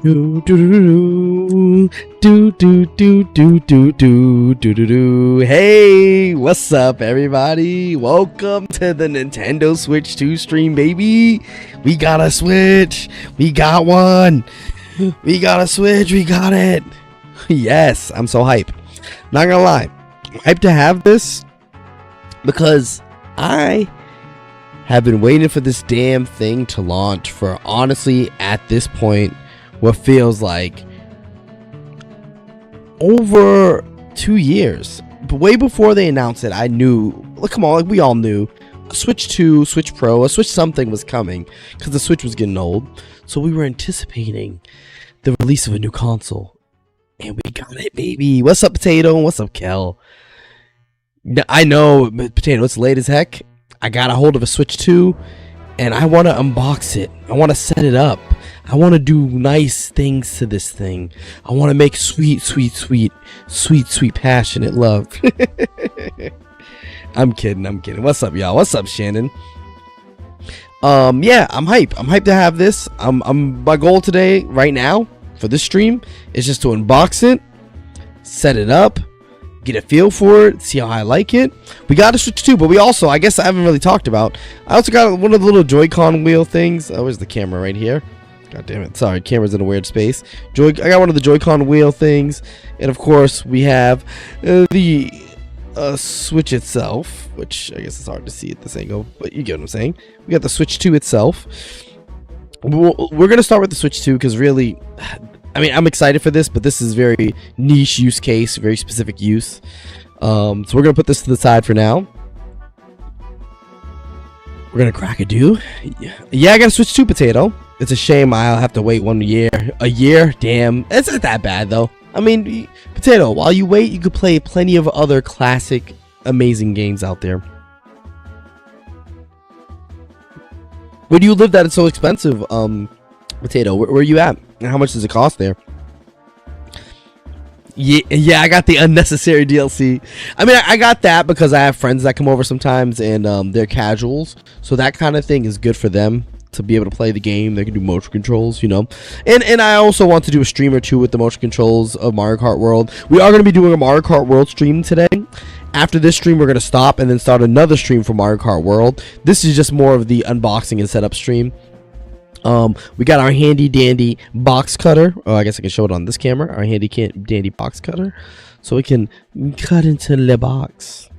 Do do do do do do do do do do do do. Hey, what's up, everybody? Welcome to the Nintendo Switch 2 stream, baby. We got a Switch. We got one. We got a Switch. We got it. Yes, I'm so hype. Not gonna lie, I'm hyped to have this because I have been waiting for this damn thing to launch for, honestly, at this point, what feels like over 2 years. But way before they announced it, I knew, like, come on, like, we all knew a Switch 2, Switch Pro, a Switch something was coming because the Switch was getting old. So we were anticipating the release of a new console, and we got it, baby. What's up, Potato? What's up, Kel? I know, Potato, it's late as heck. I got a hold of a Switch 2 and I want to unbox it. I want to set it up. I want to do nice things to this thing. I want to make sweet, passionate love. I'm kidding. What's up, y'all? What's up, Shannon? Yeah, I'm hyped. I'm hyped to have this. My goal today, right now, for this stream, is just to unbox it, set it up, get a feel for it, see how I like it. We got a Switch 2, but we also, I guess I haven't really talked about, I also got one of the little Joy-Con wheel things. Oh, where's the camera? Right here. God damn it. Sorry, camera's in a weird space. I got one of the Joy-Con wheel things. And of course, we have the Switch itself, which I guess it's hard to see at this angle, but you get what I'm saying. We got the Switch 2 itself. We're going to start with the Switch 2 because really, I mean, I'm excited for this, but this is very niche use case, very specific use. So we're going to put this to the side for now. We're going to crack a do. Yeah, I got a Switch 2, Potato. It's a shame I'll have to wait 1 year. A year? Damn. It's not that bad, though. I mean, Potato, while you wait, you could play plenty of other classic, amazing games out there. Where do you live that it's so expensive, Potato? Where are you at? And how much does it cost there? Yeah, I got the unnecessary DLC. I mean, I got that because I have friends that come over sometimes, and they're casuals. So that kind of thing is good for them to be able to play the game. They can do motion controls, you know. And I also want to do a stream or two with the motion controls of Mario Kart World. We are going to be doing a Mario Kart World stream today. After this stream, we're going to stop and then start another stream for Mario Kart World. This is just more of the unboxing and setup stream. We got our handy dandy box cutter. Oh, I guess I can show it on this camera. Our handy dandy box cutter, so we can cut into the box.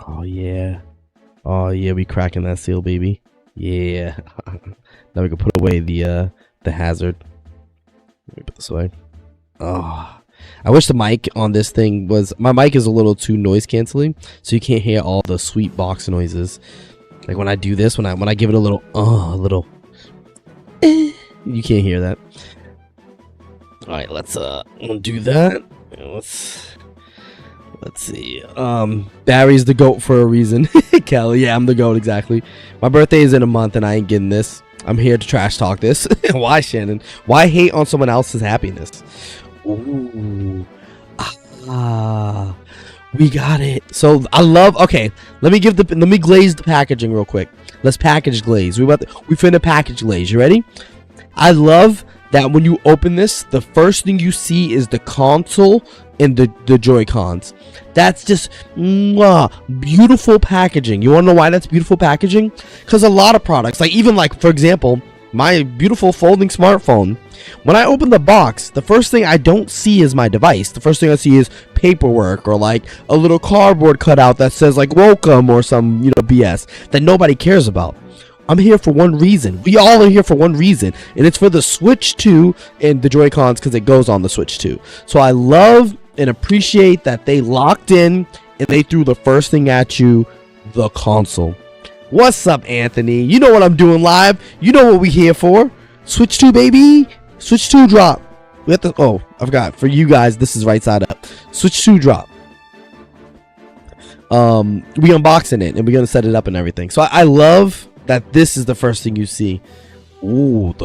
Oh yeah, we cracking that seal, baby. Yeah. Now we can put away the hazard. Let me put this away. Oh, I wish the mic on this thing was. My mic is a little too noise canceling, so you can't hear all the sweet box noises. Like when I do this, when I give it a little, you can't hear that. All right, let's do that. Let's see. Barry's the GOAT for a reason. Kelly, yeah, I'm the GOAT, exactly. My birthday is in a month, and I ain't getting this. I'm here to trash talk this. Why, Shannon? Why hate on someone else's happiness? Ooh, we got it. So I love. Okay, let me glaze the packaging real quick. Let's package glaze. We finna package glaze. You ready? I love that when you open this, the first thing you see is the console and the Joy-Cons. That's just beautiful packaging. You wanna know why that's beautiful packaging? Because a lot of products, like even like for example, my beautiful folding smartphone. When I open the box, the first thing I don't see is my device. The first thing I see is paperwork or like a little cardboard cutout that says like welcome or some, you know, BS that nobody cares about. I'm here for one reason. We all are here for one reason, and it's for the Switch 2 and the Joy-Cons because it goes on the Switch 2. So I love and appreciate that they locked in and they threw the first thing at you, the console. What's up, Anthony? You know what I'm doing live. You know what we here for. Switch 2, baby. Switch 2 drop. We have to. Oh, I forgot. For you guys, this is right side up. Switch 2 drop. We unboxing it and we're gonna set it up and everything. So I love that this is the first thing you see. Ooh,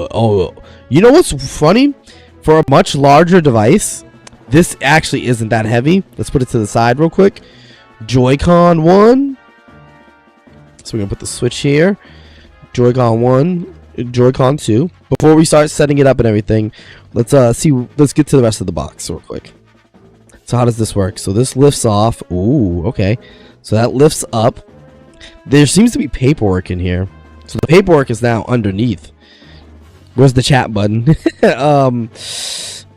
you know what's funny? For a much larger device, this actually isn't that heavy. Let's put it to the side real quick. Joy-Con 1. So we're gonna put the Switch here. Joy-Con 1 Joy-Con 2. Before we start setting it up and everything, let's get to the rest of the box real quick. So how does this work? So this lifts off. Ooh, okay. So that lifts up. There seems to be paperwork in here. So the paperwork is now underneath. Where's the chat button?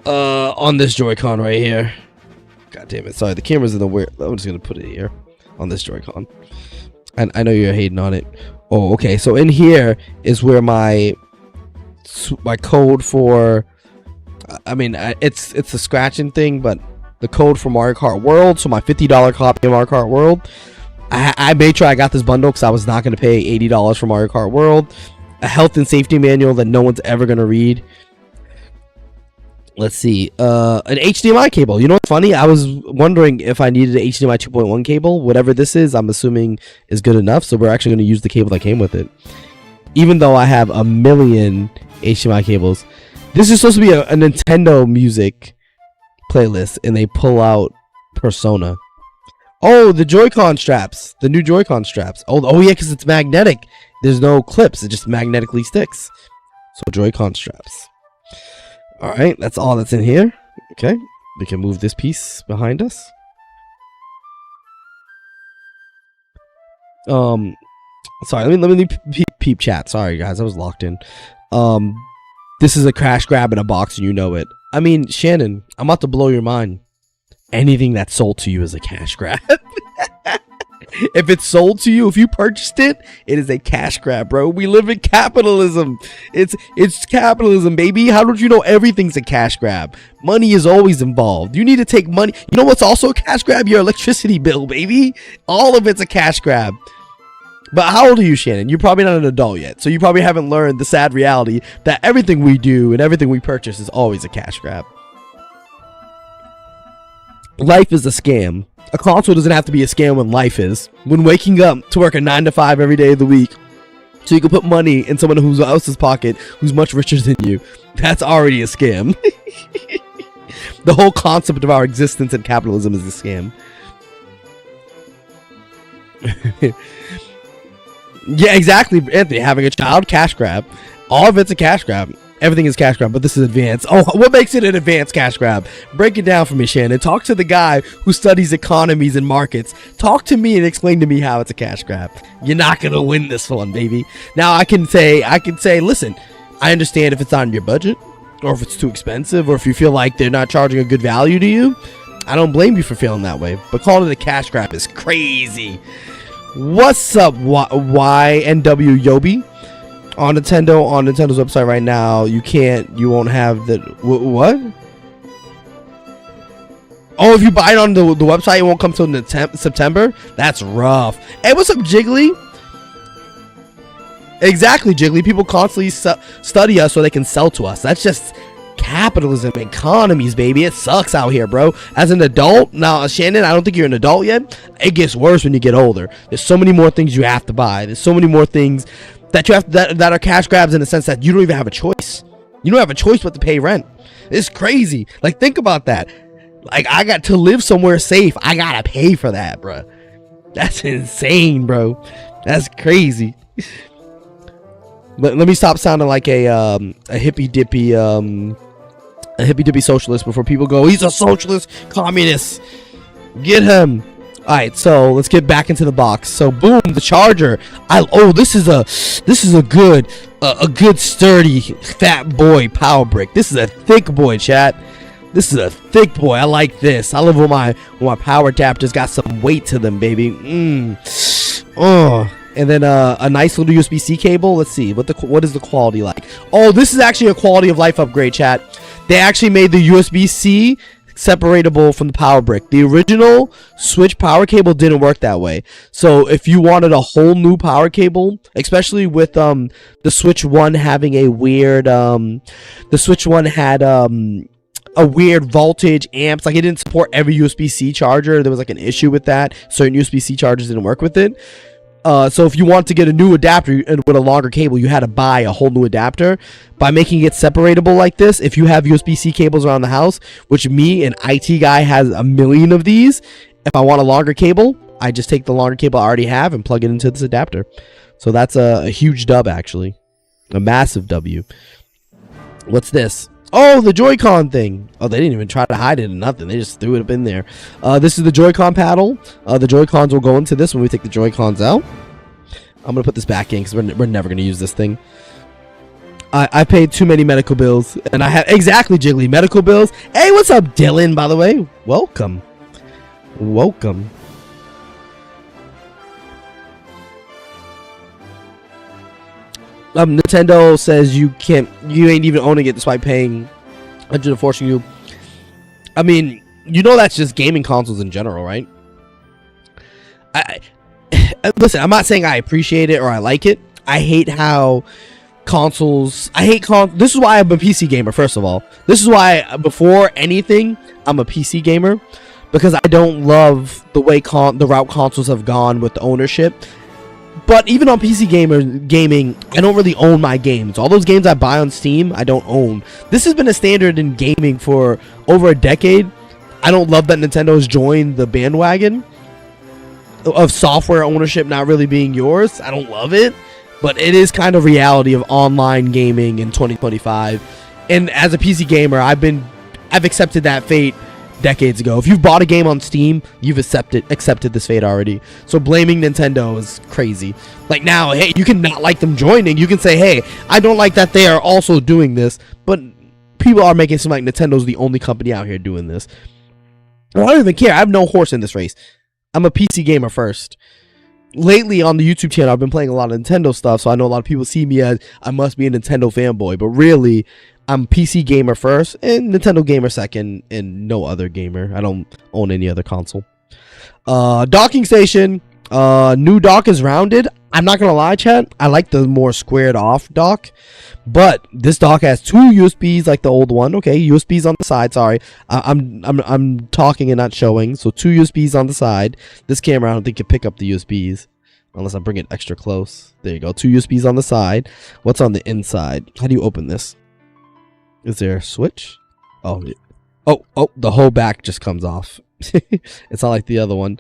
On this Joy-Con right here. God damn it. Sorry, the camera's in the weird. I'm just gonna put it here on this Joy-Con. And I know you're hating on it. Oh, okay. So in here is where my code for, I mean, it's a scratching thing, but the code for Mario Kart World. So my $50 copy of Mario Kart World. I made sure I got this bundle because I was not going to pay $80 for Mario Kart World. A health and safety manual that no one's ever going to read. Let's see. An HDMI cable. You know what's funny? I was wondering if I needed an HDMI 2.1 cable. Whatever this is, I'm assuming is good enough. So we're actually going to use the cable that came with it. Even though I have a million HDMI cables. This is supposed to be a Nintendo music playlist. And they pull out Persona. Oh, the Joy-Con straps. The new Joy-Con straps. Oh yeah, because it's magnetic. There's no clips. It just magnetically sticks. So Joy-Con straps. Alright, that's all that's in here. Okay, we can move this piece behind us. Sorry, let me peep chat. Sorry guys, I was locked in. This is a crash grab in a box and you know it. I mean, Shannon, I'm about to blow your mind. Anything that's sold to you is a cash grab. If it's sold to you, if you purchased it, it is a cash grab, bro. We live in capitalism. It's capitalism, baby. How don't you know everything's a cash grab? Money is always involved. You need to take money. You know what's also a cash grab? Your electricity bill, baby. All of it's a cash grab. But how old are you, Shannon? You're probably not an adult yet. So you probably haven't learned the sad reality that everything we do and everything we purchase is always a cash grab. Life is a scam. A console doesn't have to be a scam when life is. When waking up to work a 9 to 5 every day of the week, so you can put money in someone else's pocket who's much richer than you, that's already a scam. The whole concept of our existence in capitalism is a scam. Yeah, exactly, Anthony. Having a child, cash grab. All of it's a cash grab. Everything is cash grab, but this is advanced. Oh, what makes it an advanced cash grab? Break it down for me, Shannon. Talk to the guy who studies economies and markets. Talk to me and explain to me how it's a cash grab. You're not gonna win this one, baby. Now I can say, listen, I understand if it's on your budget, or if it's too expensive, or if you feel like they're not charging a good value to you. I don't blame you for feeling that way, but calling it a cash grab is crazy. What's up, YNW Yobi? On Nintendo's website right now, you won't have the what? Oh, if you buy it on the website, it won't come till September. That's rough. Hey, what's up, Jiggly? Exactly, Jiggly. People constantly study us so they can sell to us. That's just capitalism, economies, baby. It sucks out here, bro. As an adult, now, Shannon, I don't think you're an adult yet. It gets worse when you get older. There's so many more things you have to buy. There's so many more things that you have that are cash grabs in the sense that you don't even have a choice. You don't have a choice but to pay rent. It's crazy. Like, think about that. Like, I got to live somewhere safe. I gotta pay for that, bro. That's insane, bro. That's crazy. But let me stop sounding like a hippy dippy socialist before people go, he's a socialist communist. Get him. All right, so let's get back into the box. So boom, the charger. This is a good sturdy fat boy power brick. This is a thick boy, chat. This is a thick boy. I like this. I love when my power adapters got some weight to them, baby. Oh, and then a nice little USB-C cable. Let's see what is the quality like. Oh, this is actually a quality of life upgrade, chat. They actually made the USB-C separatable from the power brick. The original Switch power cable didn't work that way. So if you wanted a whole new power cable, especially with the Switch 1 having a weird the Switch 1 had a weird voltage amps, like it didn't support every USB-C charger. There was like an issue with that. Certain USB-C chargers didn't work with it. So if you want to get a new adapter with a longer cable, you had to buy a whole new adapter. By making it separatable like this, if you have USB-C cables around the house, which me, an IT guy, has a million of these, if I want a longer cable, I just take the longer cable I already have and plug it into this adapter. So that's a huge dub, actually. A massive W. What's this? Oh, the Joy-Con thing. Oh, they didn't even try to hide it or nothing. They just threw it up in there. This is the Joy-Con paddle. The Joy-Cons will go into this when we take the Joy-Cons out. I'm going to put this back in because we're never going to use this thing. I paid too many medical bills. And I have... Exactly, Jiggly. Medical bills. Hey, what's up, Dylan, by the way? Welcome. Welcome. Nintendo says you ain't even owning it despite paying $100 and forcing you. I mean, you know that's just gaming consoles in general, right? Listen, I'm not saying I appreciate it or I like it. I hate how consoles. This is why I'm a PC gamer. First of all, this is why before anything I'm a PC gamer, because I don't love the way the route consoles have gone with the ownership. But even on PC gaming, I don't really own my games. All those games I buy on Steam, I don't own. This has been a standard in gaming for over a decade. I don't love that Nintendo's joined the bandwagon of software ownership not really being yours. I don't love it, but it is kind of reality of online gaming in 2025. And as a PC gamer, I've accepted that fate decades ago. If you've bought a game on Steam, you've accepted this fate already. So blaming Nintendo is crazy. Like now, hey, you can not like them joining. You can say, hey, I don't like that they are also doing this. But people are making it seem like Nintendo's the only company out here doing this. I don't even care. I have no horse in this race. I'm a PC gamer first. Lately on the YouTube channel, I've been playing a lot of Nintendo stuff, so I know a lot of people see me as I must be a Nintendo fanboy. But really, I'm PC gamer first and Nintendo gamer second and no other gamer. I don't own any other console. Docking station. New dock is rounded. I'm not gonna lie, chat. I like the more squared off dock, but this dock has 2 USBs like the old one. Okay, USBs on the side. Sorry, I'm talking and not showing. So 2 USBs on the side. This camera, I don't think can pick up the USBs unless I bring it extra close. There you go. 2 USBs on the side. What's on the inside? How do you open this? Is there a switch? Oh, the whole back just comes off. It's not like the other one.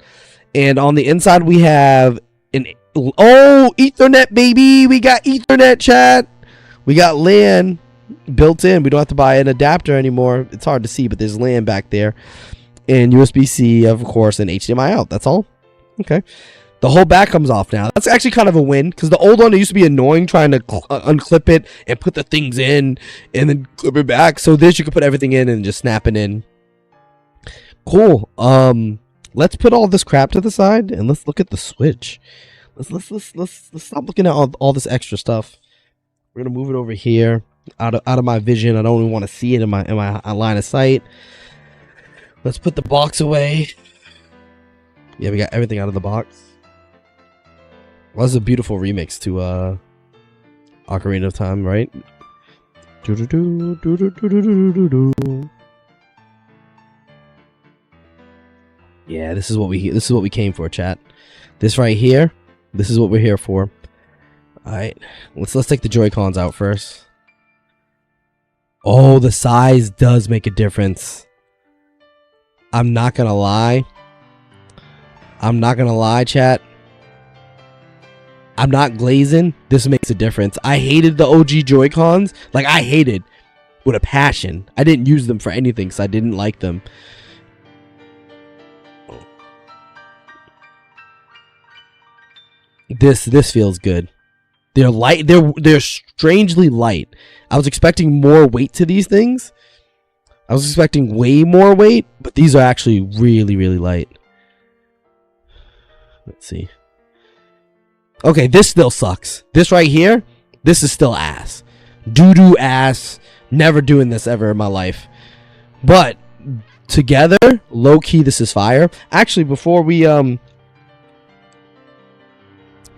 And on the inside we have an Ethernet, baby. We got Ethernet, chat. We got LAN built in. We don't have to buy an adapter anymore. It's hard to see, but there's LAN back there. And USB-C, of course, and HDMI out. That's all. Okay. The whole back comes off now. That's actually kind of a win, because the old one, it used to be annoying trying to unclip it and put the things in and then clip it back. So this, you can put everything in and just snap it in. Cool. Let's put all this crap to the side and let's look at the Switch. Let's stop looking at all this extra stuff. We're gonna move it over here, out of my vision. I don't even want to see it in my line of sight. Let's put the box away. Yeah, we got everything out of the box. Well, this is a beautiful remix to Ocarina of Time, right? Yeah, this is what we came for, chat. This right here, this is what we're here for. All right, let's take the Joy-Cons out first. Oh, the size does make a difference. I'm not gonna lie. Chat. I'm not glazing. This makes a difference. I hated the OG Joy-Cons. Like, I hated with a passion. I didn't use them for anything because I didn't like them. This feels good. They're light. They're strangely light. I was expecting more weight to these things. I was expecting way more weight, but these are actually really, really light. Let's see. Okay, this still sucks. This right here, this is still ass. Doo-doo ass. Never doing this ever in my life. But together, low-key, this is fire. Actually, before we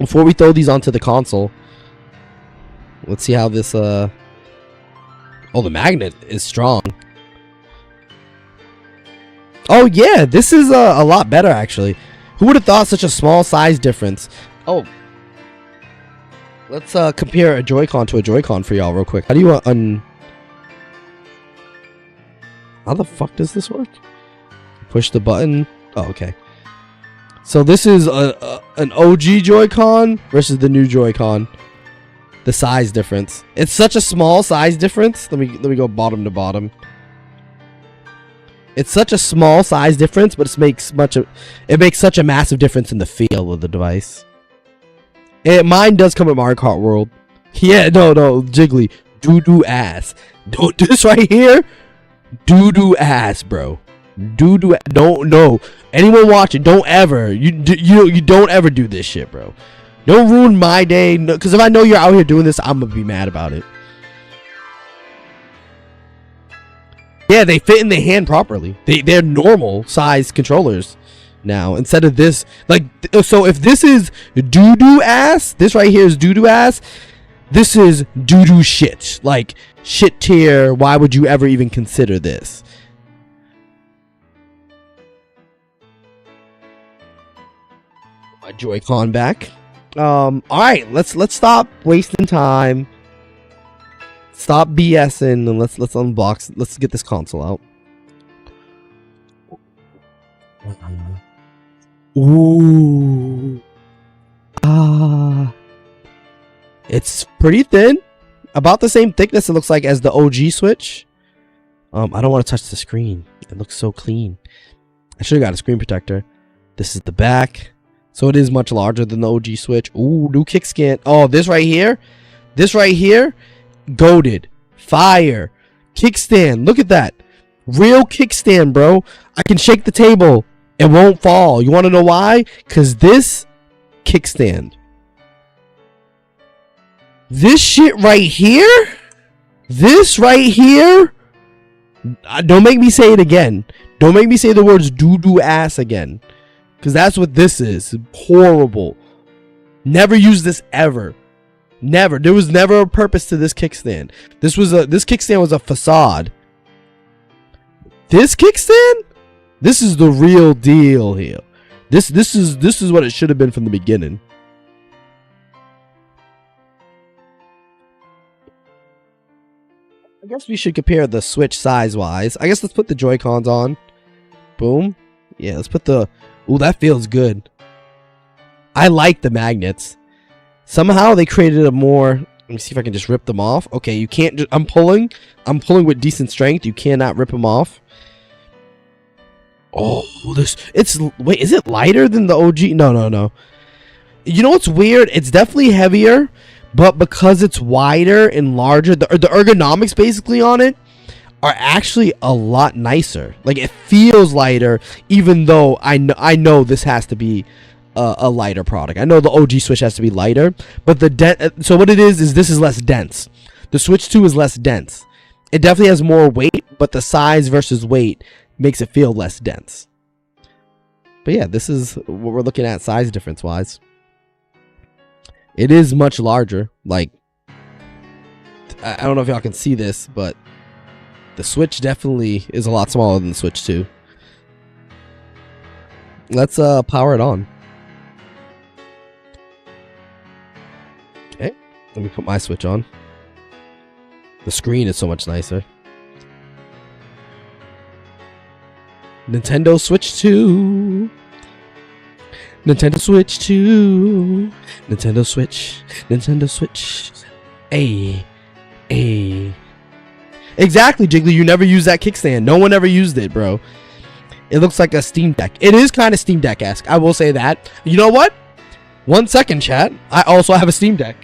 throw these onto the console, let's see how this oh, the magnet is strong. Oh yeah, this is a lot better actually. Who would have thought such a small size difference? Oh, let's compare a Joy-Con to a Joy-Con for y'all real quick. How do you how the fuck does this work? Push the button. Oh, okay. So this is an OG Joy-Con versus the new Joy-Con. the size difference. It's such a small size difference. Let me go bottom to bottom. It's such a small size difference, but it makes such a massive difference in the feel of the device. And mine does come with Mario Kart World. Yeah, no, Jiggly, doo-doo ass. Don't this right here, doo-doo ass, bro. Doo-doo. Don't no. Anyone watching, don't ever. You don't ever do this shit, bro. Don't ruin my day. Because if I know you're out here doing this, I'm gonna be mad about it. Yeah, they fit in the hand properly. They're normal size controllers now instead of this. Like, so if this is doo-doo ass, this right here is doo-doo ass. This is doo-doo shit. Like, shit tier. Why would you ever even consider this? My Joy-Con back. All right, let's stop wasting time. Stop BSing and let's unbox. Let's get this console out. Ooh. It's pretty thin. About the same thickness it looks like as the OG Switch. I don't want to touch the screen. It looks so clean. I should have got a screen protector. This is the back. So it is much larger than the OG Switch. Ooh, new kick scan. Oh, this right here. This right here. Goated. Fire. Kickstand. Look at that. Real kickstand, bro. I can shake the table. It won't fall. You want to know why? Because this kickstand. This shit right here. This right here. Don't make me say it again. Don't make me say the words doo-doo ass again. Because that's what this is. Horrible. Never use this ever. Never. There was never a purpose to this kickstand. This kickstand was a facade. This kickstand? This is the real deal here. This is what it should have been from the beginning. I guess we should compare the Switch size-wise. I guess let's put the Joy-Cons on. Boom. Yeah, let's put the... Ooh, that feels good. I like the magnets. Somehow they created a more... Let me see if I can just rip them off. Okay, you can't just... I'm pulling with decent strength. You cannot rip them off. Oh, this... It's... Wait, is it lighter than the OG? No. You know what's weird? It's definitely heavier, but because it's wider and larger, the ergonomics basically on it are actually a lot nicer. Like, it feels lighter, even though I know this has to be a lighter product. I know the OG Switch has to be lighter, but so what it is this is less dense. The Switch 2 is less dense. It definitely has more weight, but the size versus weight makes it feel less dense. But yeah, this is what we're looking at size difference wise. It is much larger. Like, I don't know if y'all can see this, but the Switch definitely is a lot smaller than the Switch 2. Let's power it on. Okay, let me put my Switch on. The screen is so much nicer. Nintendo Switch 2. Nintendo Switch 2. Nintendo Switch. Nintendo Switch. Hey. Exactly, Jiggly. You never use that kickstand. No one ever used it, bro. It looks like a Steam Deck. It is kind of Steam Deck-esque. I will say that. You know what? 1 second, chat. I also have a Steam Deck.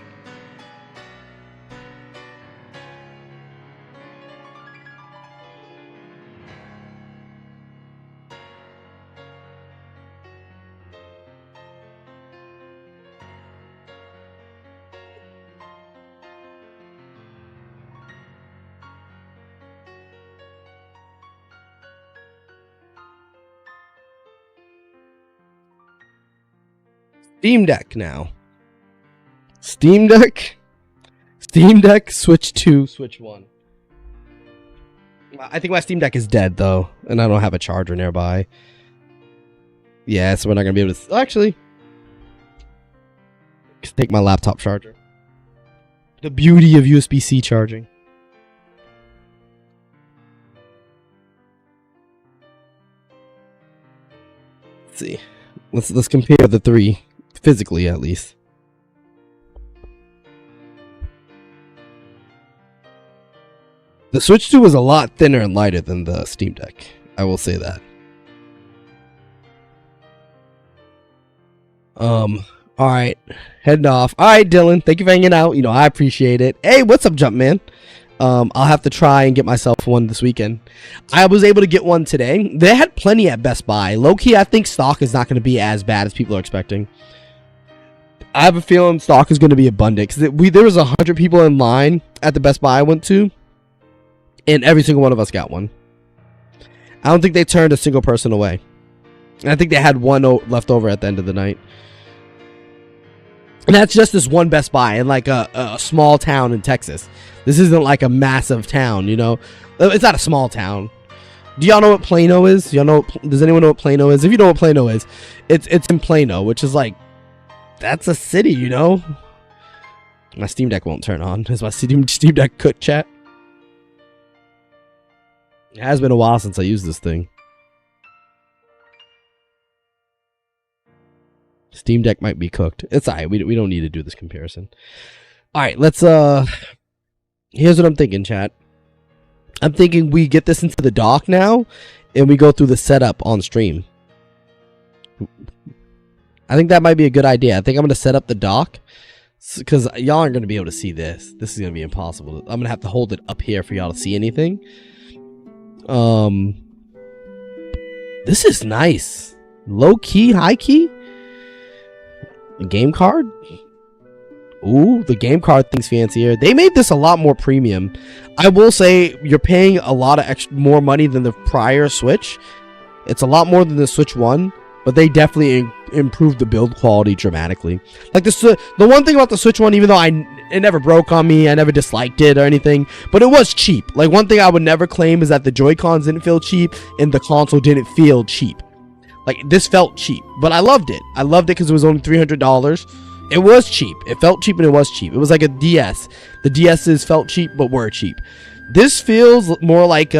Steam Deck now. Steam Deck, Switch 2, Switch 1. I think my Steam Deck is dead, though, and I don't have a charger nearby. Yeah, so we're not going to be able to... Actually, just take my laptop charger. The beauty of USB-C charging. Let's see. Let's compare the three. Physically, at least. The Switch 2 was a lot thinner and lighter than the Steam Deck. I will say that. Alright. Heading off. Alright, Dylan. Thank you for hanging out. You know, I appreciate it. Hey, what's up, Jumpman? I'll have to try and get myself one this weekend. I was able to get one today. They had plenty at Best Buy. Low-key, I think stock is not going to be as bad as people are expecting. I have a feeling stock is going to be abundant. Because there was 100 people in line at the Best Buy I went to. And every single one of us got one. I don't think they turned a single person away. And I think they had one left over at the end of the night. And that's just this one Best Buy in like a small town in Texas. This isn't like a massive town, you know. It's not a small town. Do y'all know what Plano is? Y'all know? Does anyone know what Plano is? If you know what Plano is, it's in Plano, which is like, that's a city, you know. My Steam Deck won't turn on. Is my Steam Deck cook chat? It has been a while since I used this thing. Steam Deck might be cooked. It's alright. We don't need to do this comparison. Alright, let's here's what I'm thinking, chat. I'm thinking we get this into the dock now and we go through the setup on stream. I think that might be a good idea. I think I'm going to set up the dock because y'all aren't going to be able to see this. This is going to be impossible. I'm going to have to hold it up here for y'all to see anything. This is nice. Low key, high key. The game card. Ooh, the game card thing's fancier. They made this a lot more premium. I will say you're paying a lot of more money than the prior Switch. It's a lot more than the Switch 1, but they definitely improved the build quality dramatically. Like the one thing about the Switch 1, even though it never broke on me, I never disliked it or anything, but it was cheap. Like one thing I would never claim is that the Joy-Cons didn't feel cheap and the console didn't feel cheap. Like this felt cheap, but I loved it. I loved it because it was only $300. It was cheap. It felt cheap and it was cheap. It was like a DS. The DS's felt cheap but were cheap. This feels more like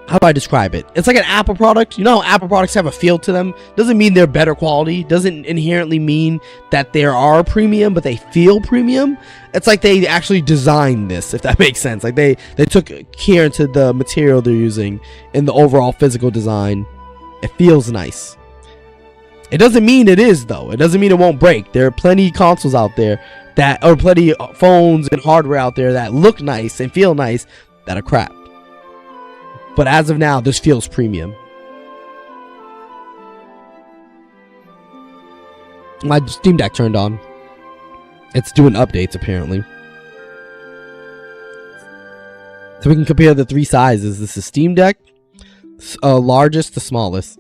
how do I describe it? It's like an Apple product. You know how Apple products have a feel to them? Doesn't mean they're better quality. Doesn't inherently mean that they are premium, but they feel premium. It's like they actually designed this, if that makes sense. Like they took care into the material they're using in the overall physical design. It feels nice. It doesn't mean it is, though. It doesn't mean it won't break. There are plenty of consoles out there that, or plenty of phones and hardware out there that look nice and feel nice that are crap. But as of now, this feels premium. My Steam Deck turned on. It's doing updates, apparently. So we can compare the three sizes. This is Steam Deck, largest to smallest.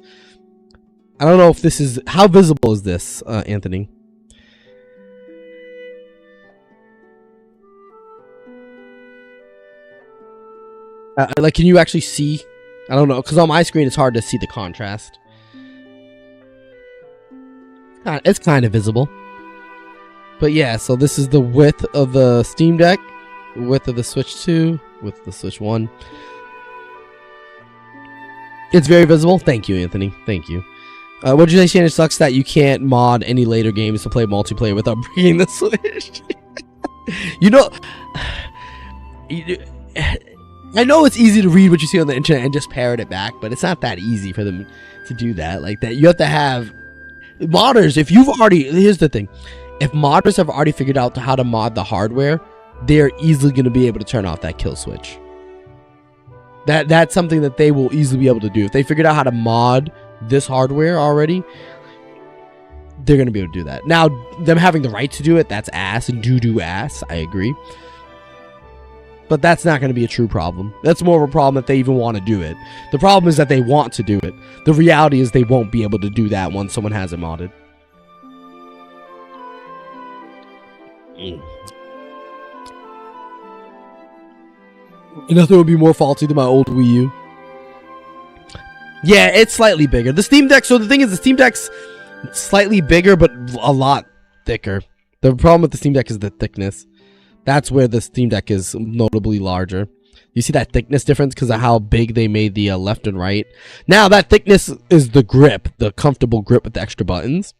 I don't know if this is... How visible is this, Anthony? Like, can you actually see? I don't know, because on my screen it's hard to see the contrast. It's kind of visible. But yeah, so this is the width of the Steam Deck, width of the Switch 2, width of the Switch 1. It's very visible. Thank you, Anthony. Thank you. What did you say, Shannon? It sucks that you can't mod any later games to play multiplayer without bringing the Switch. You know... I know it's easy to read what you see on the internet and just parrot it back, but it's not that easy for them to do that. Like that, you have to have modders. If you've already, here's the thing: if modders have already figured out how to mod the hardware, they're easily going to be able to turn off that kill switch. That's something that they will easily be able to do. If they figured out how to mod this hardware already, they're going to be able to do that. Now, them having the right to do it, that's ass and do ass. I agree. But that's not going to be a true problem. That's more of a problem that they even want to do it. The problem is that they want to do it. The reality is they won't be able to do that once someone has it modded. Nothing would be more faulty than my old Wii U. Yeah, it's slightly bigger. The Steam Deck, so the thing is, the Steam Deck's slightly bigger, but a lot thicker. The problem with the Steam Deck is the thickness. That's where the Steam Deck is notably larger. You see that thickness difference because of how big they made the left and right. Now, that thickness is the grip, the comfortable grip with the extra buttons.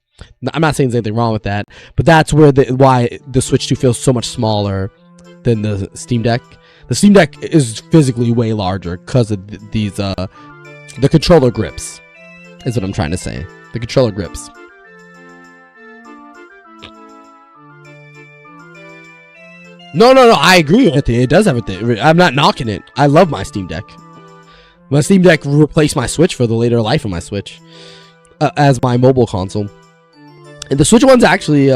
I'm not saying there's anything wrong with that, but that's where why the Switch 2 feels so much smaller than the Steam Deck. The Steam Deck is physically way larger because of these the controller grips. Is what I'm trying to say. The controller grips. No, I agree with it. It does have a I'm not knocking it. I love my Steam Deck. My Steam Deck replaced my Switch for the later life of my Switch as my mobile console. And the Switch one's actually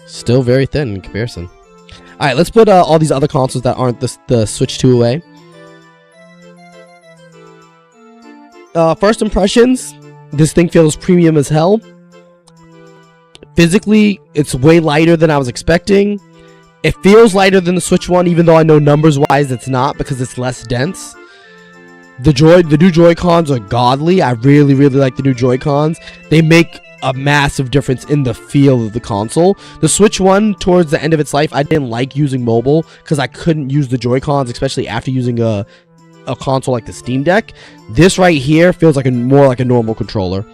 still very thin in comparison. All right, let's put all these other consoles that aren't the Switch 2 away. First impressions, this thing feels premium as hell. Physically, it's way lighter than I was expecting. It feels lighter than the Switch one, even though I know numbers-wise it's not because it's less dense. The new Joy-Cons are godly. I really, really like the new Joy-Cons. They make a massive difference in the feel of the console. The Switch one, towards the end of its life, I didn't like using mobile because I couldn't use the Joy-Cons, especially after using a console like the Steam Deck. This right here feels like more like a normal controller.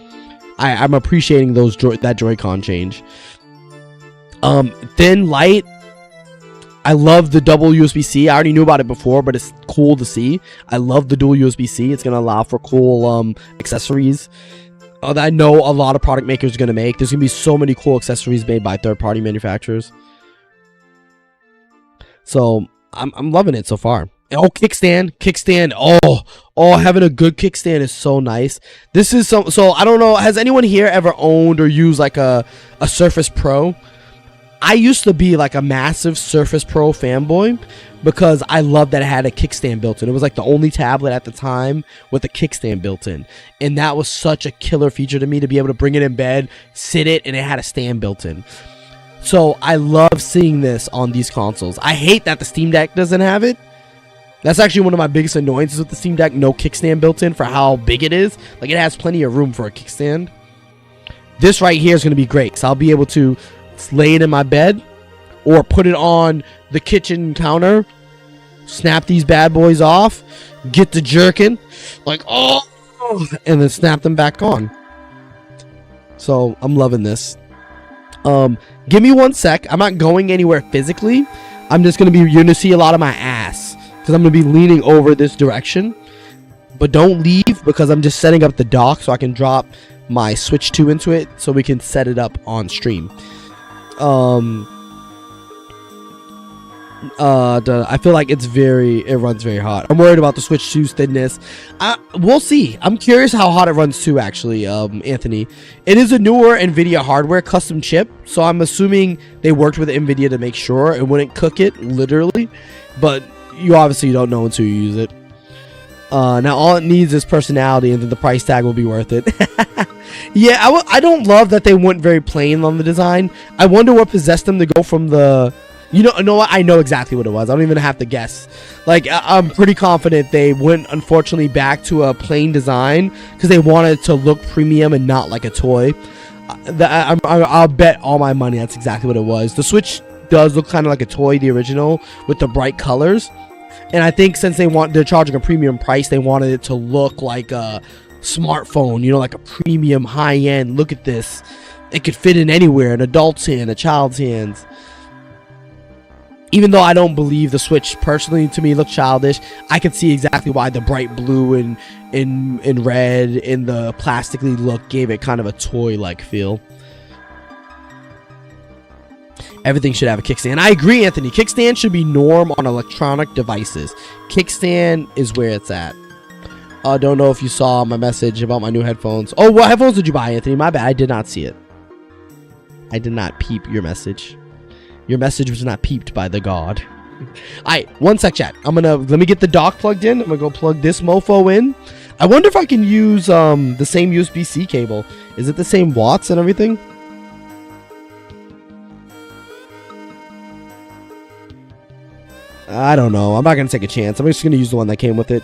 I'm appreciating that Joy-Con change. Thin, light. I love the double USB-C. I already knew about it before, but it's cool to see. I love the dual USB-C. It's going to allow for cool accessories that I know a lot of product makers are going to make. There's going to be so many cool accessories made by third-party manufacturers. So, I'm loving it so far. Oh, kickstand. Oh, having a good kickstand is so nice. This is so I don't know, has anyone here ever owned or used like a Surface Pro? I used to be like a massive Surface Pro fanboy because I loved that it had a kickstand built in. It was like the only tablet at the time with a kickstand built in. And that was such a killer feature to me, to be able to bring it in bed, sit it, and it had a stand built in. So I love seeing this on these consoles. I hate that the Steam Deck doesn't have it. That's actually one of my biggest annoyances with the Steam Deck. No kickstand built in for how big it is. Like, it has plenty of room for a kickstand. This right here is going to be great. So I'll be able to lay it in my bed or put it on the kitchen counter, snap these bad boys off, get the jerkin, like, oh, and then snap them back on. So I'm loving this. Give me 1 sec. I'm not going anywhere physically. I'm just you're gonna see a lot of my ass because I'm gonna be leaning over this direction. But don't leave, because I'm just setting up the dock so I can drop my Switch 2 into it so we can set it up on stream. I feel like it runs very hot. I'm worried about the Switch 2's thinness. We'll see. I'm curious how hot it runs too, actually, Anthony. It is a newer NVIDIA hardware custom chip, so I'm assuming they worked with NVIDIA to make sure it wouldn't cook it, literally. But you obviously don't know until you use it. Now all it needs is personality, and then the price tag will be worth it. Yeah, I don't love that they went very plain on the design. I wonder what possessed them to go from the... You know what? I know exactly what it was. I don't even have to guess. Like, I'm pretty confident they went, unfortunately, back to a plain design because they wanted it to look premium and not like a toy. I'll bet all my money that's exactly what it was. The Switch does look kind of like a toy, the original, with the bright colors. And I think since they're charging a premium price, they wanted it to look like a smartphone, like a premium high-end. Look at this. It could fit in anywhere, an adult's hand, a child's hands. Even though I don't believe the Switch personally to me look childish, I can see exactly why the bright blue and in red and the plastically look gave it kind of a toy-like feel. Everything should have a kickstand. I agree, Anthony. Kickstand should be norm on electronic devices. Kickstand is where it's at. I don't know if you saw my message about my new headphones. Oh, what headphones did you buy, Anthony? My bad. I did not see it. I did not peep your message. Your message was not peeped by the god. Alright, 1 sec, chat. Let me get the dock plugged in. I'm gonna go plug this mofo in. I wonder if I can use the same USB-C cable. Is it the same watts and everything? I don't know. I'm not gonna take a chance. I'm just gonna use the one that came with it,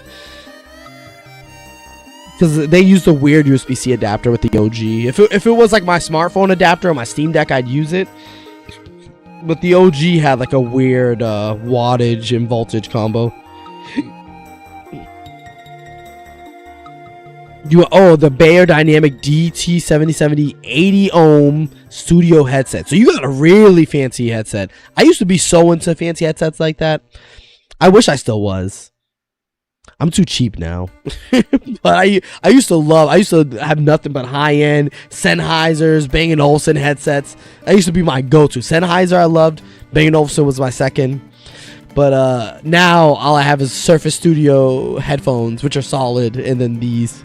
because they used a weird USB-C adapter with the OG. If it was like my smartphone adapter or my Steam Deck, I'd use it. But the OG had like a weird wattage and voltage combo. The Bayer Dynamic DT7070 80 ohm studio headset. So you got a really fancy headset. I used to be so into fancy headsets like that. I wish I still was. I'm too cheap now. But I used to have nothing but high-end Sennheisers, Bang & Olufsen headsets. That used to be my go-to. Sennheiser I loved. Bang & Olufsen was my second. But now all I have is Surface Studio headphones, which are solid, and then these.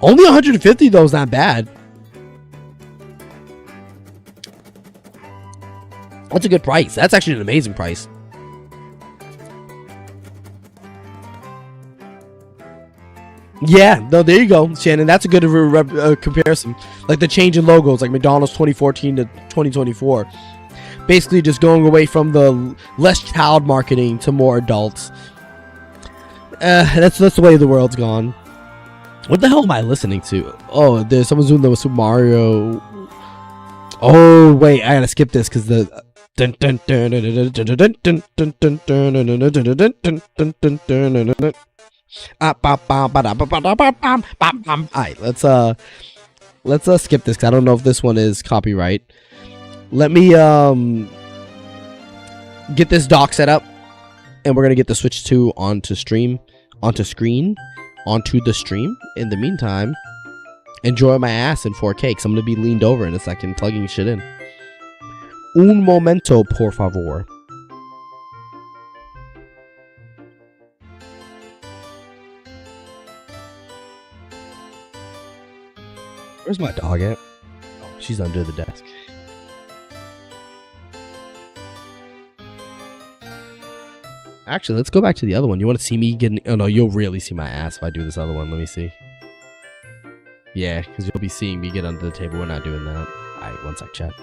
Only 150 though is not bad. That's a good price. That's actually an amazing price. Yeah, no, there you go, Shannon. That's a good comparison. Like the change in logos, like McDonald's 2014 to 2024. Basically just going away from the less child marketing to more adults. That's the way the world's gone. What the hell am I listening to? Oh, there's someone's doing the Super Mario. Oh, wait, I gotta skip this because the. Alright, let's skip this because I don't know if this one is copyright. Let me get this dock set up, and we're gonna get the Switch 2 onto the stream. In the meantime, enjoy my ass in 4K because I'm gonna be leaned over in a second plugging shit in. Un momento, por favor. Where's my dog at? Oh, she's under the desk. Actually, let's go back to the other one. You want to see me getting... Oh, no, you'll really see my ass if I do this other one. Let me see. Yeah, because you'll be seeing me get under the table. We're not doing that. Alright, one sec, chat.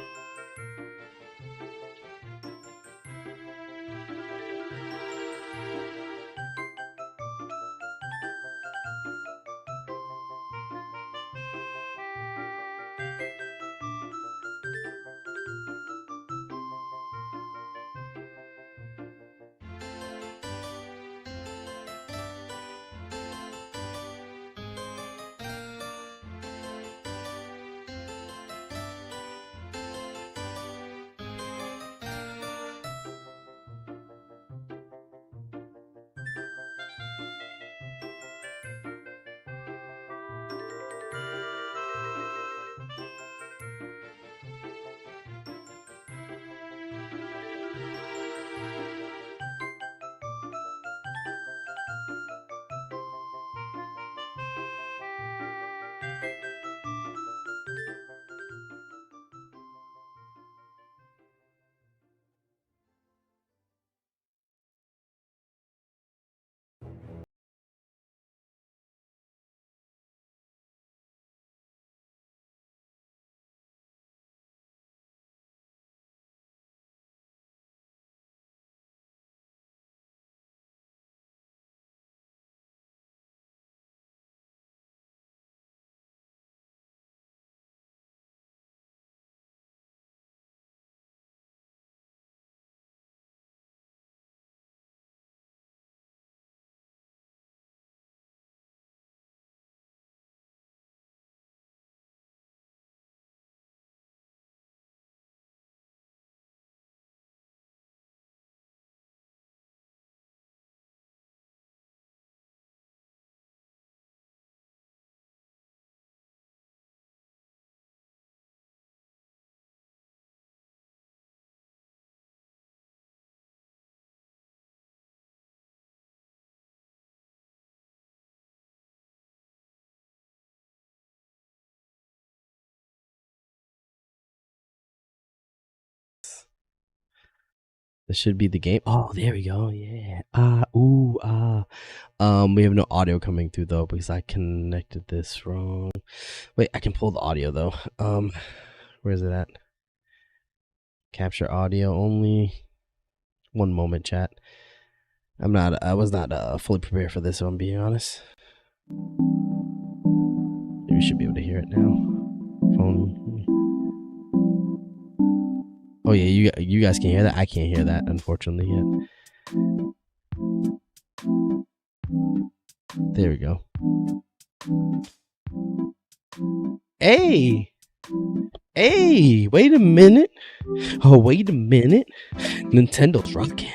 This should be the game. Oh, there we go. Yeah. We have no audio coming through though because I connected this wrong. Wait, I can pull the audio though. Where is it at? Capture audio only. One moment, chat. I was not fully prepared for this, if I'm being honest. Maybe we should be able to hear it now. Phone. Oh yeah, you guys can hear that. I can't hear that, unfortunately, yet. There we go. Hey! Hey! Wait a minute. Oh, wait a minute. Nintendo's rocking.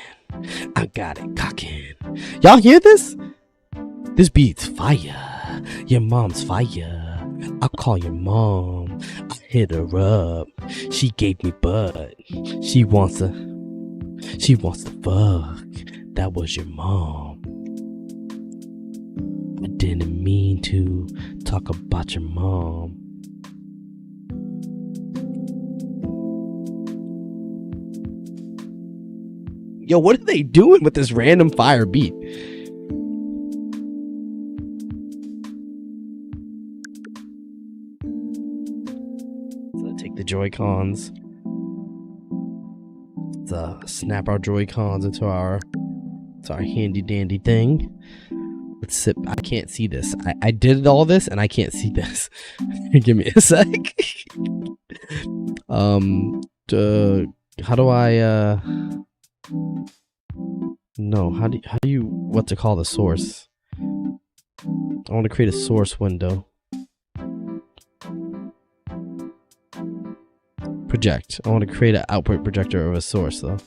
I got it cocking. Y'all hear this? This beat's fire. Your mom's fire. I'll call your mom. I hit her up. She gave me butt. She wants to fuck. That was your mom. I didn't mean to talk about your mom. Yo, what are they doing with this random fire beat? So take the Joy-Cons. Let's snap our Joy-Cons into our handy dandy thing. Let's sit. I can't see this. I did all this and I can't see this. Give me a sec. How do I no, how do you what to call the source? I want to create a source window. Project. I want to create an output projector of a source though.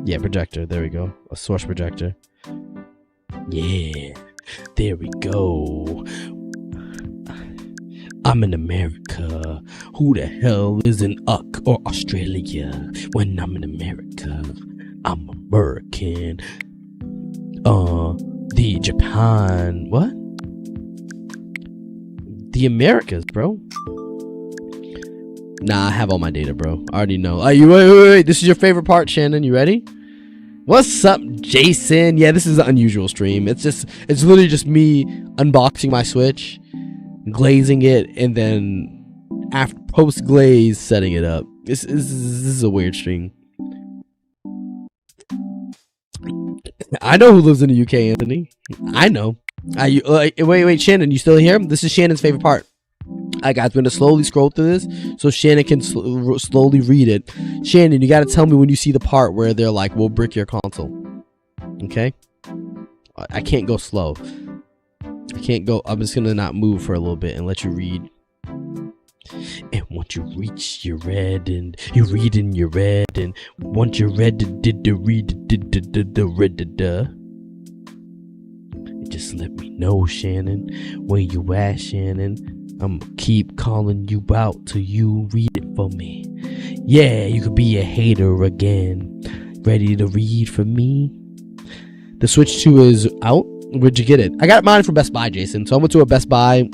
Yeah, projector. There we go. A source projector. Yeah. There we go. I'm in America. Who the hell is in UCK or Australia? When I'm in America, I'm American. The Japan. What? The Americas, bro. Nah, I have all my data, bro. I already know. Wait. This is your favorite part, Shannon. You ready? What's up, Jason? Yeah, this is an unusual stream. It's literally just me unboxing my Switch, glazing it, and then after post glaze setting it up. This is a weird stream. I know who lives in the UK, Anthony. I know. Wait, Shannon, you still here? This is Shannon's favorite part. I'm gonna slowly scroll through this so Shannon can slowly read it. Shannon, you gotta tell me when you see the part where they're like, we'll brick your console. Okay? I can't go slow. I can't go. I'm just gonna not move for a little bit and let you read. And once you reach your red and you read in your red, and once you're read to read just let me know, Shannon, where you at, Shannon. I'm gonna keep calling you out till you read it for me. Yeah, you could be a hater again. Ready to read for me? The Switch 2 is out. Where'd you get it? I got mine from Best Buy, Jason. So I went to a Best Buy.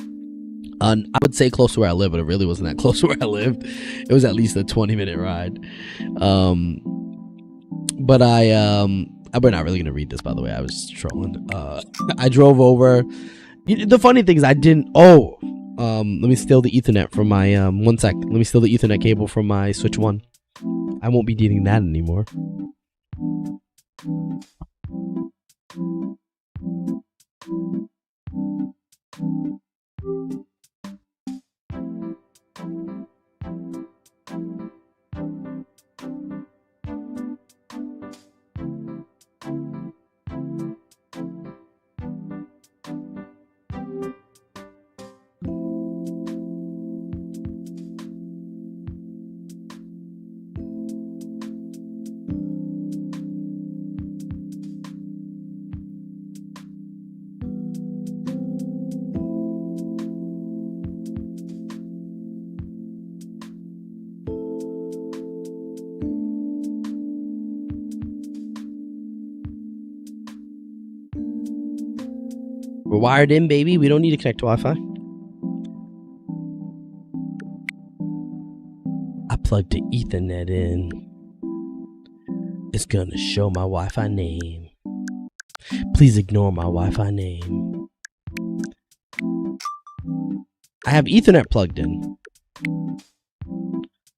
I would say close to where I live, but it really wasn't that close to where I lived. It was at least a 20-minute ride. But we're not really gonna read this, by the way. I was trolling. I drove over. The funny thing is, I didn't. Let me steal the Ethernet from my 1 sec. Let me steal the Ethernet cable from my Switch 1. I won't be needing that anymore. We're wired in, baby. We don't need to connect to Wi-Fi. I plugged the Ethernet in. It's gonna show my Wi-Fi name. Please ignore my Wi-Fi name. I have Ethernet plugged in.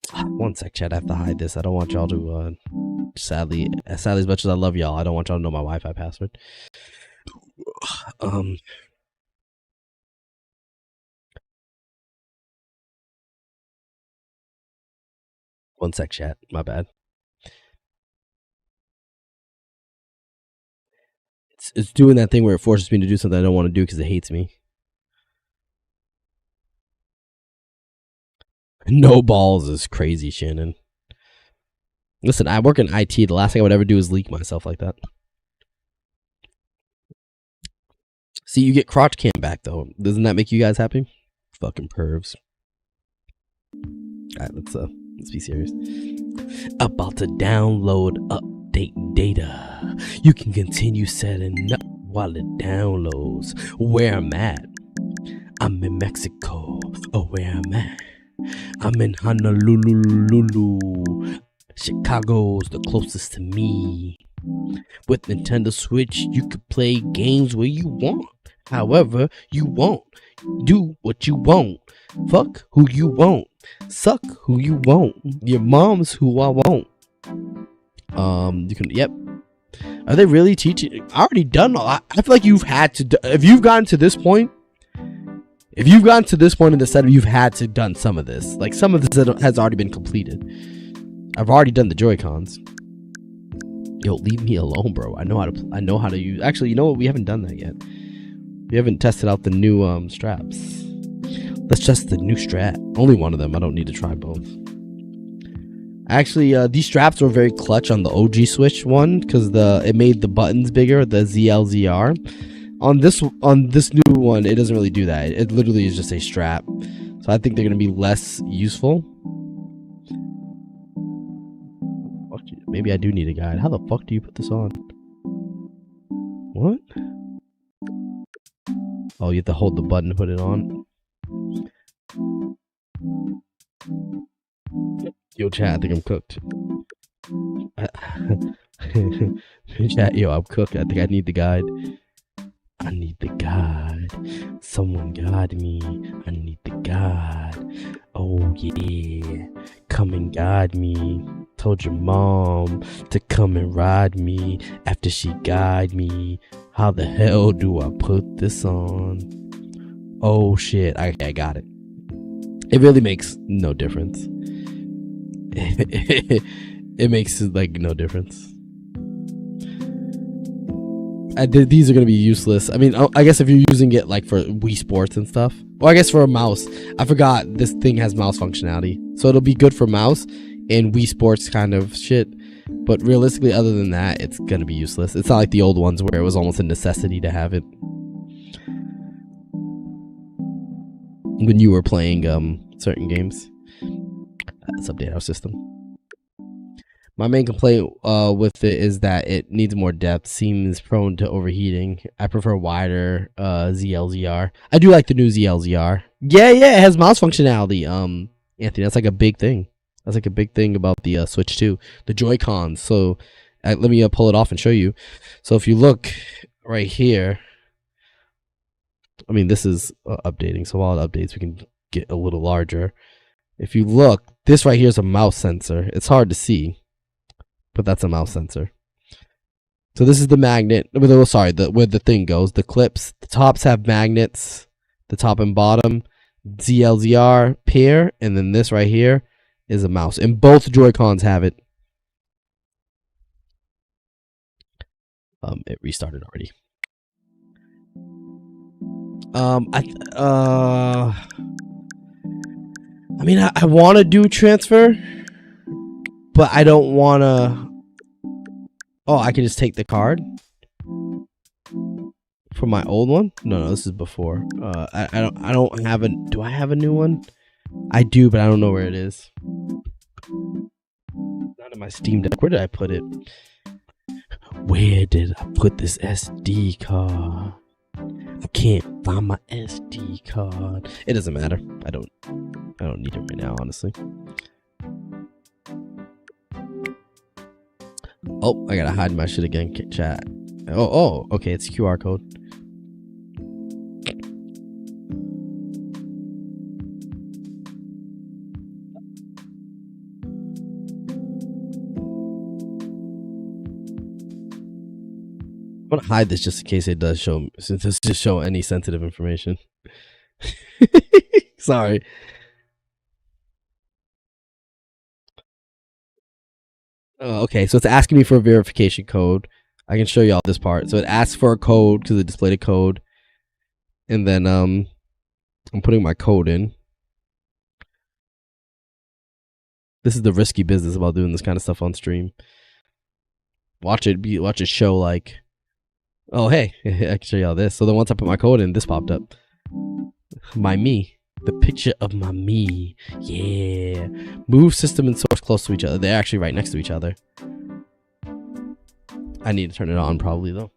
1 sec, chat. I have to hide this. I don't want y'all to, sadly, as much as I love y'all, I don't want y'all to know my Wi-Fi password. 1 sec, chat. My bad. It's doing that thing where it forces me to do something I don't want to do because it hates me. No balls is crazy, Shannon. Listen, I work in IT. The last thing I would ever do is leak myself like that. See, you get crotch cam back though. Doesn't that make you guys happy? Fucking pervs. Alright, let's be serious. About to download update data. You can continue setting up while it downloads. Where I'm at. I'm in Mexico. Oh, where I'm at. I'm in Honolulu. Chicago's the closest to me. With Nintendo Switch, you could play games where you want. However, you won't. Do what you want. Fuck who you want. Suck who you want. Your mom's who I want. You can, yep. Are they really teaching? I already done all. I feel like you've had to, if you've gotten to this point, in the setup, you've had to done some of this. Like, some of this has already been completed. I've already done the Joy-Cons. Yo, leave me alone, bro. I know how to use. Actually, you know what? We haven't done that yet. We haven't tested out the new straps. Let's test the new strap. Only one of them. I don't need to try both. Actually, these straps were very clutch on the OG Switch one because it made the buttons bigger. The ZLZR. On this new one, it doesn't really do that. It literally is just a strap. So I think they're gonna be less useful. Maybe I do need a guide. How the fuck do you put this on? What? Oh, you have to hold the button to put it on. Yo, chat, I think I'm cooked. Chat, yo, I'm cooked. I think I need the guide. I need the guide. Someone guide me. I need the guide. Oh, yeah. Come and guide me. Told your mom to come and ride me after she guide me. How the hell do I put this on? Oh shit, I got it. It really makes no difference. It makes like no difference. These are gonna be useless. I mean, I guess if you're using it like for Wii Sports and stuff. Well, I guess for a mouse. I forgot this thing has mouse functionality. So it'll be good for mouse and Wii Sports kind of shit. But realistically, other than that, it's gonna be useless. It's not like the old ones where it was almost a necessity to have it. When you were playing certain games. Let's update our system. My main complaint with it is that it needs more depth. Seems prone to overheating. I prefer wider ZLZR. I do like the new ZLZR. Yeah, it has mouse functionality. Anthony, that's like a big thing. That's like a big thing about the Switch 2. The Joy-Cons. So let me pull it off and show you. So if you look right here, I mean, this is updating. So while it updates, we can get a little larger. If you look, this right here is a mouse sensor. It's hard to see, but that's a mouse sensor. So this is the magnet. Oh, sorry, where the thing goes. The clips. The tops have magnets. The top and bottom. ZLZR pair. And then this right here is a mouse. And both Joy-Cons have it. It restarted already. I mean, I want to do transfer, but I don't want to. Oh, I can just take the card from my old one. No, this is before. I don't have a. Do I have a new one? I do, but I don't know where it is. Not in my Steam Deck. Where did I put it? Where did I put this SD card? I can't find my SD card. It doesn't matter. I don't need it right now, honestly. Oh, I gotta hide my shit again, chat. Oh, okay, it's QR code. I'm gonna hide this just in case it does show, since it's just show any sensitive information. Sorry. Okay, so it's asking me for a verification code. I can show y'all this part. So it asks for a code because it displayed a code, and then I'm putting my code in. This is the risky business about doing this kind of stuff on stream. Watch it show like, oh hey, I can show y'all this. So then once I put my code in, this popped up. My me. The picture of my me. Yeah. Move system and source close to each other. They're actually right next to each other. I need to turn it on probably though.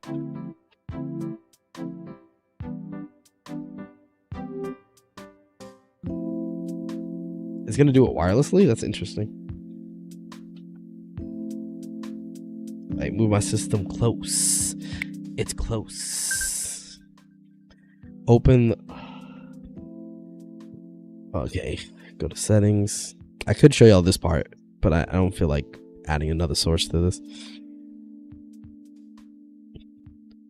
It's gonna do it wirelessly? That's interesting. Right, move my system close. It's close. Open. Okay, go to settings. I could show y'all this part, but I don't feel like adding another source to this.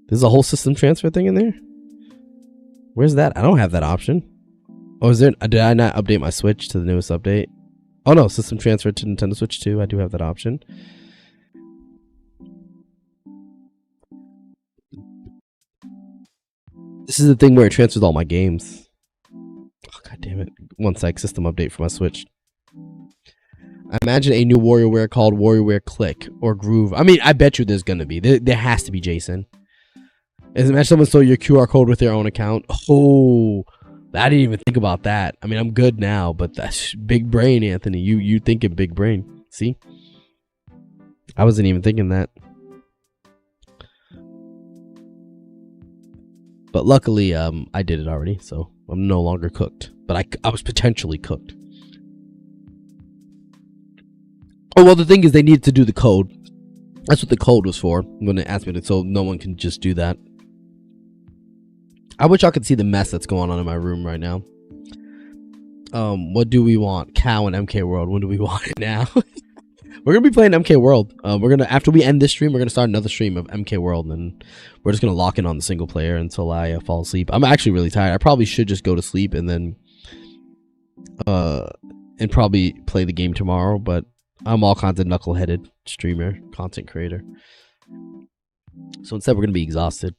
There's a whole system transfer thing in there? Where's that? I don't have that option. Oh, is there? Did I not update my Switch to the newest update? Oh no, system transfer to Nintendo Switch 2. I do have that option. This is the thing where it transfers all my games. Oh, God damn it. One sec, system update for my Switch. I imagine a new WarioWare called WarioWare Click or Groove. I mean, I bet you there's going to be. There has to be, Jason. Imagine someone stole your QR code with their own account. Oh, I didn't even think about that. I mean, I'm good now, but that's big brain, Anthony. You thinking big brain. See? I wasn't even thinking that. But luckily, I did it already, so I'm no longer cooked. But I was potentially cooked. Oh, well, the thing is they needed to do the code. That's what the code was for when it asked me to, so no one can just do that. I wish y'all could see the mess that's going on in my room right now. What do we want? Cow and MK World. When do we want it now? We're gonna be playing MK World. We're gonna, after we end this stream, we're gonna start another stream of MK World, and we're just gonna lock in on the single player until I fall asleep. I'm actually really tired. I probably should just go to sleep and then probably play the game tomorrow. But I'm all kinds of knuckleheaded streamer, content creator. So instead, we're gonna be exhausted.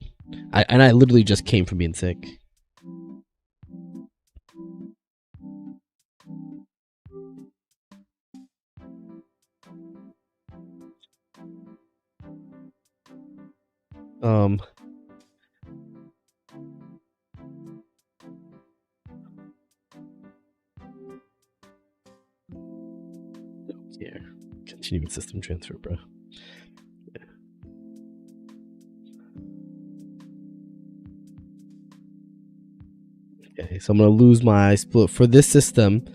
I literally just came from being sick. Here, continue with system transfer, bro. Okay, so I'm gonna lose my split for this system.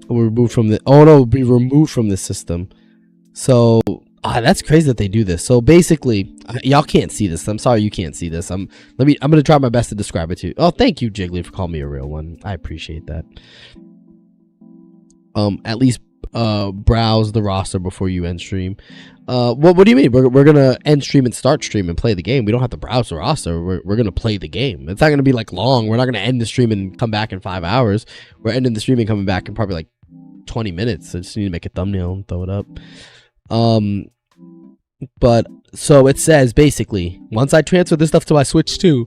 We're removed from the. Oh no, be removed from this system. So that's crazy that they do this. So basically, y'all can't see this. I'm sorry you can't see this. I'm gonna try my best to describe it to you. Oh, thank you, Jiggly, for calling me a real one. I appreciate that. At least browse the roster before you end stream. What do you mean? We're gonna end stream and start stream and play the game. We don't have to browse the roster. We're gonna play the game. It's not gonna be like long. We're not gonna end the stream and come back in 5 hours. We're ending the stream and coming back in probably like 20 minutes. I just need to make a thumbnail and throw it up. But so it says basically once I transfer this stuff to my Switch 2,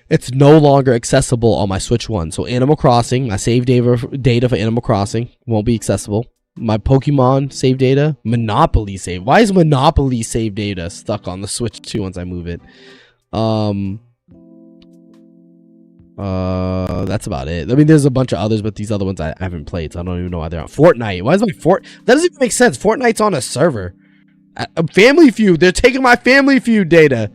it's no longer accessible on my Switch 1. So Animal Crossing, my save data for Animal Crossing won't be accessible. My Pokemon save data, Monopoly save. Why is Monopoly save data stuck on the Switch 2 once I move it? That's about it. I mean, there's a bunch of others, but these other ones I haven't played, so I don't even know why they're on. Fortnite. Why is my That doesn't even make sense. Fortnite's on a server. Family Feud. They're taking my Family Feud data.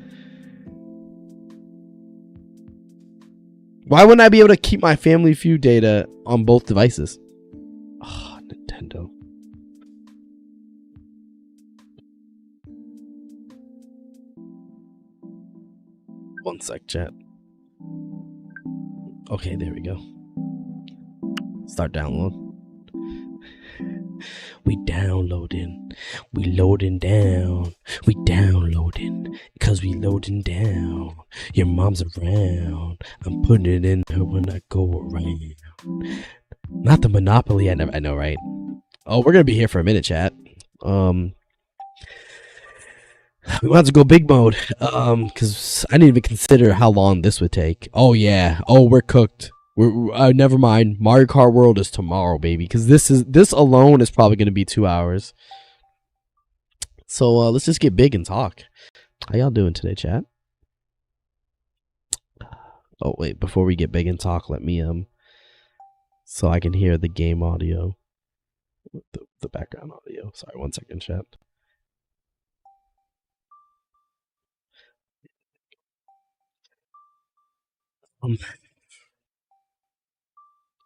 Why wouldn't I be able to keep my Family Feud data on both devices? Oh, Nintendo. One sec, chat. Okay, there we go. Start download. We downloading. We loading down. We downloading. Cause we loading down. Your mom's around. I'm putting it in her when I go around. Not the Monopoly. I know, right? Oh, we're gonna be here for a minute, chat. We might have to go big mode. Because I didn't even consider how long this would take. Oh yeah. Oh, we're cooked. Never mind. Mario Kart World is tomorrow, baby. Because this alone is probably going to be 2 hours. So let's just get big and talk. How y'all doing today, chat? Oh wait, before we get big and talk, let me so I can hear the game audio, the background audio. Sorry, 1 second, chat. Um,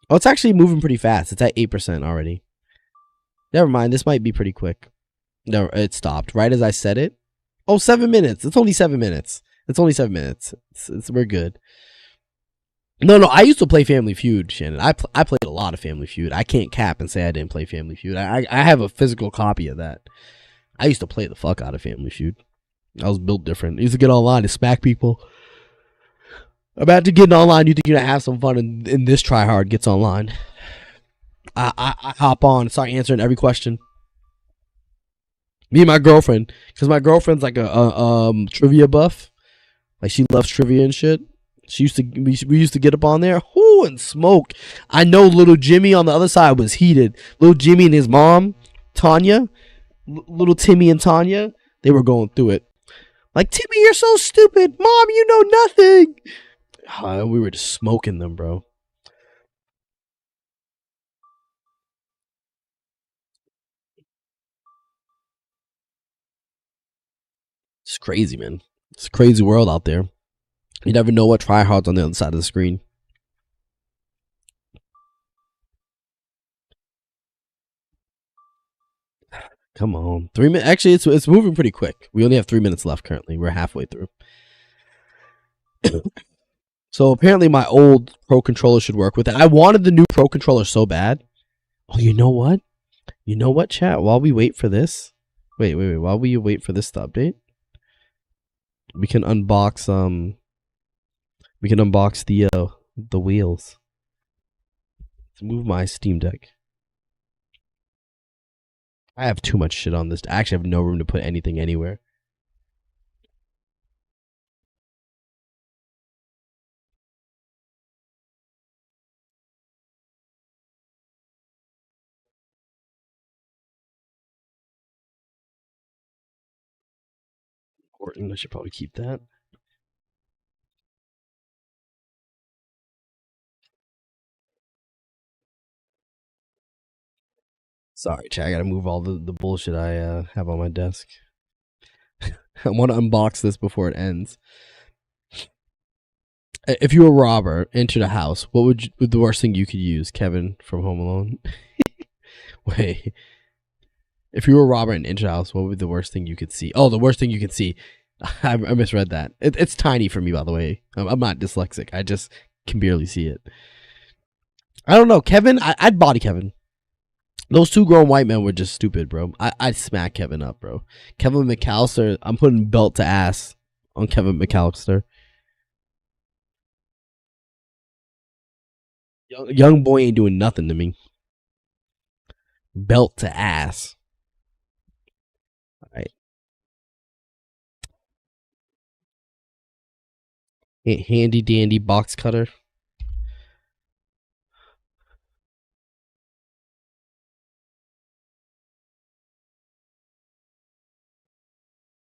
oh, it's actually moving pretty fast. It's at 8% already. Never mind. This might be pretty quick. No, it stopped right as I said it. Oh, 7 minutes. It's only 7 minutes. It's only 7 minutes. We're good. No, I used to play Family Feud, Shannon. I played a lot of Family Feud. I can't cap and say I didn't play Family Feud. I have a physical copy of that. I used to play the fuck out of Family Feud. I was built different. I used to get online and smack people. About to get online, you think you're gonna have some fun, and this tryhard gets online. I hop on and start answering every question. Me and my girlfriend, because my girlfriend's like a trivia buff. Like she loves trivia and shit. We used to get up on there, whoo, and smoke. I know little Jimmy on the other side was heated. Little Jimmy and his mom, Tanya, little Timmy and Tanya, they were going through it. Like, Timmy, you're so stupid. Mom, you know nothing. We were just smoking them, bro. It's crazy, man. It's a crazy world out there. You never know what tryhards on the other side of the screen. Come on, 3 minutes. Actually, it's moving pretty quick. We only have 3 minutes left currently. We're halfway through. So apparently, my old Pro controller should work with it. I wanted the new Pro controller so bad. Oh, you know what? You know what, chat? While we wait for this, wait. While we wait for this to update, we can unbox the wheels. Let's move my Steam Deck. I have too much shit on this. I actually have no room to put anything anywhere. Important. I should probably keep that. Sorry, chat. I gotta move all the bullshit I have on my desk. I want to unbox this before it ends. If you were a robber, entered a house, what would the worst thing you could use? Kevin from Home Alone. Wait. If you were a robber and entered a house, what would be the worst thing you could see? Oh, the worst thing you could see. I misread that. It's tiny for me, by the way. I'm not dyslexic. I just can barely see it. I don't know. Kevin, I'd body Kevin. Those two grown white men were just stupid, bro. I'd smack Kevin up, bro. Kevin McAllister, I'm putting belt to ass on Kevin McAllister. Young boy ain't doing nothing to me. Belt to ass. All right. Handy dandy box cutter.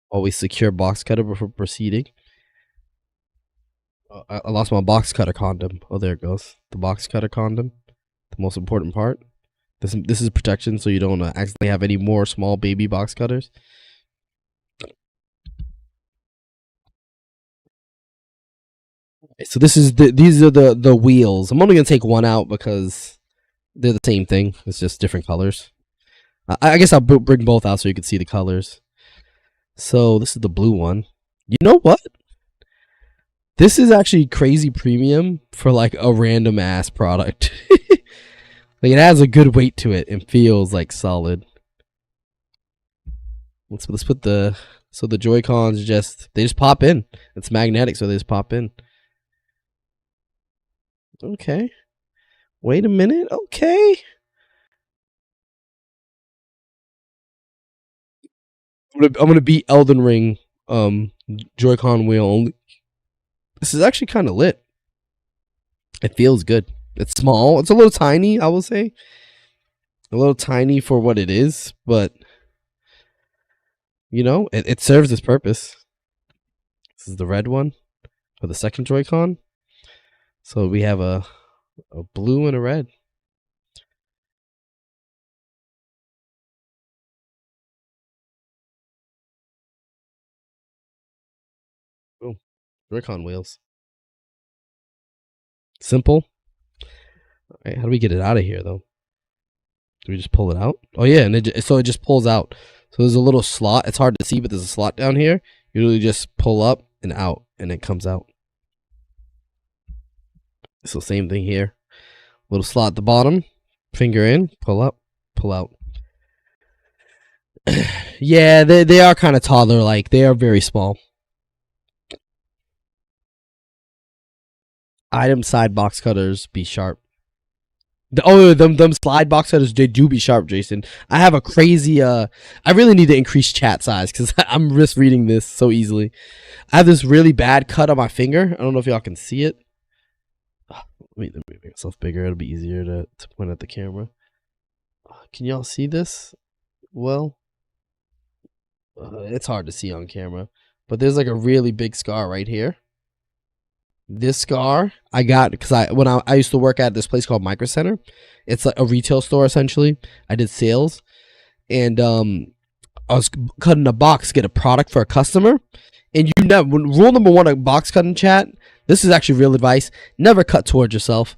Always secure box cutter before proceeding. I lost my box cutter condom. Oh, there it goes. The box cutter condom. The most important part. This is protection, so you don't accidentally have any more small baby box cutters. So these are the wheels. I'm only gonna take one out because they're the same thing. It's just different colors. I guess I'll bring both out so you can see the colors. So this is the blue one. You know what? This is actually crazy premium for like a random ass product. Like it has a good weight to it and feels like solid. Let's put the Joy-Cons they just pop in. It's magnetic, so they just pop in. Okay. Wait a minute. Okay. I'm gonna beat Elden Ring Joy-Con wheel only. This is actually kind of lit. It feels good. It's small. It's a little tiny, I will say. A little tiny for what it is, but you know, it serves its purpose. This is the red one for the second Joy-Con. So we have a blue and a red. Oh, Joy-Con wheels. Simple. All right, how do we get it out of here though? Do we just pull it out? Oh yeah, and so it just pulls out. So there's a little slot. It's hard to see, but there's a slot down here. You literally just pull up and out, and it comes out. So same thing here. Little slot at the bottom. Finger in, pull up, pull out. Yeah, they are kind of toddler-like. They are very small. Item side box cutters be sharp. Them slide box cutters, they do be sharp, Jason. I have a crazy I really need to increase chat size because I'm misreading this so easily. I have this really bad cut on my finger. I don't know if y'all can see it. Let me make myself bigger. It'll be easier to point at the camera. Can y'all see this? Well, it's hard to see on camera, but there's like a really big scar right here. This scar I got because I used to work at this place called Micro Center. It's like a retail store essentially. I did sales, and I was cutting a box to get a product for a customer. And you never, rule number one of box cutting, chat. This is actually real advice. Never cut towards yourself.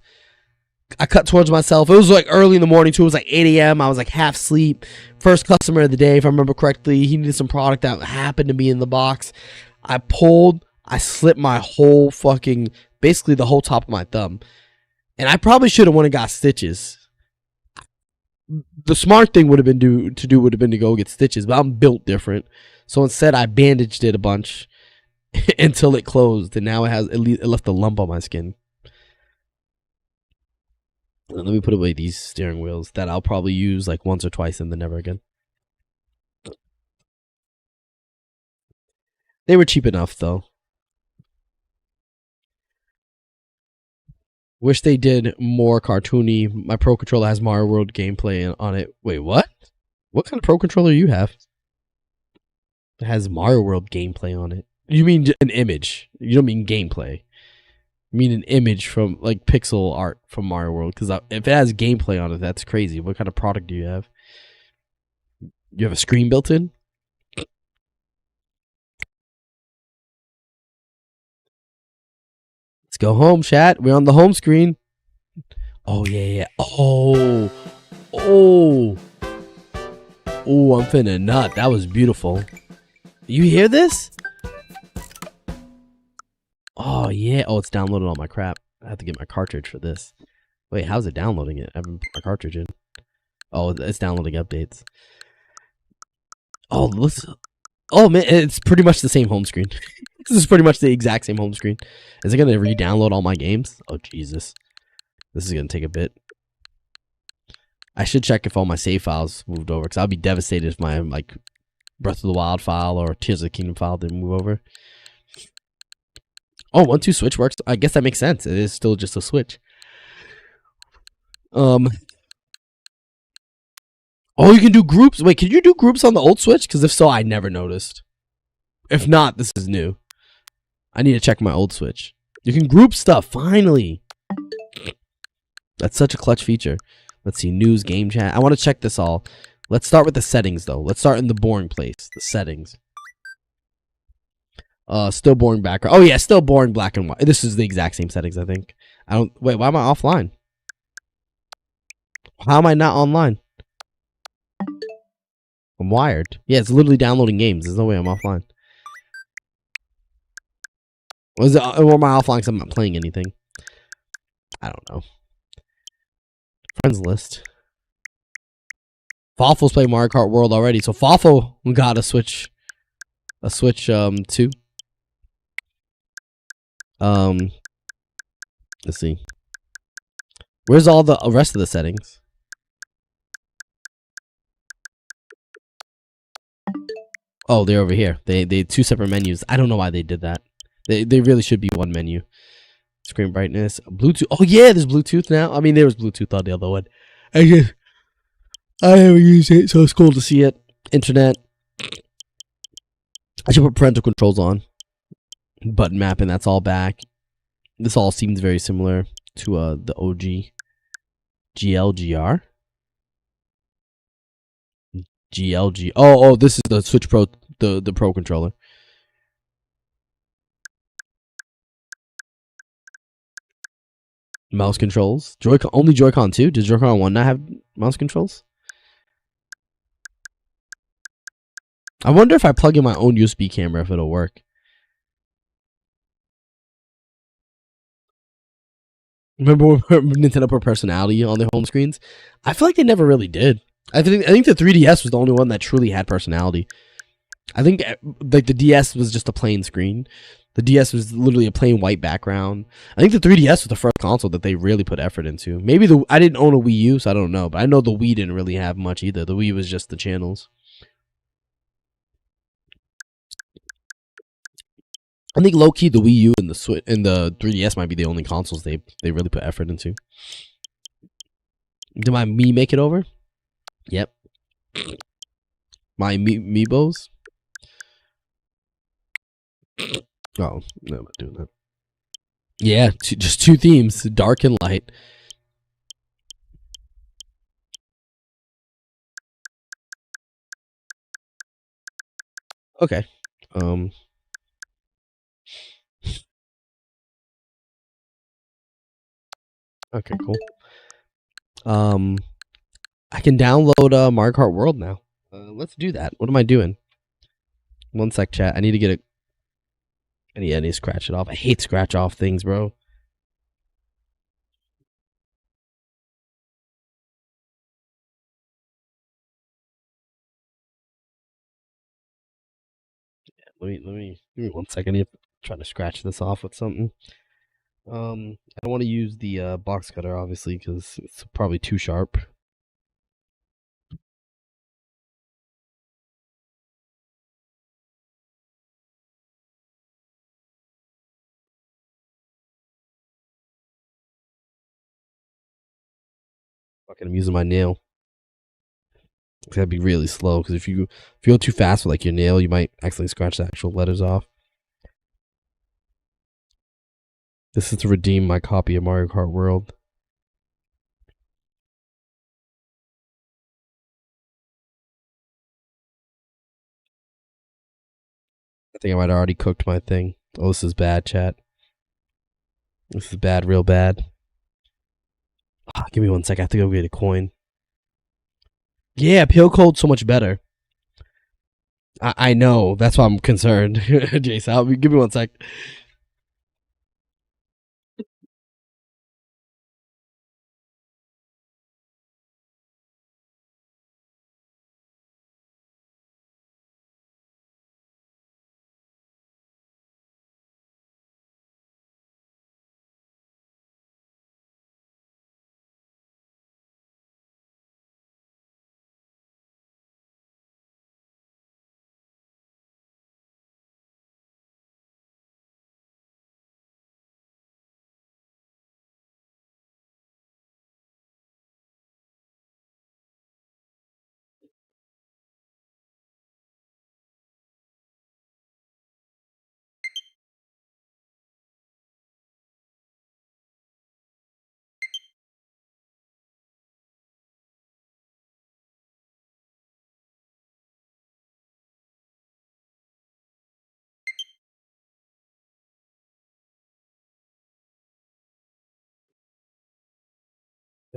I cut towards myself. It was like early in the morning too. It was like 8 a.m. I was like half asleep. First customer of the day, if I remember correctly. He needed some product that happened to be in the box. I slipped my whole fucking, basically the whole top of my thumb. And I probably should have went and got stitches. The smart thing would have been to go get stitches, but I'm built different. So instead I bandaged it a bunch until it closed, and now it left a lump on my skin. Let me put away these steering wheels that I'll probably use like once or twice and then never again. They were cheap enough though. Wish they did more cartoony. My Pro Controller has Mario World gameplay on it. Wait, what? What kind of Pro Controller do you have? It has Mario World gameplay on it. You mean an image? You don't mean gameplay. You mean an image from like pixel art from Mario World? Because if it has gameplay on it, that's crazy. What kind of product do you have? You have a screen built in? Let's go home, chat. We're on the home screen. Oh, yeah. Oh. I'm finna nut. That was beautiful. You hear this? Oh, yeah. Oh, it's downloaded all my crap. I have to get my cartridge for this. Wait, how's it downloading it? I haven't put my cartridge in. Oh, it's downloading updates. Oh, oh, man. It's pretty much the same home screen. This is pretty much the exact same home screen. Is it going to re-download all my games? Oh, Jesus. This is going to take a bit. I should check if all my save files moved over, because I'll be devastated if my like Breath of the Wild file or Tears of the Kingdom file didn't move over. Oh, 1-2 Switch works. I guess that makes sense. It is still just a Switch. Oh, you can do groups. Wait, can you do groups on the old Switch? Because if so, I never noticed. If not, this is new. I need to check my old Switch. You can group stuff, finally. That's such a clutch feature. Let's see, news, game chat. I want to check this all. Let's start with the settings, though. Let's start in the boring place, the settings. Still boring background. Oh, yeah, still boring black and white. This is the exact same settings, I think. Wait, why am I offline? How am I not online? I'm wired. Yeah, it's literally downloading games. There's no way I'm offline. Or am I offline because I'm not playing anything? I don't know. Friends list. Fawful's playing Mario Kart World already, so Fawful got a Switch 2. Let's see. Where's all the rest of the settings? Oh, they're over here. They two separate menus. I don't know why they did that. They really should be one menu. Screen brightness, Bluetooth. Oh yeah, there's Bluetooth now. I mean, there was Bluetooth on the other one. I never use it, so it's cool to see it. Internet. I should put parental controls on. Button mapping. That's all back. This all seems very similar to the OG GLGR. GLG. Oh, this is the Switch Pro, the Pro controller. Mouse controls. Joy-Con, only Joy-Con 2? Does Joy-Con 1 not have mouse controls? I wonder if I plug in my own USB camera if it'll work. Remember when Nintendo put personality on their home screens? I feel like they never really did. I think the 3DS was the only one that truly had personality. I think like the DS was just a plain screen. The DS was literally a plain white background. I think the 3DS was the first console that they really put effort into. Maybe I didn't own a Wii U, so I don't know. But I know the Wii didn't really have much either. The Wii was just the channels. I think low key the Wii U and the Switch and the 3DS might be the only consoles they really put effort into. Did my me make it over? Yep. My Meebos. Oh, no, I'm not doing that. Yeah, just two themes, dark and light. Okay. Okay, cool. I can download Mario Kart World now. Let's do that. What am I doing? One sec, chat. I need to get it. I need to scratch it off. I hate scratch off things, bro. Let me give me 1 second. I'm trying to scratch this off with something. I don't want to use the box cutter, obviously, because it's probably too sharp. Fucking, I'm using my nail. It's gotta be really slow, because if you go too fast with like your nail, you might accidentally scratch the actual letters off. This is to redeem my copy of Mario Kart World. I think I might have already cooked my thing. Oh, this is bad, chat. This is bad, real bad. Give me 1 sec. I have to go get a coin. Yeah, peel cold so much better. I know. That's why I'm concerned. Jace, give me 1 sec.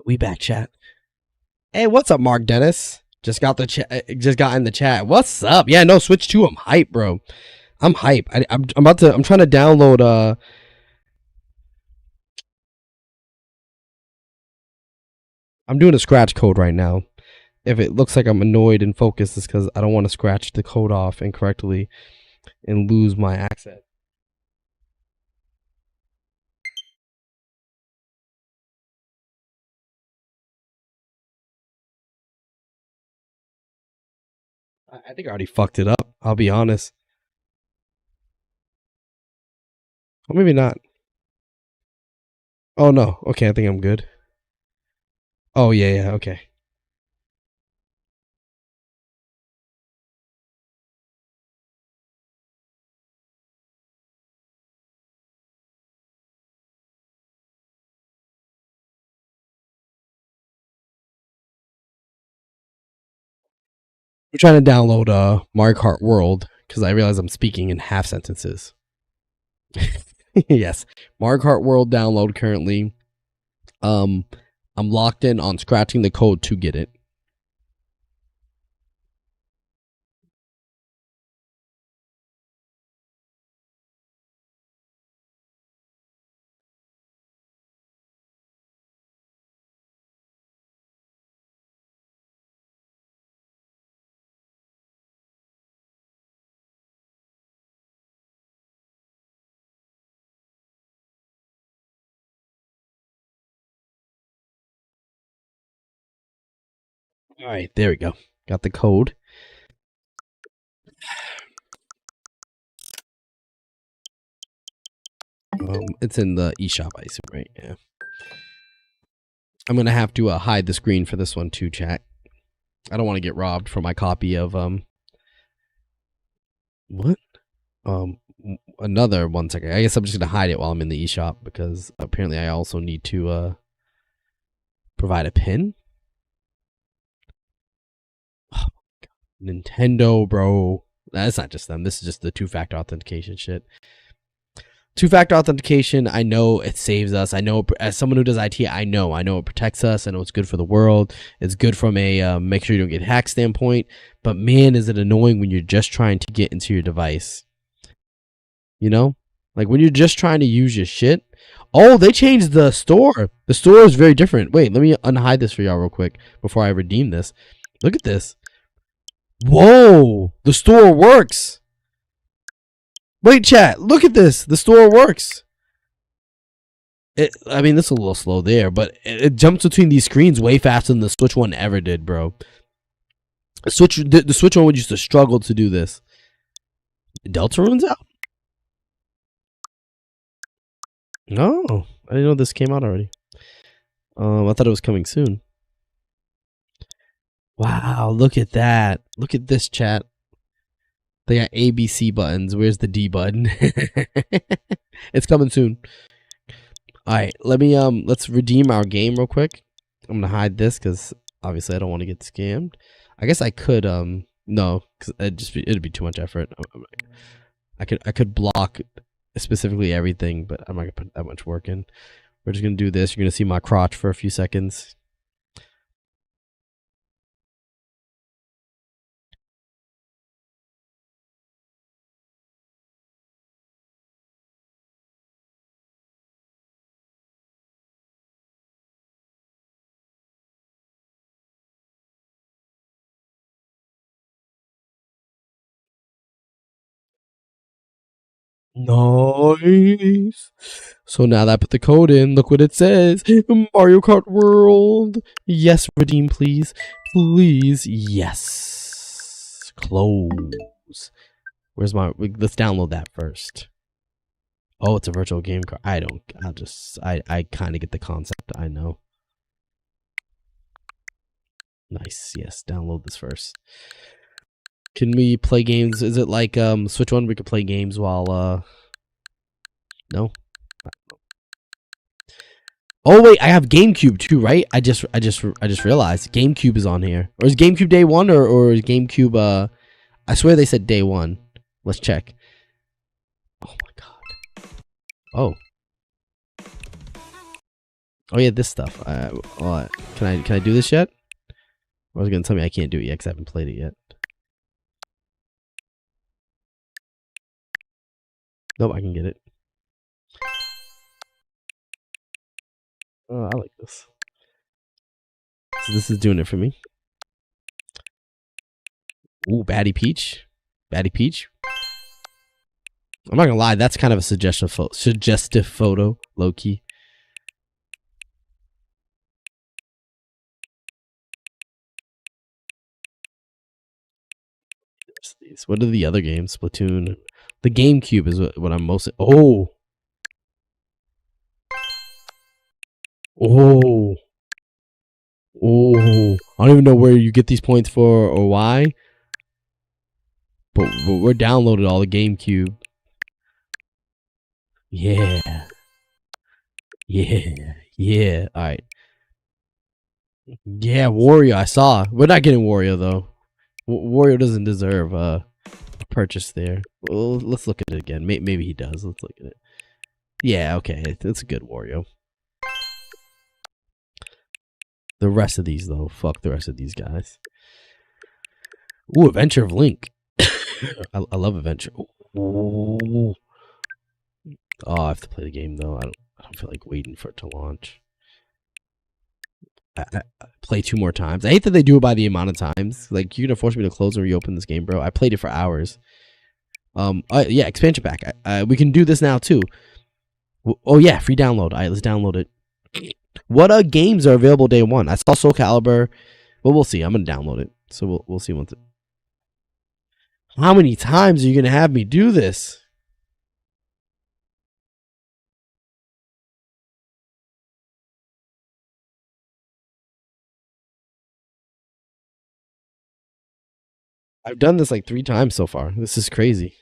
We back, chat. Hey, what's up, Mark Dennis? Just got in the chat. What's up? Yeah, no, Switch 2. I'm hype, bro. I'm hype. I'm about to. I'm trying to download. I'm doing a scratch code right now. If it looks like I'm annoyed and focused, it's because I don't want to scratch the code off incorrectly and lose my accent. I think I already fucked it up. I'll be honest. Or maybe not. Oh no. Okay, I think I'm good. Oh yeah, yeah. Okay. I'm trying to download Mario Kart World because I realize I'm speaking in half sentences. Yes, Mario Kart World download currently. Um, I'm locked in on scratching the code to get it. All right, there we go. Got the code. It's in the eShop, I assume, right? Yeah. I'm gonna have to hide the screen for this one too, chat. I don't want to get robbed for my copy of what? Another 1 second. I guess I'm just gonna hide it while I'm in the eShop because apparently I also need to provide a pin. Oh, Nintendo, bro. That's not just them. This is just the two-factor authentication shit. Two-factor authentication, I know it saves us. I know, as someone who does IT, I know it protects us. I know it's good for the world. It's good from a make sure you don't get hacked standpoint. But man, is it annoying when you're just trying to get into your device. You know, like when you're just trying to use your shit. Oh, they changed the store. The store is very different. Wait, let me unhide this for y'all real quick before I redeem this. Look at this. Whoa, the store works. Wait, chat, look at this. The store works. I mean, this is a little slow there, but it jumps between these screens way faster than the Switch one ever did, bro. The Switch one would used to struggle to do this. Deltarune's out? No, I didn't know this came out already. I thought it was coming soon. Wow, look at that. Look at this, chat. They got ABC buttons. Where's the D button? It's coming soon. All right, let's redeem our game real quick. I'm gonna hide this because obviously I don't want to get scammed. I guess I could no, because it'd be too much effort. I could block specifically everything, but I'm not gonna put that much work in. We're just gonna do this. You're gonna see my crotch for a few seconds. Nice. So now that I put the code in, look what it says. Mario Kart World. Yes, redeem, please. Please. Yes. Close. Where's my... Let's download that first. Oh, it's a virtual game card. I kind of get the concept. I know. Nice. Yes, download this first. Can we play games? Is it like Switch One? We could play games while no. Oh wait, I have GameCube too, right? I just realized GameCube is on here. Or is GameCube day one or is GameCube I swear they said day one. Let's check. Oh my god. Oh. Oh yeah, this stuff. Can I do this yet? I was gonna tell me I can't do it yet because I haven't played it yet. Nope, I can get it. Oh, I like this. So this is doing it for me. Ooh, Batty Peach. Batty Peach. I'm not gonna lie, that's kind of a suggestive photo, low key. these? What are the other games? Splatoon. The GameCube is what I'm most. Oh. Oh. Oh. I don't even know where you get these points for or why. But we're downloaded all the GameCube. Yeah. Yeah. Yeah. All right. Yeah, Wario. I saw. We're not getting Wario though. Wario doesn't deserve a purchase there. Well, let's look at it again. Maybe he does. Let's look at it. Yeah. Okay. It's a good Wario. The rest of these though. Fuck the rest of these guys. Ooh, Adventure of Link. I love Adventure. Ooh. Oh, I have to play the game though. I don't feel like waiting for it to launch. I play 2 more times. I hate that they do it by the amount of times. Like, you're gonna force me to close and reopen this game, bro. I played it for hours. Yeah, expansion pack. We can do this now too. Oh yeah, free download. All right, let's download it. What games are available day 1? I saw Soul Calibur. Well, we'll see. I'm gonna download it, so we'll see once it. How many times are you gonna have me do this? I've done this like 3 times so far. This is crazy.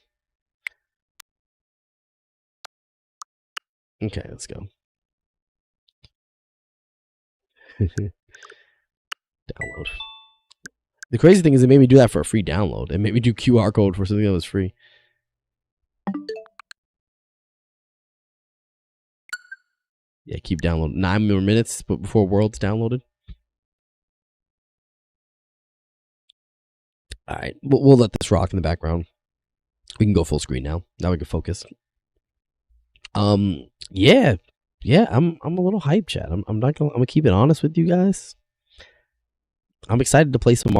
Okay, let's go. Download. The crazy thing is it made me do that for a free download. It made me do QR code for something that was free. Yeah, keep downloading. 9 more minutes before World's downloaded. All right, we'll let this rock in the background. We can go full screen now. Now we can focus. Yeah, I'm a little hyped, chat. I'm gonna keep it honest with you guys. I'm excited to play some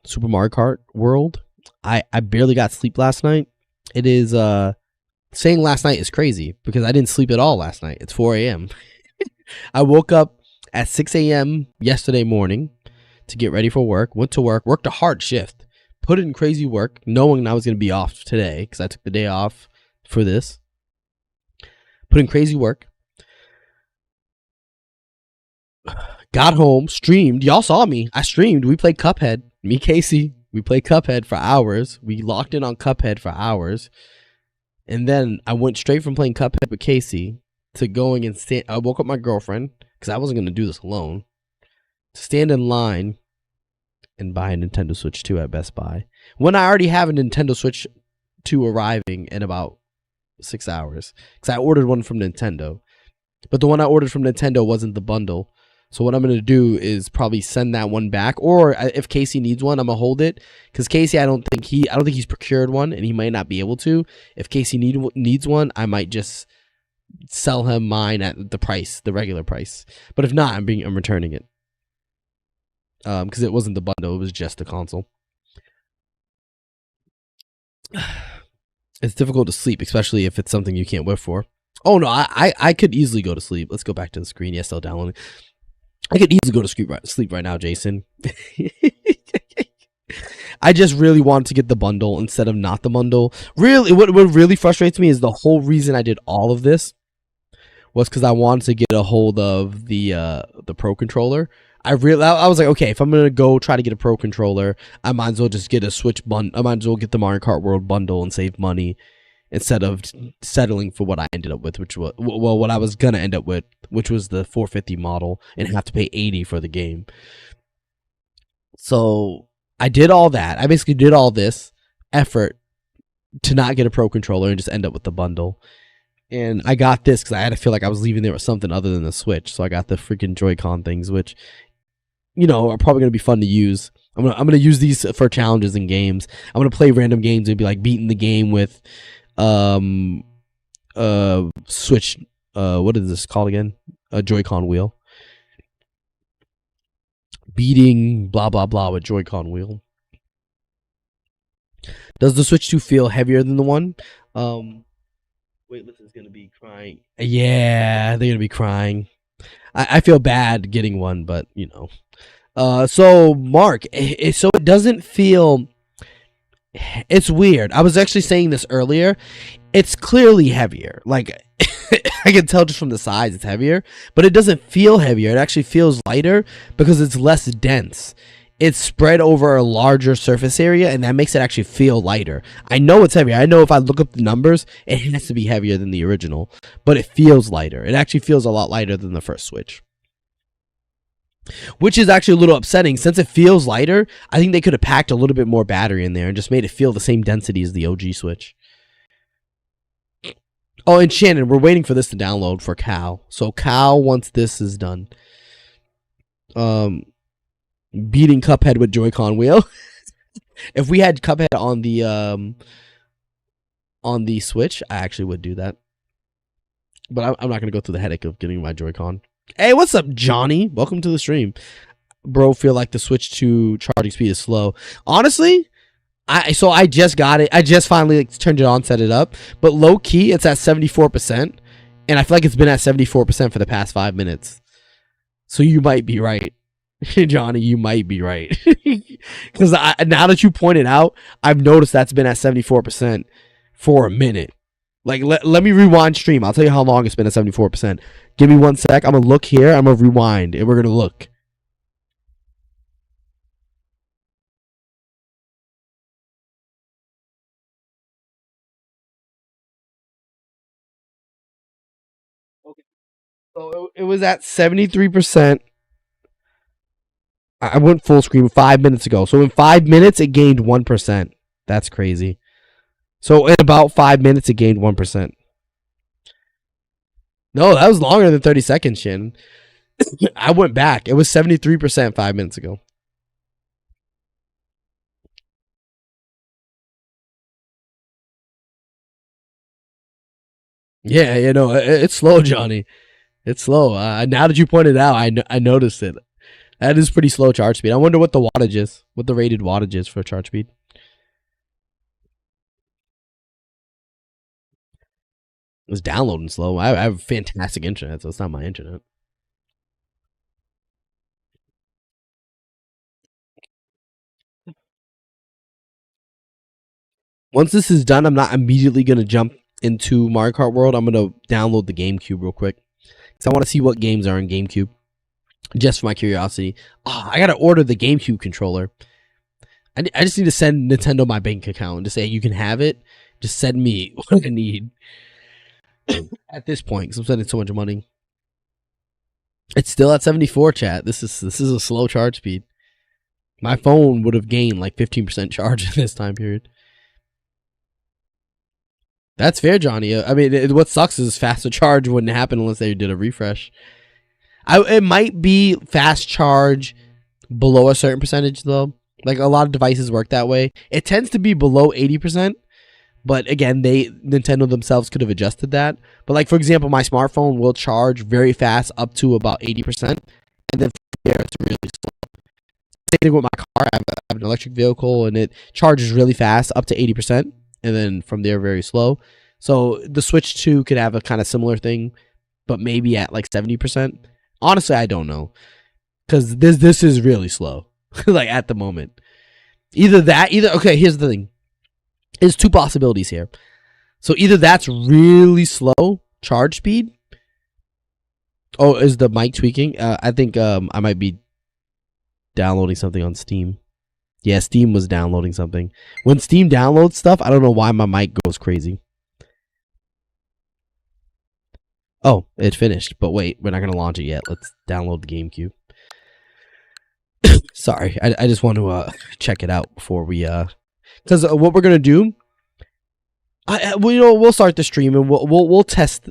Super Mario Kart World. I barely got sleep last night. It is saying last night is crazy because I didn't sleep at all last night. It's 4 a.m. I woke up at 6 a.m. yesterday morning to get ready for work. Went to work, worked a hard shift, put in crazy work, knowing I was going to be off today because I took the day off for this. Put in crazy work. Got home, streamed. Y'all saw me. I streamed. We played Cuphead. Me, Casey. We played Cuphead for hours. We locked in on Cuphead for hours. And then I went straight from playing Cuphead with Casey to going and stand. I woke up my girlfriend because I wasn't going to do this alone. To stand in line and buy a Nintendo Switch 2 at Best Buy. When I already have a Nintendo Switch 2 arriving in about 6 hours. Because I ordered one from Nintendo. But the one I ordered from Nintendo wasn't the bundle. So what I'm going to do is probably send that one back. Or if Casey needs one, I'm going to hold it. Because Casey, I don't think he's procured one. And he might not be able to. If Casey needs one, I might just sell him mine at the regular price. But if not, I'm returning it. Because it wasn't the bundle. It was just the console. It's difficult to sleep, especially if it's something you can't wait for. Oh, no, I could easily go to sleep. Let's go back to the screen. Yes, still downloading. I could easily go to sleep right now, Jason. I just really wanted to get the bundle instead of not the bundle. Really, what really frustrates me is the whole reason I did all of this was because I wanted to get a hold of the Pro Controller. I was like, okay, if I'm gonna go try to get a Pro Controller, I might as well just get a Switch bundle. I might as well get the Mario Kart World bundle and save money instead of settling for what I ended up with, which was what I was gonna end up with, which was the 450 model, and have to pay $80 for the game. So I did all that. I basically did all this effort to not get a Pro Controller and just end up with the bundle. And I got this because I had to feel like I was leaving there with something other than the Switch. So I got the freaking Joy-Con things, which, you know, are probably gonna be fun to use. I'm gonna use these for challenges and games. I'm gonna play random games and be like beating the game with Switch. What is this called again? A Joy-Con wheel. Beating blah blah blah with Joy-Con wheel. Does the Switch 2 feel heavier than the one? Weightless is gonna be crying. Yeah, they're gonna be crying. I feel bad getting one, but you know. So Mark, so it doesn't feel It's weird. I was actually saying this earlier. It's clearly heavier. Like I can tell just from the size it's heavier, but it doesn't feel heavier. It actually feels lighter because it's less dense. It's spread over a larger surface area, and that makes it actually feel lighter. I know it's heavier. I know if I look up the numbers, it has to be heavier than the original, but it feels lighter. It actually feels a lot lighter than the first Switch, which is actually a little upsetting. Since it feels lighter, I think they could have packed a little bit more battery in there and just made it feel the same density as the OG Switch. Oh, and Shannon, we're waiting for this to download for Cal. So Cal, once this is done, beating Cuphead with Joy-Con wheel. If we had Cuphead on the Switch, I actually would do that. But I'm not gonna go through the headache of getting my Joy-Con. Hey, what's up, Johnny? Welcome to the stream. Bro, feel like the Switch 2 charging speed is slow. Honestly, I just got it. I just finally turned it on, set it up. But low key, it's at 74%, and I feel like it's been at 74% for the past 5 minutes. So you might be right, Johnny. You might be right. Because now that you pointed out, I've noticed that's been at 74% for a minute. Like, let me rewind stream. I'll tell you how long it's been at 74%. Give me 1 sec. I'm gonna look here. I'm gonna rewind, and we're gonna look. Okay. So it was at 73%. I went full screen 5 minutes ago. So in 5 minutes, it gained 1%. That's crazy. So in about 5 minutes, it gained 1%. No, that was longer than 30 seconds, Shin. I went back. It was 73% 5 minutes ago. Yeah, you know, it's slow, Johnny. It's slow. Now that you pointed out, I noticed it. That is pretty slow charge speed. I wonder what the wattage is. What the rated wattage is for charge speed. It's downloading slow. I have fantastic internet, so it's not my internet. Once this is done, I'm not immediately going to jump into Mario Kart World. I'm going to download the GameCube real quick, because I want to see what games are in GameCube, just for my curiosity. Oh, I got to order the GameCube controller. I just need to send Nintendo my bank account and just say, you can have it. Just send me what I need at this point, because I'm spending so much money. It's still at 74, chat. This is a slow charge speed. My phone would have gained like 15% charge in this time period. That's fair, Johnny. I mean, what sucks is faster charge wouldn't happen unless they did a refresh. It might be fast charge below a certain percentage, though. Like, a lot of devices work that way. It tends to be below 80%. But again, Nintendo themselves could have adjusted that. But like, for example, my smartphone will charge very fast up to about 80%. And then from there, it's really slow. Same thing with my car. I have an electric vehicle, and it charges really fast up to 80%. And then from there, very slow. So the Switch 2 could have a kind of similar thing, but maybe at like 70%. Honestly, I don't know. Because this is really slow. Like, at the moment. Okay, here's the thing. There's two possibilities here. So either that's really slow charge speed. Oh, is the mic tweaking? I think I might be downloading something on Steam. Yeah, Steam was downloading something. When Steam downloads stuff, I don't know why my mic goes crazy. Oh, it finished. But wait, we're not going to launch it yet. Let's download the GameCube. Sorry, I just want to check it out before we... Because what we're gonna do, we'll start the stream and we'll test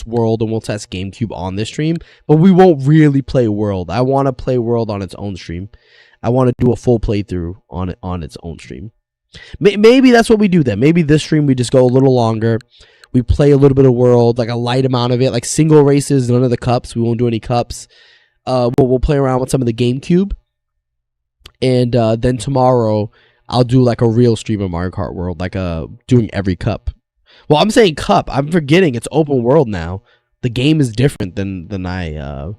World and we'll test GameCube on this stream, but we won't really play World. I want to play World on its own stream. I want to do a full playthrough on its own stream. Maybe that's what we do then. Maybe this stream we just go a little longer. We play a little bit of World, like a light amount of it, like single races, none of the cups. We won't do any cups. We'll play around with some of the GameCube, and then tomorrow I'll do like a real stream of Mario Kart World, like doing every cup. Well, I'm saying cup. I'm forgetting it's open world now. The game is different than I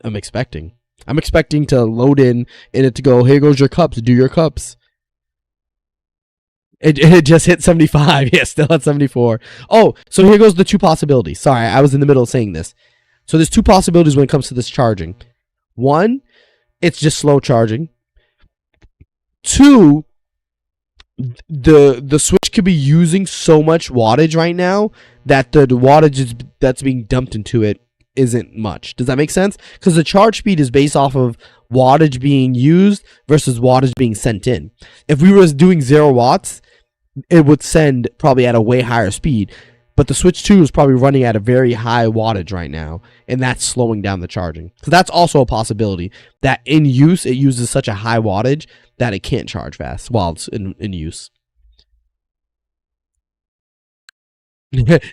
am expecting. I'm expecting to load in and it to go, here goes your cups, do your cups. It just hit 75. Yeah, still at 74. Oh, so here goes the two possibilities. Sorry, I was in the middle of saying this. So there's two possibilities when it comes to this charging. One, it's just slow charging. Two, the Switch could be using so much wattage right now that the wattage that's being dumped into it isn't much. Does that make sense? Because the charge speed is based off of wattage being used versus wattage being sent in. If we were doing 0 watts, it would send probably at a way higher speed. But the Switch 2 is probably running at a very high wattage right now, and that's slowing down the charging. So that's also a possibility that in use, it uses such a high wattage that it can't charge fast while it's in use.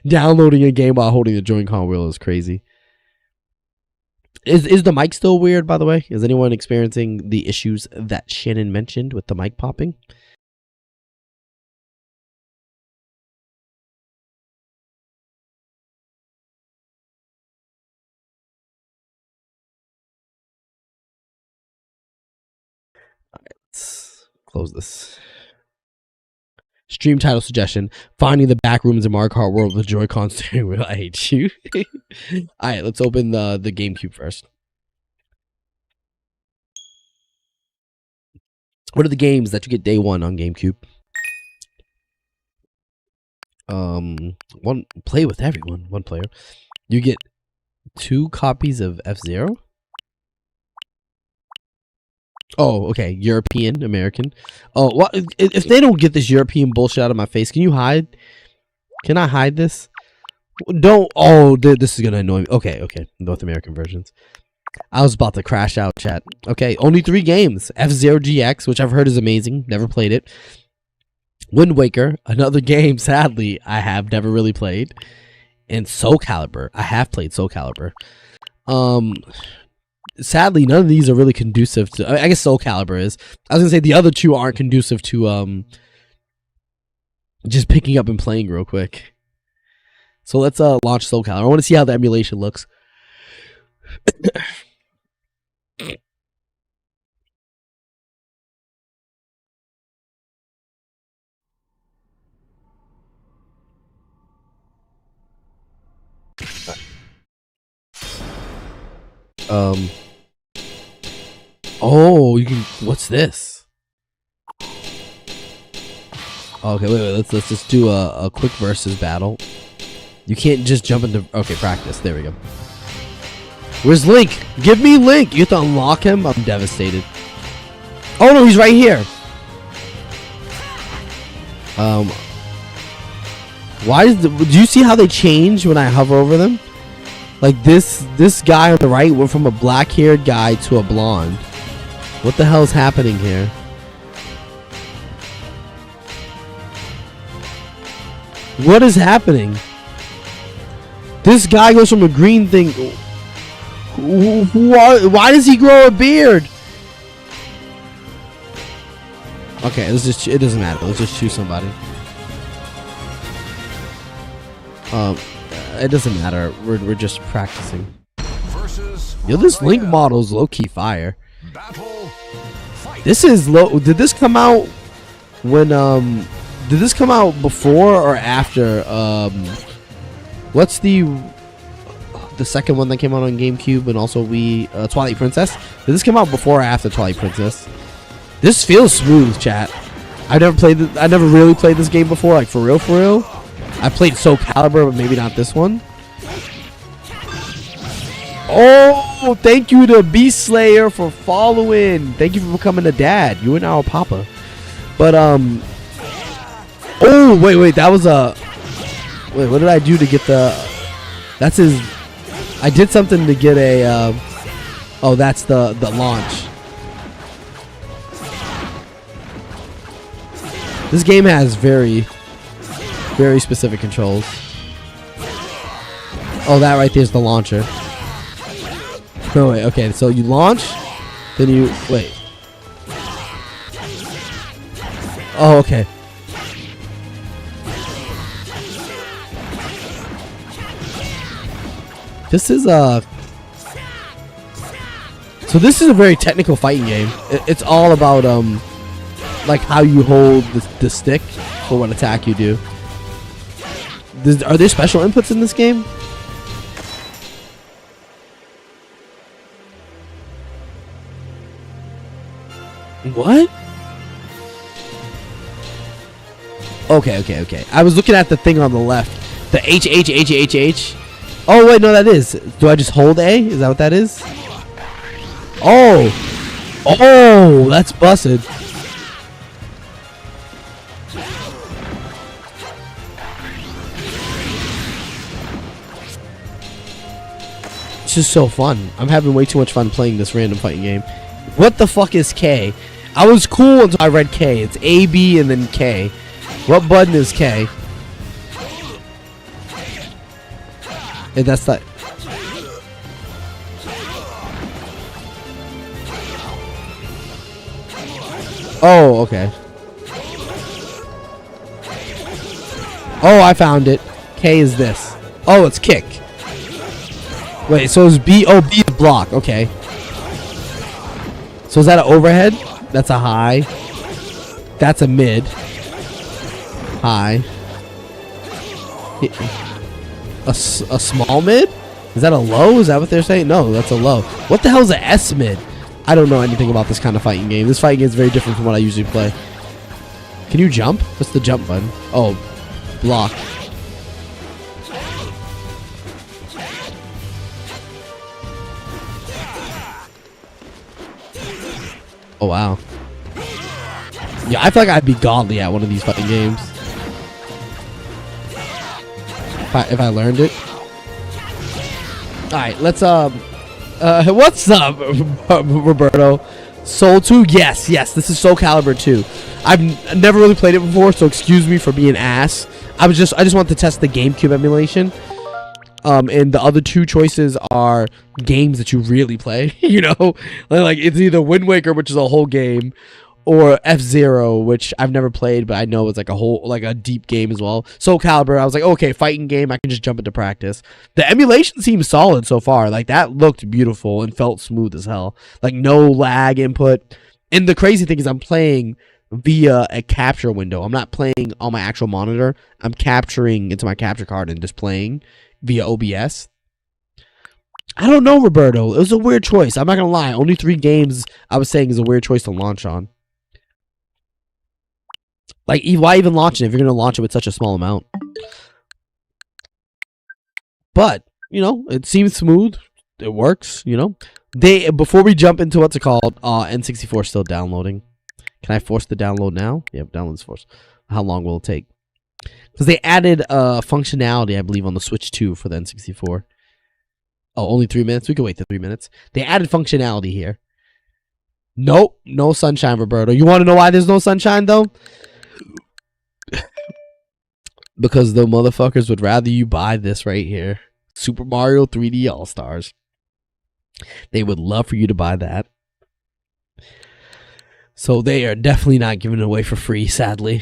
Downloading a game while holding the Joy-Con wheel is crazy. Is the mic still weird, by the way? Is anyone experiencing the issues that Shannon mentioned with the mic popping? Let's close this. Stream title suggestion: Finding the back rooms in Mario Kart World with the Joy-Con steering wheel. I hate you. Alright, let's open the GameCube first. What are the games that you get day one on GameCube? One play with everyone. One player. You get 2 copies of F-Zero. Oh, okay. European, American. Oh, what if they don't get this European bullshit out of my face? Can you hide? Can I hide this? Don't. Oh, this is gonna annoy me. Okay, okay. North American versions. I was about to crash out, chat. Okay, only 3 games. F-Zero GX, which I've heard is amazing. Never played it. Wind Waker, another game, sadly, I have never really played. And Soul Calibur. I have played Soul Calibur. Sadly, none of these are really conducive to... I guess Soul Calibur is. I was going to say the other 2 aren't conducive to just picking up and playing real quick. So let's launch Soul Calibur. I want to see how the emulation looks. Oh, you can. What's this? Okay, wait. Let's just do a quick versus battle. You can't just jump into. Okay, practice. There we go. Where's Link? Give me Link. You have to unlock him. I'm devastated. Oh no, he's right here. Why is do you see how they change when I hover over them? Like this guy on the right went from a black-haired guy to a blonde. What the hell is happening here? What is happening? This guy goes from a green thing. Why does he grow a beard? Okay, let's just. It doesn't matter. Let's just choose somebody. It doesn't matter. We're just practicing. Yo, this Link model is low key fire. This is low. Did this come out when Did this come out before or after what's the second one that came out on GameCube and also Wii, Twilight Princess? Did this come out before or after Twilight Princess? This feels smooth, chat. I never really played this game before, like for real. I played Soul Calibur, but maybe not this one. Oh, thank you to Beast Slayer for following. Thank you for becoming a dad. You are now a papa. But oh wait, that was a. Wait, what did I do to get the? That's his. I did something to get a. Oh, that's the launch. This game has very specific controls. Oh, that right there is the launcher. No, wait, okay, so you launch, then you, wait. Oh, okay. This is so this is a very technical fighting game. It's all about like how you hold the stick. for what attack you do. Are there special inputs in this game? What? Okay. I was looking at the thing on the left. The H. Oh, wait, no, that is. Do I just hold A? Is that what that is? Oh. Oh, that's busted. This is so fun. I'm having way too much fun playing this random fighting game. What the fuck is K? I was cool until I read K. It's A, B, and then K. What button is K? Hey, that's that. Oh, okay. Oh, I found it. K is this. Oh, it's kick. Wait, so it's B. Oh, B is block. Okay. So is that an overhead? That's a high. That's a mid. High. A small mid? Is that a low? Is that what they're saying? No, that's a low. What the hell is a S mid? I don't know anything about this kind of fighting game. This fighting game is very different from what I usually play. Can you jump? What's the jump button? Oh, block. Oh, wow. Yeah, I feel like I'd be godly at one of these fighting games. If I learned it. Alright, let's, what's up, Roberto? Soul 2? Yes, this is Soul Calibur 2. I've never really played it before, so excuse me for being ass. I just want to test the GameCube emulation. And the other two choices are games that you really play, you know? Like, it's either Wind Waker, which is a whole game, or F-Zero, which I've never played, but I know it's like a whole, like a deep game as well. Soul Calibur, I was like, okay, fighting game, I can just jump into practice. The emulation seems solid so far. Like, that looked beautiful and felt smooth as hell. Like, no lag input. And the crazy thing is I'm playing via a capture window. I'm not playing on my actual monitor. I'm capturing into my capture card and just playing via OBS. I don't know, Roberto. It was a weird choice. I'm not gonna lie. Only 3 games I was saying is a weird choice to launch on. Like, why even launch it if you're gonna launch it with such a small amount? But, you know, it seems smooth. It works, you know. Before we jump into what's it called, N64 still downloading. Can I force the download now? Yep, download's forced. How long will it take? Because they added functionality, I believe, on the Switch 2 for the N64. Oh, only 3 minutes? We can wait the 3 minutes. They added functionality here. Nope, no sunshine, Roberto. You want to know why there's no sunshine, though? Because the motherfuckers would rather you buy this right here. Super Mario 3D All-Stars. They would love for you to buy that. So they are definitely not giving it away for free, sadly.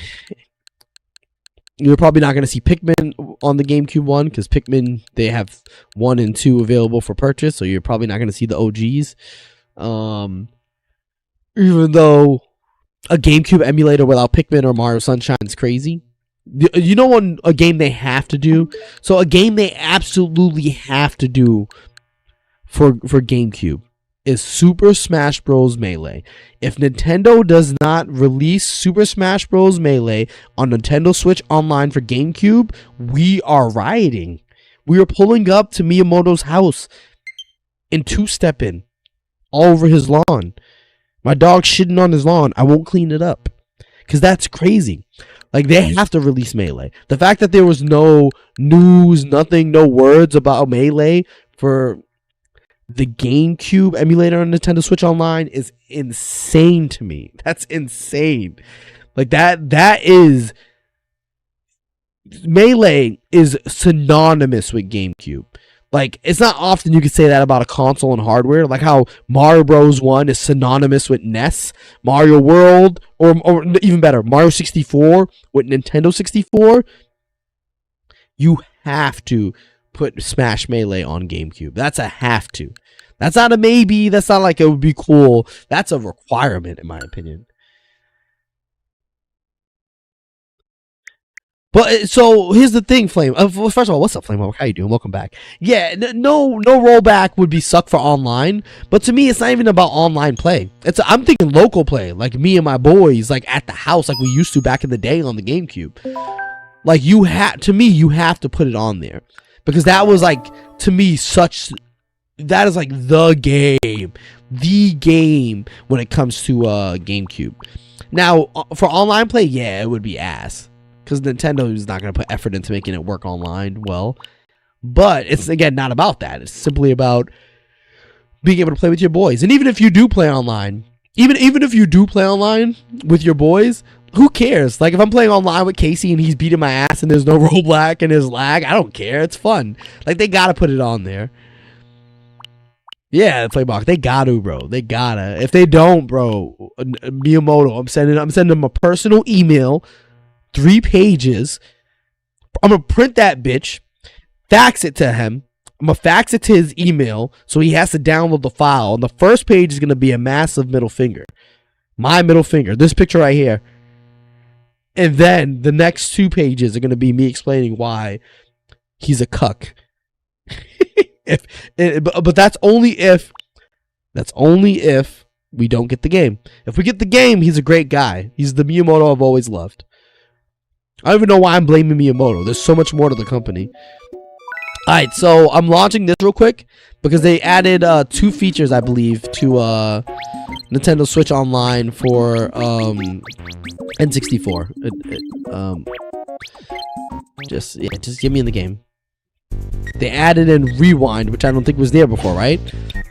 You're probably not going to see Pikmin on the GameCube one, because Pikmin, they have 1 and 2 available for purchase, so you're probably not going to see the OGs. Even though a GameCube emulator without Pikmin or Mario Sunshine is crazy. You know what a game they have to do? So a game they absolutely have to do for GameCube is Super Smash Bros. Melee. If Nintendo does not release Super Smash Bros. Melee on Nintendo Switch Online for GameCube, we are rioting. We are pulling up to Miyamoto's house and two-stepping all over his lawn. My dog's shitting on his lawn. I won't clean it up. Because that's crazy. Like, they have to release Melee. The fact that there was no news, nothing, no words about Melee for the GameCube emulator on Nintendo Switch Online is insane to me. That's insane. Like, that is... Melee is synonymous with GameCube. Like, it's not often you could say that about a console and hardware. Like how Mario Bros. 1 is synonymous with NES. Mario World, or even better, Mario 64 with Nintendo 64. You have to put Smash Melee on GameCube. That's a have to. That's not a maybe. That's not like it would be cool. That's a requirement, in my opinion. But so here's the thing, Flame. First of all, what's up, Flame? How you doing? Welcome back. Yeah, no rollback would be suck for online. But to me, it's not even about online play. I'm thinking local play, like me and my boys, like at the house, like we used to back in the day on the GameCube. Like you have to put it on there because that was like to me that is like the game when it comes to GameCube. Now for online play, yeah, it would be ass. Because Nintendo is not going to put effort into making it work online well. But it's, again, not about that. It's simply about being able to play with your boys. And even if you do play online, even if you do play online with your boys, who cares? Like, if I'm playing online with Casey and he's beating my ass and there's no rollback and there's lag, I don't care. It's fun. Like, they got to put it on there. Yeah, Playbox, they got to, bro. They got to. If they don't, bro, Miyamoto, I'm sending them a personal email. 3 pages. I'm gonna print that bitch, fax it to him. I'm gonna fax it to his email so he has to download the file. And the first page is gonna be a massive middle finger. My middle finger. This picture right here. And then the next 2 pages are gonna be me explaining why he's a cuck. But that's only if we don't get the game. If we get the game, he's a great guy. He's the Miyamoto I've always loved. I don't even know why I'm blaming Miyamoto. There's so much more to the company. Alright, so I'm launching this real quick because they added 2 features, I believe, to Nintendo Switch Online for N64. Just get me in the game. They added in Rewind, which I don't think was there before, right?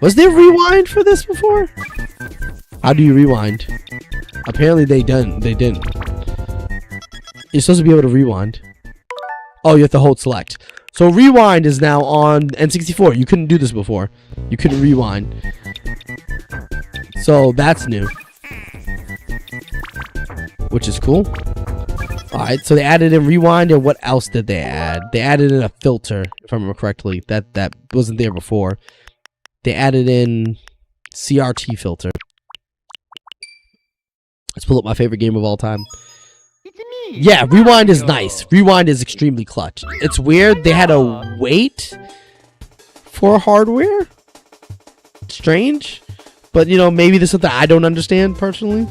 Was there Rewind for this before? How do you rewind? Apparently they didn't. You're supposed to be able to rewind. Oh, you have to hold select. So rewind is now on N64. You couldn't do this before. You couldn't rewind. So that's new. Which is cool. Alright, so they added in rewind, and what else did they add? They added in a filter, if I remember correctly. That wasn't there before. They added in CRT filter. Let's pull up my favorite game of all time. Yeah, rewind is nice. Rewind is extremely clutch. It's weird. They had to wait for hardware. Strange. But, you know, maybe this is something I don't understand personally.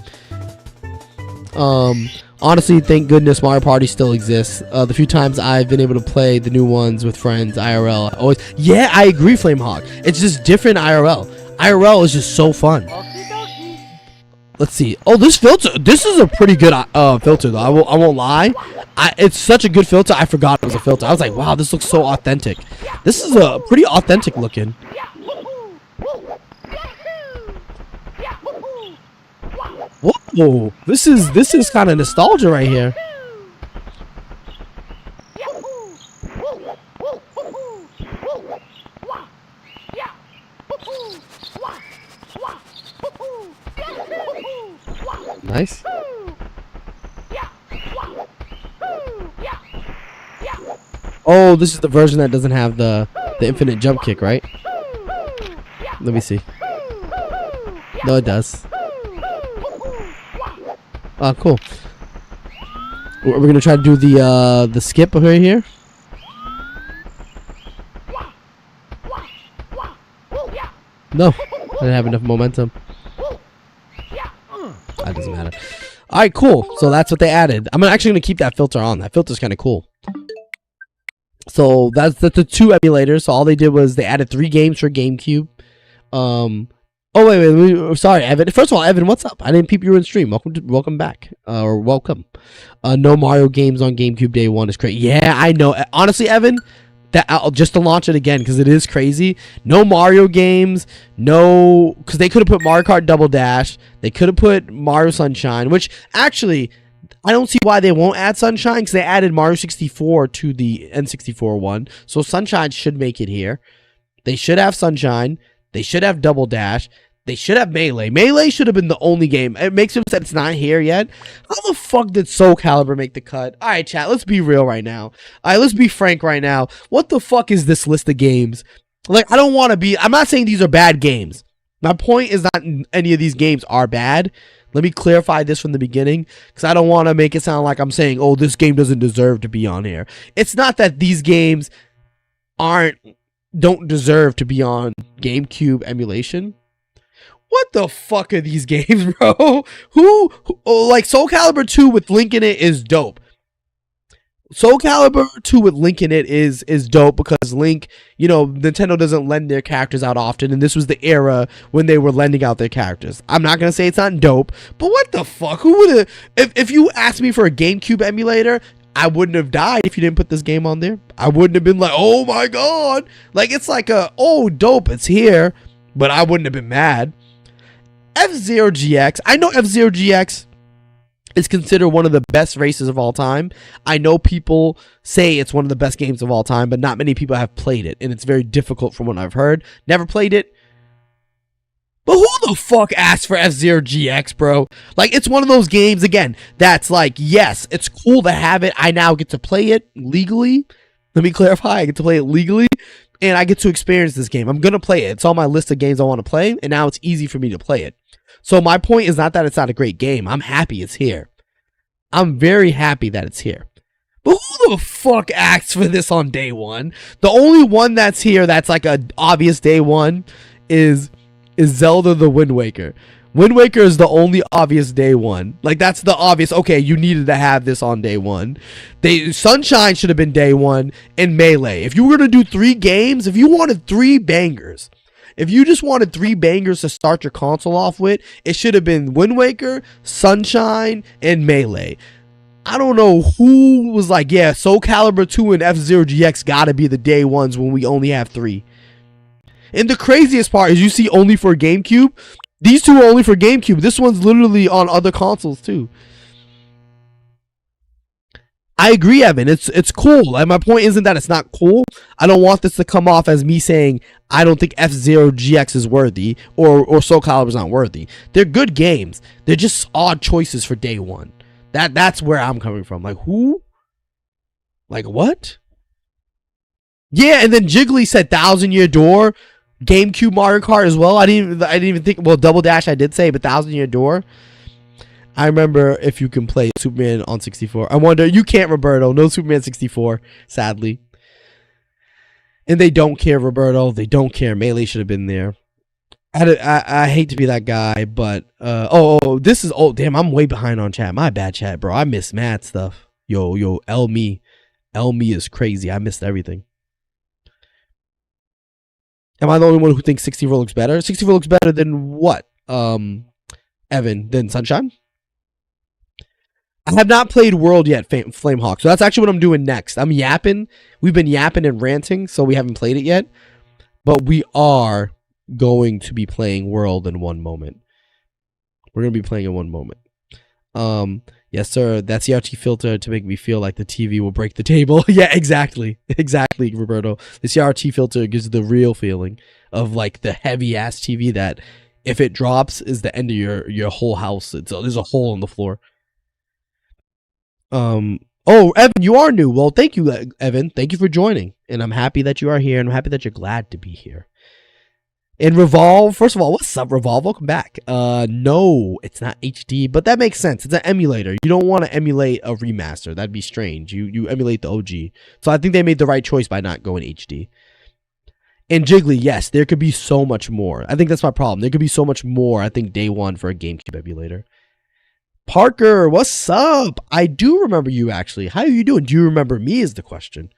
Honestly, thank goodness Mario Party still exists. The few times I've been able to play the new ones with friends, IRL, always... Yeah, I agree, Flamehawk. It's just different IRL. IRL is just so fun. Let's see. Oh, this filter. This is a pretty good filter, though. I won't lie. It's such a good filter. I forgot it was a filter. I was like, wow, this looks so authentic. This is a pretty authentic looking. Whoa, this is kind of nostalgia right here. Nice. Oh, this is the version that doesn't have the infinite jump kick, right? Let me see. No, it does. Oh, cool. We're gonna try to do the skip over here. No, I didn't have enough momentum. That doesn't matter. All right, cool. So that's what they added. I'm actually gonna keep that filter on. That filter's kind of cool. So that's the 2 emulators. So all they did was they added 3 games for GameCube. Oh wait, sorry, Evan. First of all, Evan, what's up? I didn't peep you in stream. Welcome back, or welcome. No Mario games on GameCube day 1 is crazy. Yeah, I know. Honestly, Evan, that just to launch it again because it is crazy. No Mario games. No, because they could have put Mario Kart Double Dash. They could have put Mario Sunshine, which actually I don't see why they won't add Sunshine because they added Mario 64 to the N64 one. So Sunshine should make it here. They should have Sunshine. They should have Double Dash. They should have Melee. Melee should have been the only game. It makes sense that it's not here yet. How the fuck did Soul Calibur make the cut? Alright, chat, let's be real right now. Alright, let's be frank right now. What the fuck is this list of games? Like, I don't want to be... I'm not saying these are bad games. My point is not any of these games are bad. Let me clarify this from the beginning, because I don't want to make it sound like I'm saying, oh, this game doesn't deserve to be on here. It's not that these games don't deserve to be on GameCube emulation. What the fuck are these games, bro? Who like Soul Calibur 2 with Link in it is dope. Soul Calibur 2 with Link in it is dope because Link, you know, Nintendo doesn't lend their characters out often, and this was the era when they were lending out their characters. I'm not gonna say it's not dope, but what the fuck? Who would have? If you asked me for a GameCube emulator, I wouldn't have died if you didn't put this game on there. I wouldn't have been like, oh my god, like it's like oh dope, it's here, but I wouldn't have been mad. F-Zero GX, I know F-Zero GX is considered one of the best races of all time. I know people say it's one of the best games of all time, but not many people have played it, and it's very difficult from what I've heard. Never played it. But who the fuck asked for F-Zero GX, bro? Like, it's one of those games, again, that's like, yes, it's cool to have it. I now get to play it legally. Let me clarify. I get to play it legally, and I get to experience this game. I'm going to play it. It's on my list of games I want to play, and now it's easy for me to play it. So my point is not that it's not a great game. I'm happy it's here. I'm very happy that it's here. But who the fuck asked for this on day one? The only one that's here that's like an obvious day one is Zelda the Wind Waker. Wind Waker is the only obvious day one. Like, that's the obvious, okay, you needed to have this on day one. Sunshine should have been day one, and Melee. If you were going to do 3 games, if you wanted 3 bangers, if you just wanted 3 bangers to start your console off with, it should have been Wind Waker, Sunshine, and Melee. I don't know who was like, yeah, Soul Calibur 2 and F-Zero GX gotta be the day ones when we only have 3. And the craziest part is you see only for GameCube. These 2 are only for GameCube. This one's literally on other consoles too. I agree, Evan. It's cool. And my point isn't that it's not cool. I don't want this to come off as me saying I don't think F-Zero GX is worthy or Soul Calibur's not worthy. They're good games. They're just odd choices for day one. That's where I'm coming from. Like, who? Like, what? Yeah, and then Jiggly said 1,000 Year Door, GameCube Mario Kart as well. I didn't even think. Well, Double Dash I did say, but 1,000 Year Door. I remember if you can play Superman on 64. I wonder, you can't, Roberto. No Superman 64, sadly. And they don't care, Roberto. They don't care. Melee should have been there. I hate to be that guy, but this is damn. I'm way behind on chat. My bad, chat, bro. I miss mad stuff. Yo, L me is crazy. I missed everything. Am I the only one who thinks 64 looks better? 64 looks better than what? Evan, than Sunshine? I have not played World yet, Flamehawk. So that's actually what I'm doing next. I'm yapping. We've been yapping and ranting, so we haven't played it yet. But we are going to be playing World in one moment. We're going to be playing in one moment. Yes, sir. That CRT filter to make me feel like the TV will break the table. Yeah, exactly. Exactly, Roberto. The CRT filter gives the real feeling of like the heavy-ass TV that if it drops is the end of your whole house. There's a hole in the floor. Oh, Evan, you are new. Well, thank you, Evan. Thank you for joining. And I'm happy that you are here, and I'm happy that you're glad to be here. And Revolve, first of all, what's up, Revolve? Welcome back. No, it's not HD, but that makes sense. It's an emulator. You don't want to emulate a remaster. That'd be strange. You emulate the OG. So I think they made the right choice by not going HD. And Jiggly, yes, there could be so much more. I think that's my problem. There could be so much more, I think, day one for a GameCube emulator. Parker, what's up? I do remember you, actually. How are you doing? Do you remember me is the question.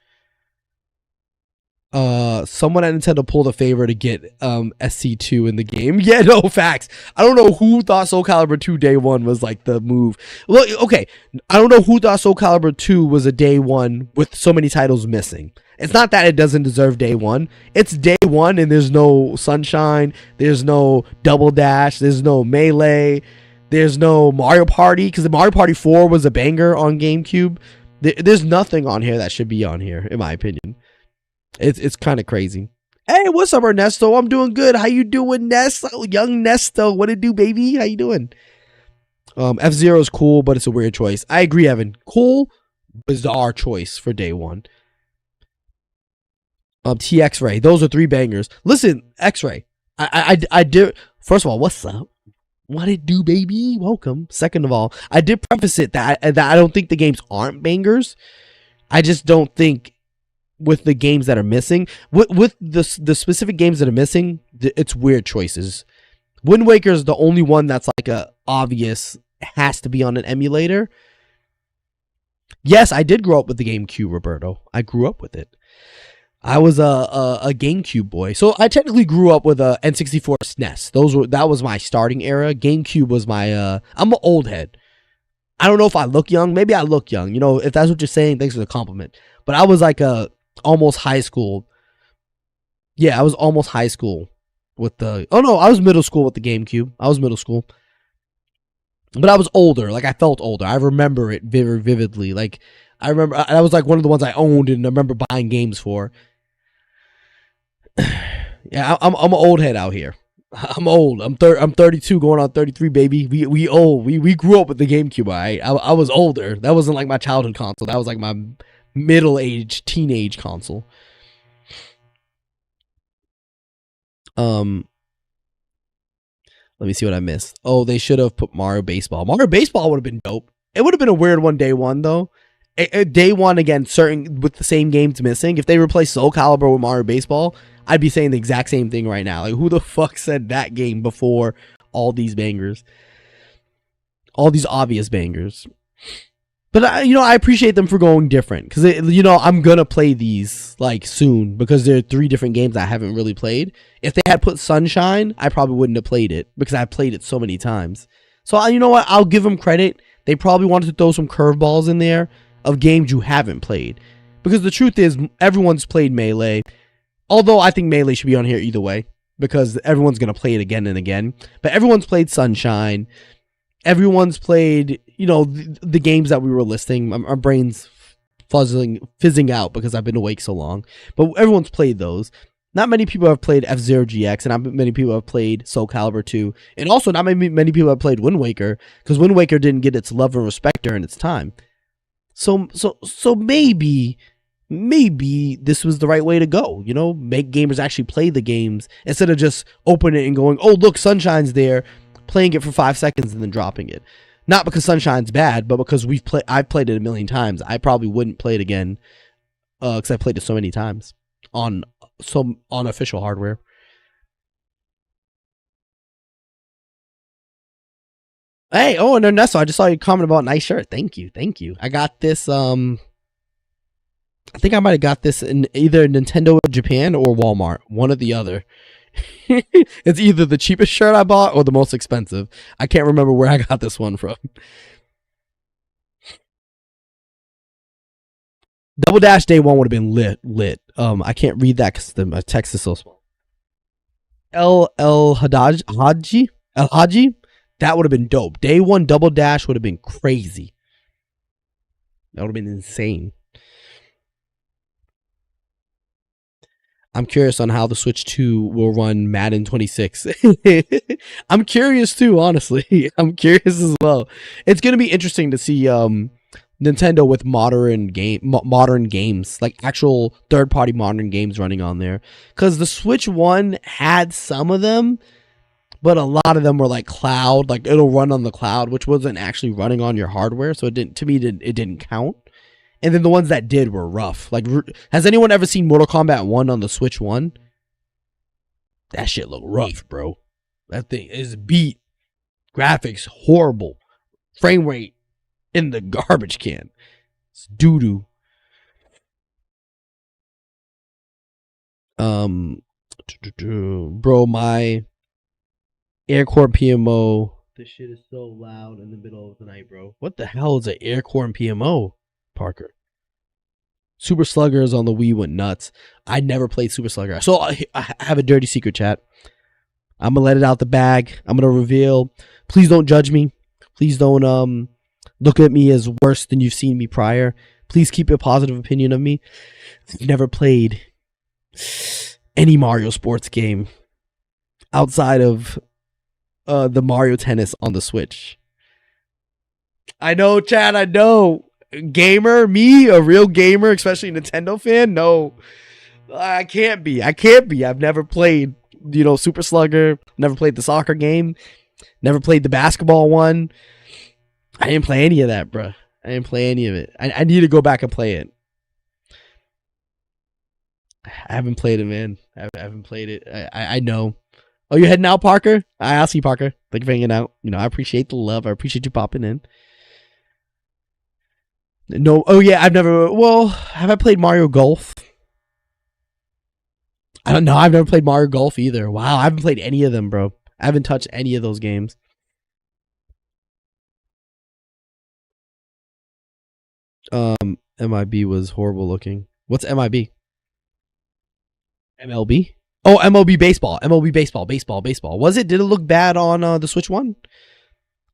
Someone at Nintendo pulled a favor to get SC2 in the game. Yeah, no, facts. I don't know who thought Soul Calibur 2 day one was like the move. Well, okay, I don't know who thought Soul Calibur 2 was a day one with so many titles missing. It's not that it doesn't deserve day one. It's day one and there's no Sunshine, there's no Double Dash, there's no Melee, there's no Mario Party, because the Mario Party 4 was a banger on GameCube. There's nothing on here that should be on here, in my opinion. It's kind of crazy. Hey, what's up, Ernesto? I'm doing good. How you doing, Nesto? Young Nesto. What it do, baby? How you doing? F-Zero is cool, but it's a weird choice. I agree, Evan. Cool, bizarre choice for day one. T-X-Ray. Those are 3 bangers. Listen, X-Ray. I do. First of all, what's up? What it do, baby? Welcome. Second of all, I did preface it that I don't think the games aren't bangers. I just don't think with the games that are missing, with the specific games that are missing, it's weird choices. Wind Waker is the only one that's like a obvious has to be on an emulator. Yes, I did grow up with the GameCube, Roberto. I grew up with it. I was a GameCube boy, so I technically grew up with a N64 SNES. That was my starting era. GameCube was my. I'm an old head. I don't know if I look young. Maybe I look young. You know, if that's what you're saying, thanks for the compliment. But I was like almost high school. Yeah, I was almost high school with the. Oh no, I was middle school with the GameCube. I was middle school, but I was older. Like I felt older. I remember it very vividly. Like I remember that was like one of the ones I owned and I remember buying games for. Yeah, I'm an old head out here. I'm old. I'm 32 going on 33, baby. We old. We grew up with the GameCube. I was older. That wasn't like my childhood console. That was like my middle-aged teenage console. Let me see what I missed. Oh, they should have put Mario Baseball. Mario Baseball would have been dope. It would have been a weird one day one though. Day one again, certain with the same games missing. If they replaced Soul Calibur with Mario Baseball, I'd be saying the exact same thing right now. Like, who the fuck said that game before all these bangers? All these obvious bangers. But, I appreciate them for going different. Because, I'm going to play these, like, soon. Because there are 3 different games I haven't really played. If they had put Sunshine, I probably wouldn't have played it. Because I've played it so many times. So, you know what? I'll give them credit. They probably wanted to throw some curveballs in there of games you haven't played. Because the truth is, everyone's played Melee. Although I think Melee should be on here either way, because everyone's going to play it again and again. But everyone's played Sunshine. Everyone's played, the games that we were listing. My brain's fizzing out because I've been awake so long. But everyone's played those. Not many people have played F-Zero GX, and not many people have played Soul Calibur 2. And also, not many people have played Wind Waker, because Wind Waker didn't get its love and respect during its time. So maybe this was the right way to go, make gamers actually play the games instead of just opening it and going, oh, look, Sunshine's there, playing it for 5 seconds and then dropping it. Not because Sunshine's bad, but because I've played it a million times. I probably wouldn't play it again because I played it so many times on official hardware. Hey, oh, and Ernesto, I just saw you comment about nice shirt. Thank you. I got this, I think I might have got this in either Nintendo Japan or Walmart. One or the other. It's either the cheapest shirt I bought or the most expensive. I can't remember where I got this one from. Double Dash Day 1 would have been lit. I can't read that because my text is so small. El Haji? That would have been dope. Day 1 Double Dash would have been crazy. That would have been insane. I'm curious on how the Switch 2 will run Madden 26. I'm curious too, honestly. I'm curious as well. It's going to be interesting to see Nintendo with modern games, like actual third-party modern games running on there. Because the Switch 1 had some of them, but a lot of them were like cloud, like it'll run on the cloud, which wasn't actually running on your hardware. So it didn't count. And then the ones that did were rough. Like, has anyone ever seen Mortal Kombat 1 on the Switch 1? That shit look rough, bro. That thing is beat. Graphics horrible. Frame rate in the garbage can. It's doo-doo. Bro, my Aircore PMO. This shit is so loud in the middle of the night, bro. What the hell is an Aircore PMO, Parker? Super Sluggers on the Wii went nuts. I never played Super Slugger. So I have a dirty secret, chat. I'm gonna let it out the bag. I'm gonna reveal. Please don't judge me. Please don't look at me as worse than you've seen me prior. Please keep a positive opinion of me. I've never played any Mario sports game outside of the Mario Tennis on the Switch. I know, Chad. I know. Gamer, me, a real gamer, especially a Nintendo fan. No, I can't be. I've never played, Super Slugger. Never played the soccer game. Never played the basketball one. I didn't play any of that, bro. I didn't play any of it. I need to go back and play it. I haven't played it, man. I haven't played it. I know. Oh, you're heading out, Parker? I'll see you, Parker. Thank you for hanging out. You know, I appreciate the love. I appreciate you popping in. No. Oh, yeah. I've never. Well, have I played Mario Golf? I don't know. I've never played Mario Golf either. Wow. I haven't played any of them, bro. I haven't touched any of those games. MIB was horrible looking. What's MIB? MLB? Oh, MLB baseball. MLB baseball. Baseball. Was it? Did it look bad on the Switch one?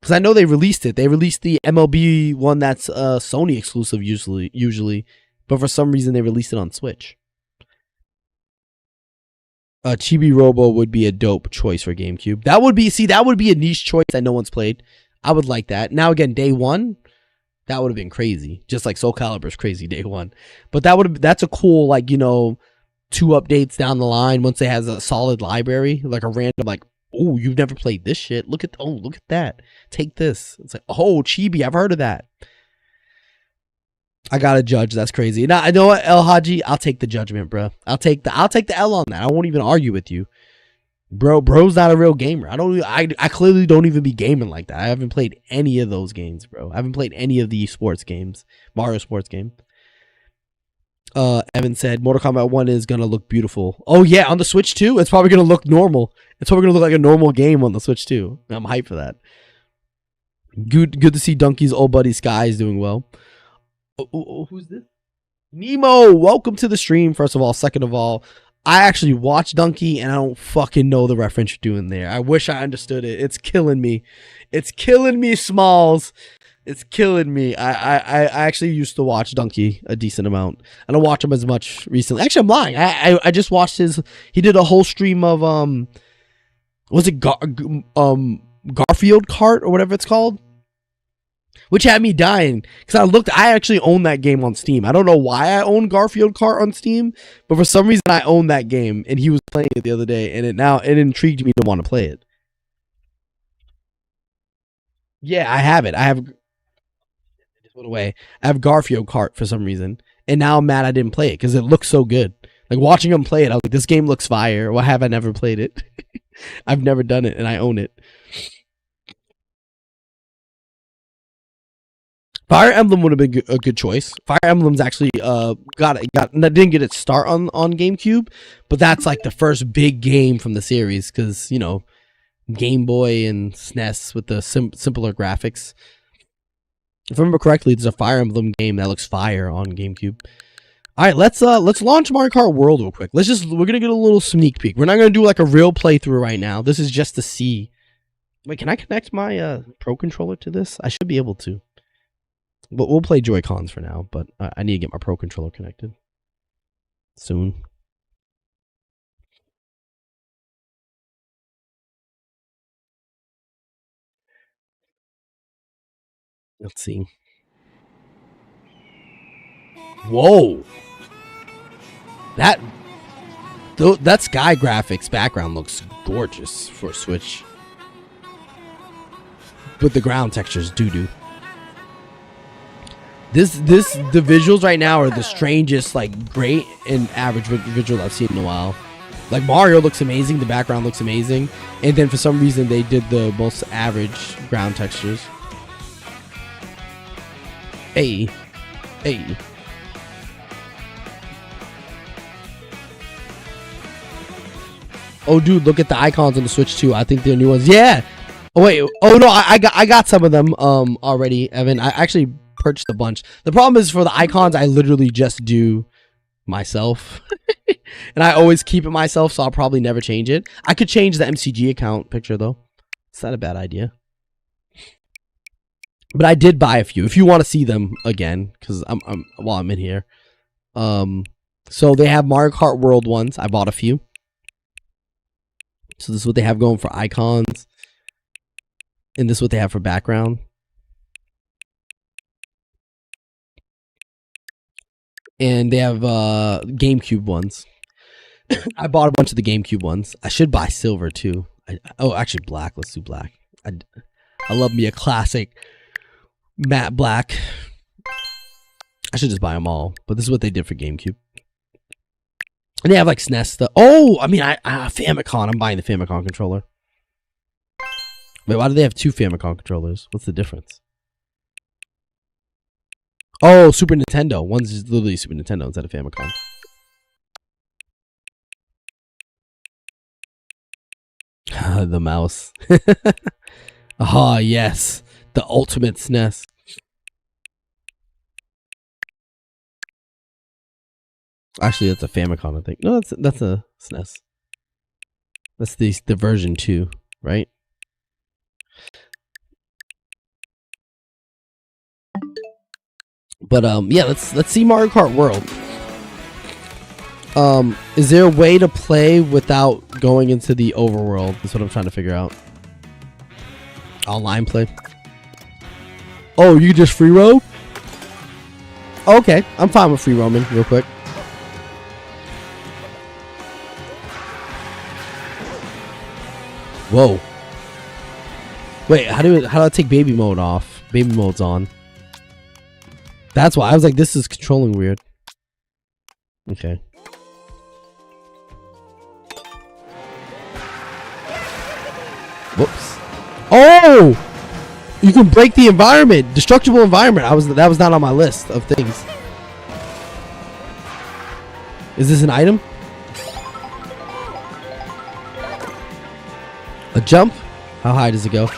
Because I know they released it. They released the MLB one that's Sony exclusive usually. But for some reason, they released it on Switch. Chibi Robo would be a dope choice for GameCube. That would be a niche choice that no one's played. I would like that. Now, again, day one, that would have been crazy. Just like Soul Calibur's crazy day one. But that's a cool, like, you know, 2 updates down the line once it has a solid library, like a random, like, oh, you've never played this shit. Look at that. Take this. It's like, oh, Chibi, I've heard of that. I gotta judge. That's crazy. Now I know what, El Haji. I'll take the judgment, bro. I'll take the L on that. I won't even argue with you, bro. Bro's not a real gamer. I clearly don't even be gaming like that. I haven't played any of those games, bro. I haven't played any of the sports games, Mario sports game. Evan said Mortal Kombat 1 is gonna look beautiful. Oh yeah, on the Switch too. It's probably gonna look normal. It's probably gonna look like a normal game on the Switch too. I'm hyped for that. Good to see Donkey's old buddy Sky is doing well. Oh, who's this? Nemo, welcome to the stream, first of all. Second of all, I actually watched Donkey, and I don't fucking know the reference you're doing there. I wish I understood it. It's killing me. It's killing me, Smalls. It's killing me. I actually used to watch Donkey a decent amount. I don't watch him as much recently. Actually, I'm lying. I just watched he did a whole stream of, was it Garfield Kart or whatever it's called? Which had me dying because I actually own that game on Steam. I don't know why I own Garfield Kart on Steam, but for some reason I own that game, and he was playing it the other day, and it intrigued me to want to play it. Yeah, I have it. It just went away. I have Garfield Kart for some reason, and now I'm mad I didn't play it because it looks so good. Like watching him play it, I was like, this game looks fire. Why have I never played it? I've never done it, and I own it. Fire Emblem would have been a good choice. Fire Emblem's actually didn't get its start on GameCube, but that's like the first big game from the series because, you know, Game Boy and SNES with the simpler graphics. If I remember correctly, there's a Fire Emblem game that looks fire on GameCube. All right, let's launch Mario Kart World real quick. We're gonna get a little sneak peek. We're not gonna do like a real playthrough right now. This is just to see. Wait, can I connect my Pro Controller to this? I should be able to. But we'll play Joy-Cons for now, but I need to get my Pro Controller connected soon. Let's see. Whoa! That Sky Graphics background looks gorgeous for a Switch. But the ground textures doo-doo. The visuals right now are the strangest, like, great and average visuals I've seen in a while. Like, Mario looks amazing, the background looks amazing, and then for some reason they did the most average ground textures. Hey. Oh, dude, look at the icons on the Switch too. I think they're new ones. Yeah. Oh wait. Oh no, I got some of them already, Evan. I actually purchased a bunch. The problem is for the icons, I literally just do myself, and I always keep it myself, so I'll probably never change it. I could change the MCG account picture though. It's not a bad idea. But I did buy a few. If you want to see them again, because while I'm in here, so they have Mario Kart World ones. I bought a few. So this is what they have going for icons, and this is what they have for background. And they have GameCube ones. I bought a bunch of the GameCube ones. I should buy silver too. Actually black. Let's do black. I love me a classic matte black. I should just buy them all, but this is what they did for GameCube. And they have like SNES stuff. Oh, I mean, Famicom. I'm buying the Famicom controller. Wait, why do they have two Famicom controllers? What's the difference? Oh, Super Nintendo. One's just literally Super Nintendo instead of Famicom. The mouse. Ah, yes. The ultimate SNES. Actually, that's a Famicom, I think. No, that's a SNES. That's the version 2, right? But yeah, let's see Mario Kart World. Is there a way to play without going into the overworld? That's what I'm trying to figure out. Online play. Oh, you just free roam? Okay, I'm fine with free roaming real quick. Whoa. Wait, how do I take baby mode off? Baby mode's on. That's why I was like, this is controlling weird. Okay. Whoops. Oh! You can break the environment. Destructible environment. That was not on my list of things. Is this an item? A jump? How high does it go?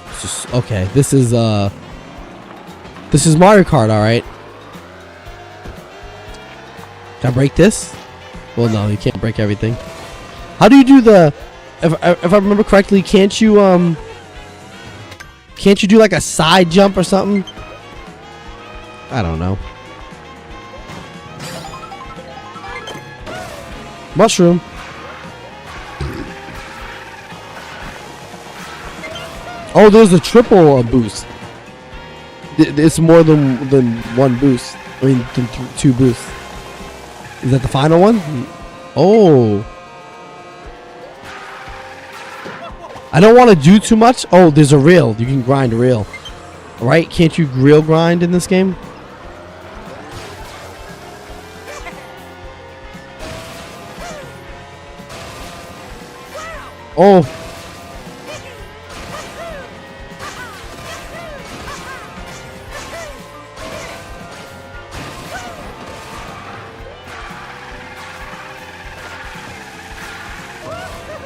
It's just, okay, this is Mario Kart, all right. Can I break this? Well, no, you can't break everything. How do you do the? If I remember correctly, can't you do like a side jump or something? I don't know. Mushroom. Oh, there's a triple boost. It's more than one boost. I mean, two boosts. Is that the final one? Oh. I don't want to do too much. Oh, there's a reel. You can grind a reel. Right? Can't you reel grind in this game? Oh.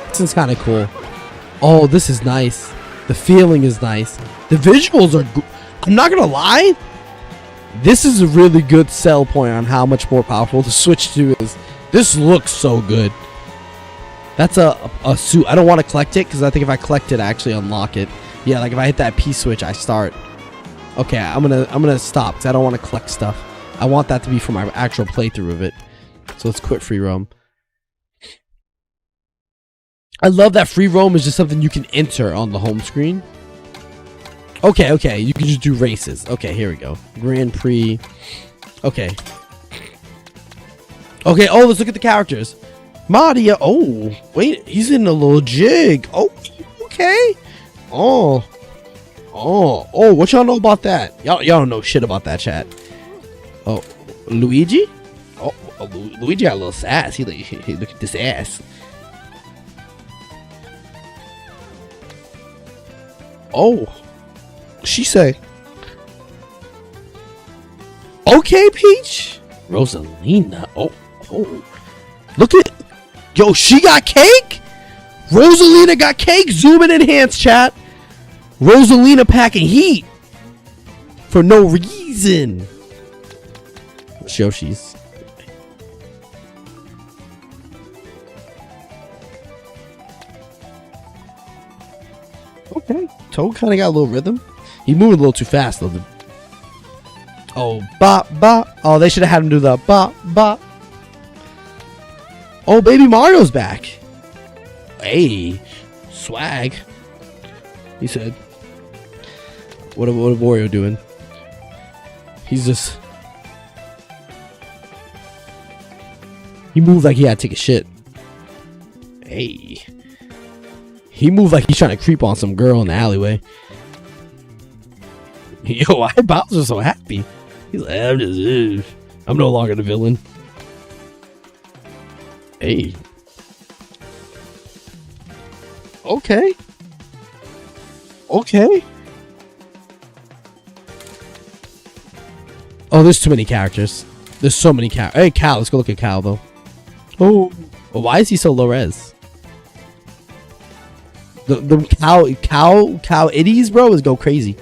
This is kind of cool. Oh, this is nice. The feeling is nice. The visuals are good. I'm not gonna lie. This is a really good sell point on how much more powerful the Switch 2 is. This looks so good. That's a suit. I don't want to collect it because I think if I collect it, I actually unlock it. Yeah, like if I hit that P switch, I start. Okay, I'm gonna stop because I don't want to collect stuff. I want that to be for my actual playthrough of it. So let's quit free roam. I love that free roam is just something you can enter on the home screen. Okay, you can just do races. Okay, here we go. Grand Prix. Okay. Okay, oh, let's look at the characters. Mario. Oh, wait, he's in a little jig. Oh, okay. Oh, what y'all know about that? Y'all don't know shit about that, chat. Oh, Luigi? Oh, Luigi got a little sass. He look at this ass. Oh, she say. Okay, Peach. Rosalina. Oh, look at. Yo, she got cake? Rosalina got cake? Zoom and enhance, chat. Rosalina packing heat. For no reason. Yoshi's. Okay. Toad kind of got a little rhythm. He moved a little too fast, though. Oh, bop, bop. Oh, they should have had him do the bop, bop. Oh, baby Mario's back. Hey, swag. He said. What Wario doing? He's just. He moved like he had to take a shit. Hey. He moved like he's trying to creep on some girl in the alleyway. Yo, why Bowser so happy? He's like, I'm no longer the villain. Hey. Okay. Okay. Oh, there's too many characters. There's so many characters. Hey, Cal. Let's go look at Cal, though. Oh. Well, why is he so low res? The cow itties, bro, is go crazy.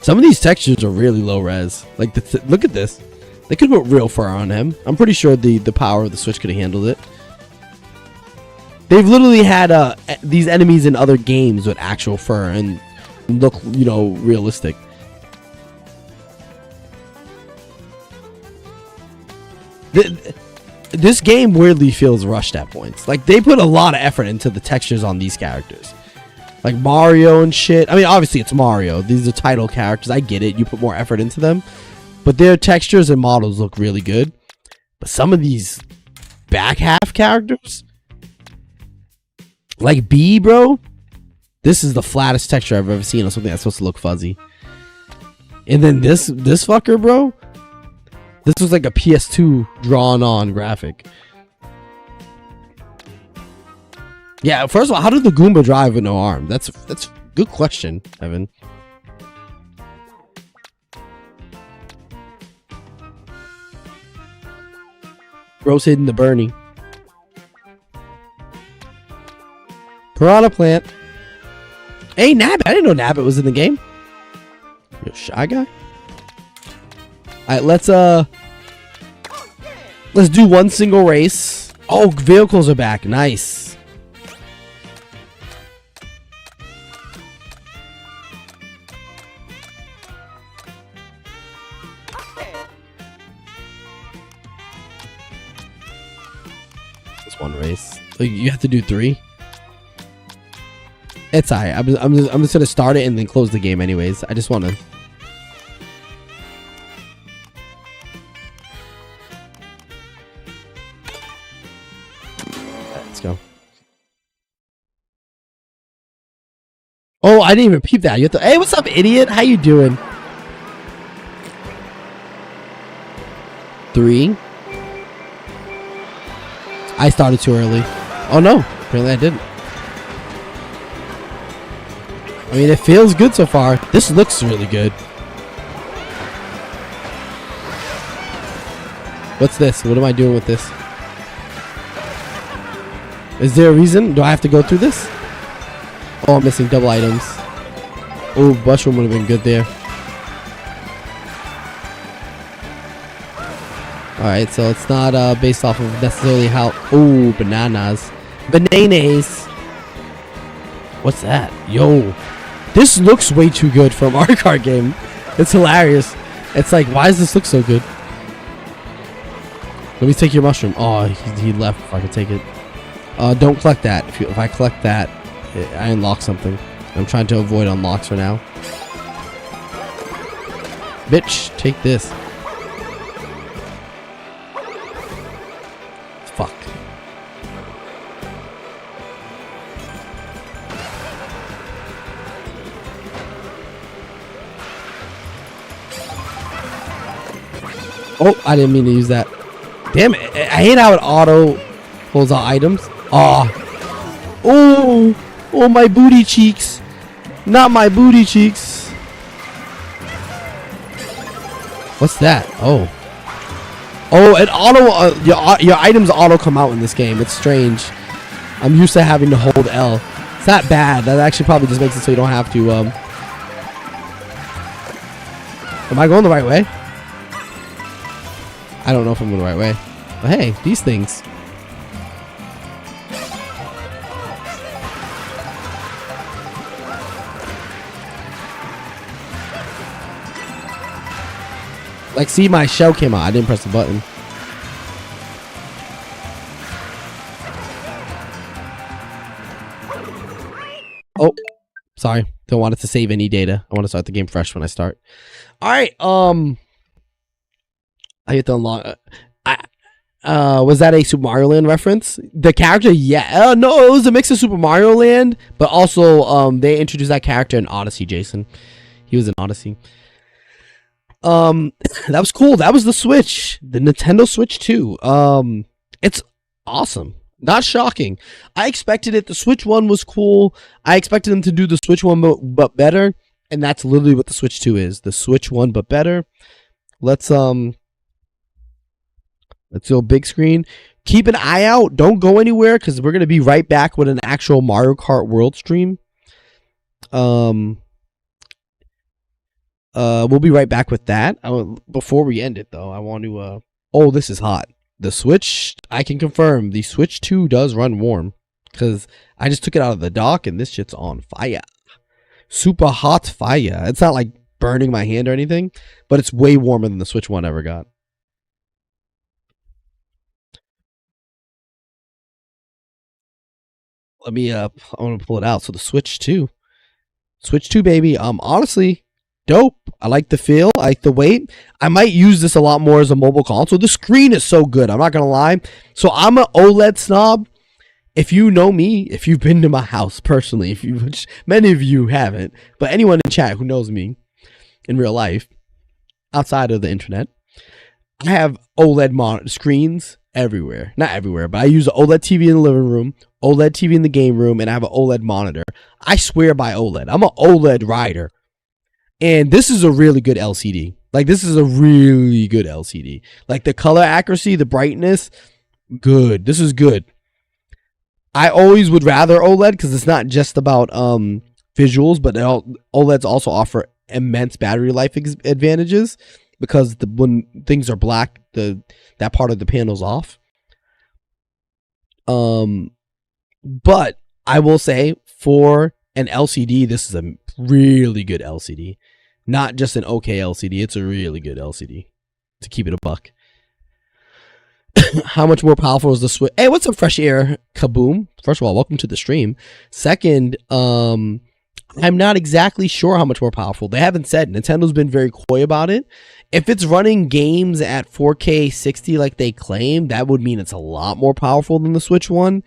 Some of these textures are really low res. Like, look at this. They could put real fur on him. I'm pretty sure the power of the Switch could have handled it. They've literally had these enemies in other games with actual fur and look, you know, realistic. This game weirdly feels rushed at points. Like, they put a lot of effort into the textures on these characters. Like Mario and shit. I mean, obviously it's Mario. These are title characters. I get it. You put more effort into them. But their textures and models look really good. But some of these back half characters, like B, bro, this is the flattest texture I've ever seen on something that's supposed to look fuzzy. And then this fucker, bro, this was like a PS2 drawn on graphic. Yeah, first of all, how did the Goomba drive with no arm? That's a good question, Evan. Bro's hitting the Bernie. Piranha Plant. Hey, Nabbit. I didn't know Nabbit was in the game. You shy guy? Alright, let's do one single race. Oh, vehicles are back. Nice. One race. So you have to do 3. It's alright. I'm just gonna start it and then close the game anyways. I just want to. Let's go. Oh, I didn't even peep that. You have to. Hey, what's up, idiot? How you doing? 3. I started too early. Oh no, apparently I didn't. I mean, it feels good so far. This looks really good. What's this? What am I doing with this? Is there a reason? Do I have to go through this? Oh, I'm missing double items. Oh, mushroom would have been good there. Alright, so it's not based off of necessarily how... Oh, bananas. Bananas! What's that? Yo. This looks way too good for a Mario Kart game. It's hilarious. It's like, why does this look so good? Let me take your mushroom. Oh, he left before I could take it. Don't collect that. If I collect that, I unlock something. I'm trying to avoid unlocks for now. Bitch, take this. Fuck. Oh, I didn't mean to use that. Damn it. I hate how it auto pulls out items. Oh. Oh. Oh, my booty cheeks. Not my booty cheeks. What's that? Oh. Oh, it auto your items auto come out in this game. It's strange. I'm used to having to hold L. It's not bad. That actually probably just makes it so you don't have to Am I going the right way? I don't know if I'm going the right way. But hey, these things. Like, see, my shell came out. I didn't press the button. Oh, sorry. Don't want it to save any data. I want to start the game fresh when I start. All right. I hit the unlock. Was that a Super Mario Land reference? The character, yeah. No, it was a mix of Super Mario Land, but also they introduced that character in Odyssey. Jason, he was in Odyssey. That was cool. That was the Switch, the Nintendo Switch 2. It's awesome. Not shocking. I expected it. The Switch 1 was cool. I expected them to do the Switch 1 but better, and that's literally what the Switch 2 is. The Switch 1 but better. Let's do a big screen. Keep an eye out. Don't go anywhere because we're gonna be right back with an actual Mario Kart World stream. We'll be right back with that. Before we end it though, I want to oh, this is hot. The Switch, I can confirm, the Switch 2 does run warm because I just took it out of the dock and this shit's on fire. Super hot fire. It's not like burning my hand or anything, but it's way warmer than the Switch 1 ever got. Let me I want to pull it out. So the Switch 2. Switch 2, baby. Honestly, dope. I like the feel. I like the weight. I might use this a lot more as a mobile console. The screen is so good. I'm not going to lie. So I'm an OLED snob. If you know me, if you've been to my house personally, which many of you haven't, but anyone in chat who knows me in real life, outside of the internet, I have OLED screens everywhere. Not everywhere, but I use an OLED TV in the living room, OLED TV in the game room, and I have an OLED monitor. I swear by OLED. I'm an OLED rider. And this is a really good LCD. Like, this is a really good LCD. Like, the color accuracy, the brightness, good. This is good. I always would rather OLED because it's not just about visuals, but OLEDs also offer immense battery life advantages because when things are black, that part of the panel's off. But I will say for an LCD, this is a really good LCD. Not just an okay LCD, it's a really good LCD. To keep it a buck. How much more powerful is the Switch? Hey, what's up, Fresh Air Kaboom? First of all, welcome to the stream. Second, I'm not exactly sure how much more powerful. They haven't said. Nintendo's been very coy about it. If it's running games at 4K 60 like they claim, that would mean it's a lot more powerful than the Switch 1.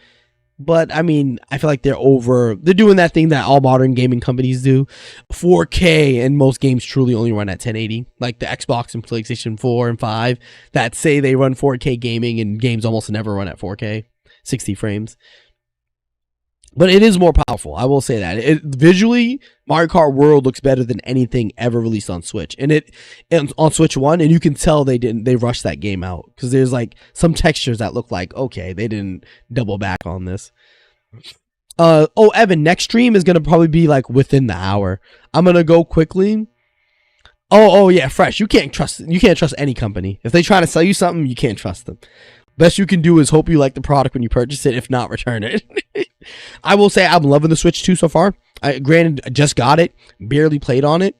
But I mean, I feel like they're doing that thing that all modern gaming companies do. 4K, and most games truly only run at 1080. Like the Xbox and PlayStation 4 and 5 that say they run 4K gaming, and games almost never run at 4K, 60 frames. But it is more powerful, I will say that. Visually, Mario Kart World looks better than anything ever released on Switch. And on Switch 1, and you can tell they rushed that game out. Because there's like some textures that look like, okay, they didn't double back on this. Evan, next stream is going to probably be like within the hour. I'm going to go quickly. Oh yeah, Fresh. You can't trust any company. If they try to sell you something, you can't trust them. Best you can do is hope you like the product when you purchase it. If not, return it. I will say I'm loving the Switch 2 so far. Granted, I just got it, barely played on it,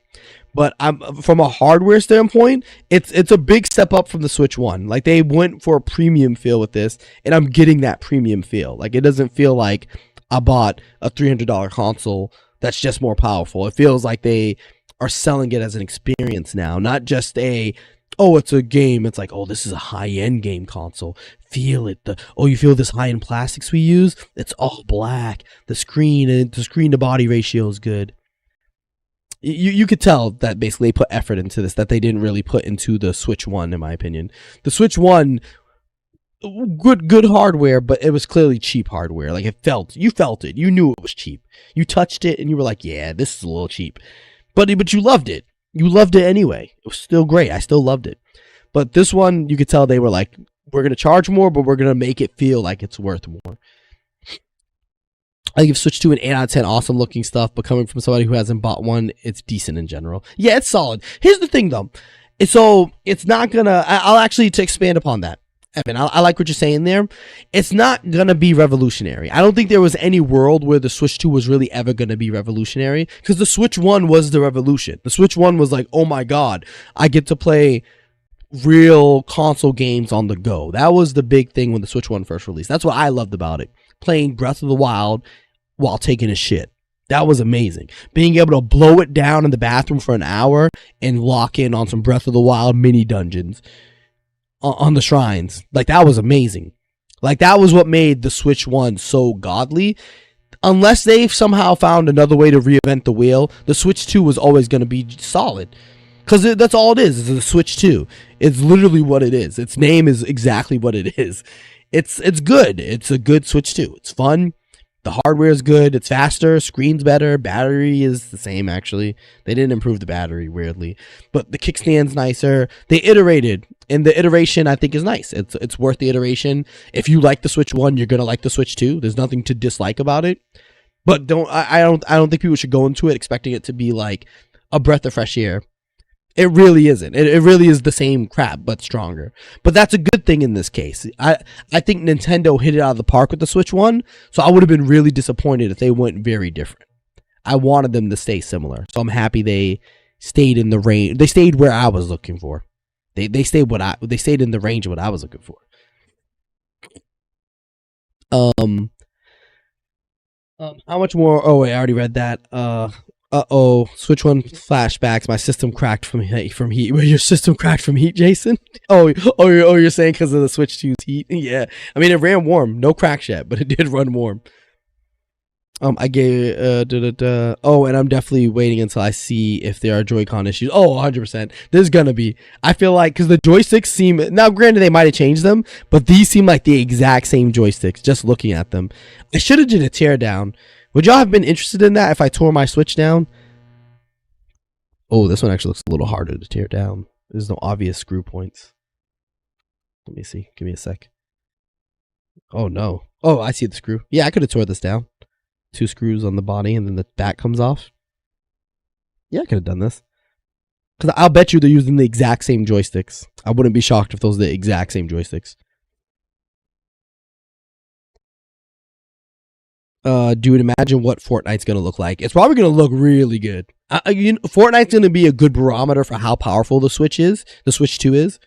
but from a hardware standpoint, it's a big step up from the Switch 1. Like, they went for a premium feel with this, and I'm getting that premium feel. Like, it doesn't feel like I bought a $300 console that's just more powerful. It feels like they are selling it as an experience now, not just it's a game. It's like, oh, this is a high-end game console. Feel it. You feel this high-end plastics we use? It's all black. The screen to body ratio is good. You could tell that basically they put effort into this that they didn't really put into the Switch 1, in my opinion. The Switch 1, good hardware, but it was clearly cheap hardware. Like, you felt it. You knew it was cheap. You touched it and you were like, yeah, this is a little cheap. But you loved it. You loved it anyway. It was still great. I still loved it. But this one, you could tell they were like, we're going to charge more, but we're going to make it feel like it's worth more. I give Switch 2 an 8 out of 10. Awesome looking stuff, but coming from somebody who hasn't bought one, it's decent in general. Yeah, it's solid. Here's the thing, though. So it's not going to... I'll actually, to expand upon that, Evan, I like what you're saying there. It's not going to be revolutionary. I don't think there was any world where the Switch 2 was really ever going to be revolutionary, because the Switch 1 was the revolution. The Switch 1 was like, oh my god, I get to play real console games on the go. That was the big thing when the Switch 1 first released. That's what I loved about it. Playing Breath of the Wild while taking a shit. That was amazing. Being able to blow it down in the bathroom for an hour and lock in on some Breath of the Wild mini dungeons. on the shrines. Like, that was amazing. Like, that was what made the Switch 1 so godly. Unless they've somehow found another way to reinvent the wheel, the Switch 2 was always going to be solid. Because that's all it is. It's the Switch 2. It's literally what it is. Its name is exactly what it is. It's good. It's a good Switch 2. It's fun. The hardware is good. It's faster. Screen's better. Battery is the same, actually. They didn't improve the battery, weirdly. But the kickstand's nicer. They iterated. And the iteration, I think, is nice. It's worth the iteration. If you like the Switch 1, you're going to like the Switch 2. There's nothing to dislike about it. But I don't think people should go into it expecting it to be like a breath of fresh air. It really isn't. It really is the same crap, but stronger. But that's a good thing in this case. I think Nintendo hit it out of the park with the Switch 1, so I would have been really disappointed if they went very different. I wanted them to stay similar, so I'm happy they stayed in the range. They stayed where I was looking for. They stayed in the range of what I was looking for. How much more? Oh wait, I already read that. Switch 1 flashbacks. My system cracked from heat. Your system cracked from heat, Jason? You're saying because of the Switch 2's heat? Yeah. I mean, it ran warm. No cracks yet, but it did run warm. I gave and I'm definitely waiting until I see if there are Joy-Con issues. 100%. There's gonna be. I feel like because the joysticks seem, now granted they might have changed them, but these seem like the exact same joysticks. Just looking at them, I should have did a tear down. Would y'all have been interested in that if I tore my Switch down? Oh, this one actually looks a little harder to tear down. There's no obvious screw points. Let me see. Give me a sec. Oh no. Oh, I see the screw. Yeah, I could have tore this down. 2 screws on the body and then the back comes off. Yeah, I could have done this. Because I'll bet you they're using the exact same joysticks. I wouldn't be shocked if those are the exact same joysticks. Dude, imagine what Fortnite's going to look like. It's probably going to look really good. Fortnite's going to be a good barometer for how powerful the Switch 2 is.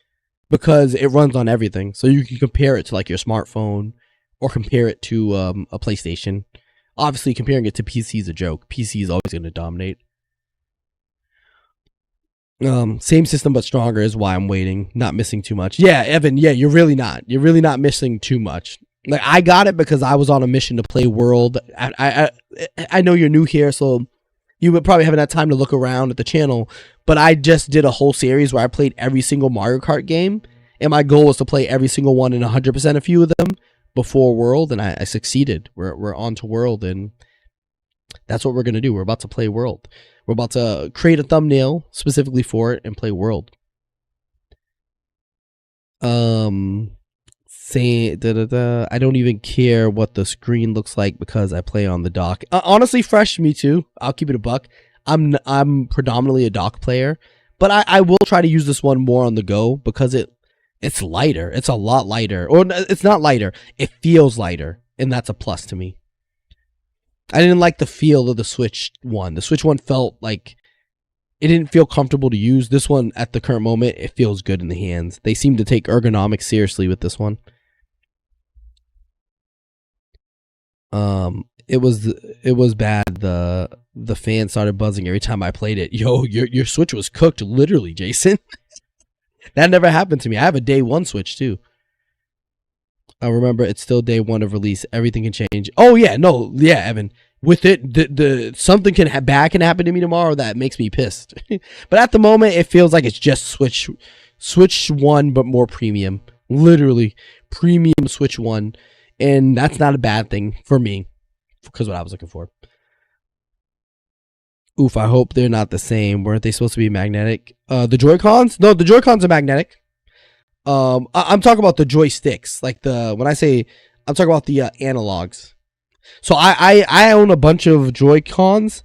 Because it runs on everything. So you can compare it to like your smartphone. Or compare it to a PlayStation. Obviously, comparing it to PC is a joke. PC is always going to dominate. Same system but stronger is why I'm waiting. Not missing too much. Yeah, Evan, yeah, you're really not. You're really not missing too much. Like, I got it because I was on a mission to play World. I know you're new here, so you would probably haven't had time to look around at the channel. But I just did a whole series where I played every single Mario Kart game. And my goal was to play every single one in 100% a few of them before World, and I succeeded. We're on to World, and that's what we're going to do. We're about to play World. We're about to create a thumbnail specifically for it and play World. I don't even care what the screen looks like because I play on the dock. Honestly, fresh, me too. I'll keep it a buck. I'm predominantly a dock player, but I will try to use this one more on the go because it's lighter. It's a lot lighter. Or it's not lighter. It feels lighter. And that's a plus to me. I didn't like the feel of the Switch 1. The Switch 1 felt like it didn't feel comfortable to use. This one, at the current moment, it feels good in the hands. They seem to take ergonomics seriously with this one. It was bad. The fan started buzzing every time I played it. Yo, your Switch was cooked, literally, Jason. That never happened to me. I have a day 1 Switch too. I remember it's still day 1 of release. Everything can change. Oh yeah, no, yeah, Evan. With it, the something can happen to me tomorrow that makes me pissed. But at the moment, it feels like it's just Switch 1, but more premium. Literally, premium Switch 1, and that's not a bad thing for me, because what I was looking for. Oof, I hope they're not the same. Weren't they supposed to be magnetic? The Joy-Cons? No, the Joy-Cons are magnetic. I'm talking about the joysticks. Like when I say, I'm talking about the analogs. So I own a bunch of Joy-Cons.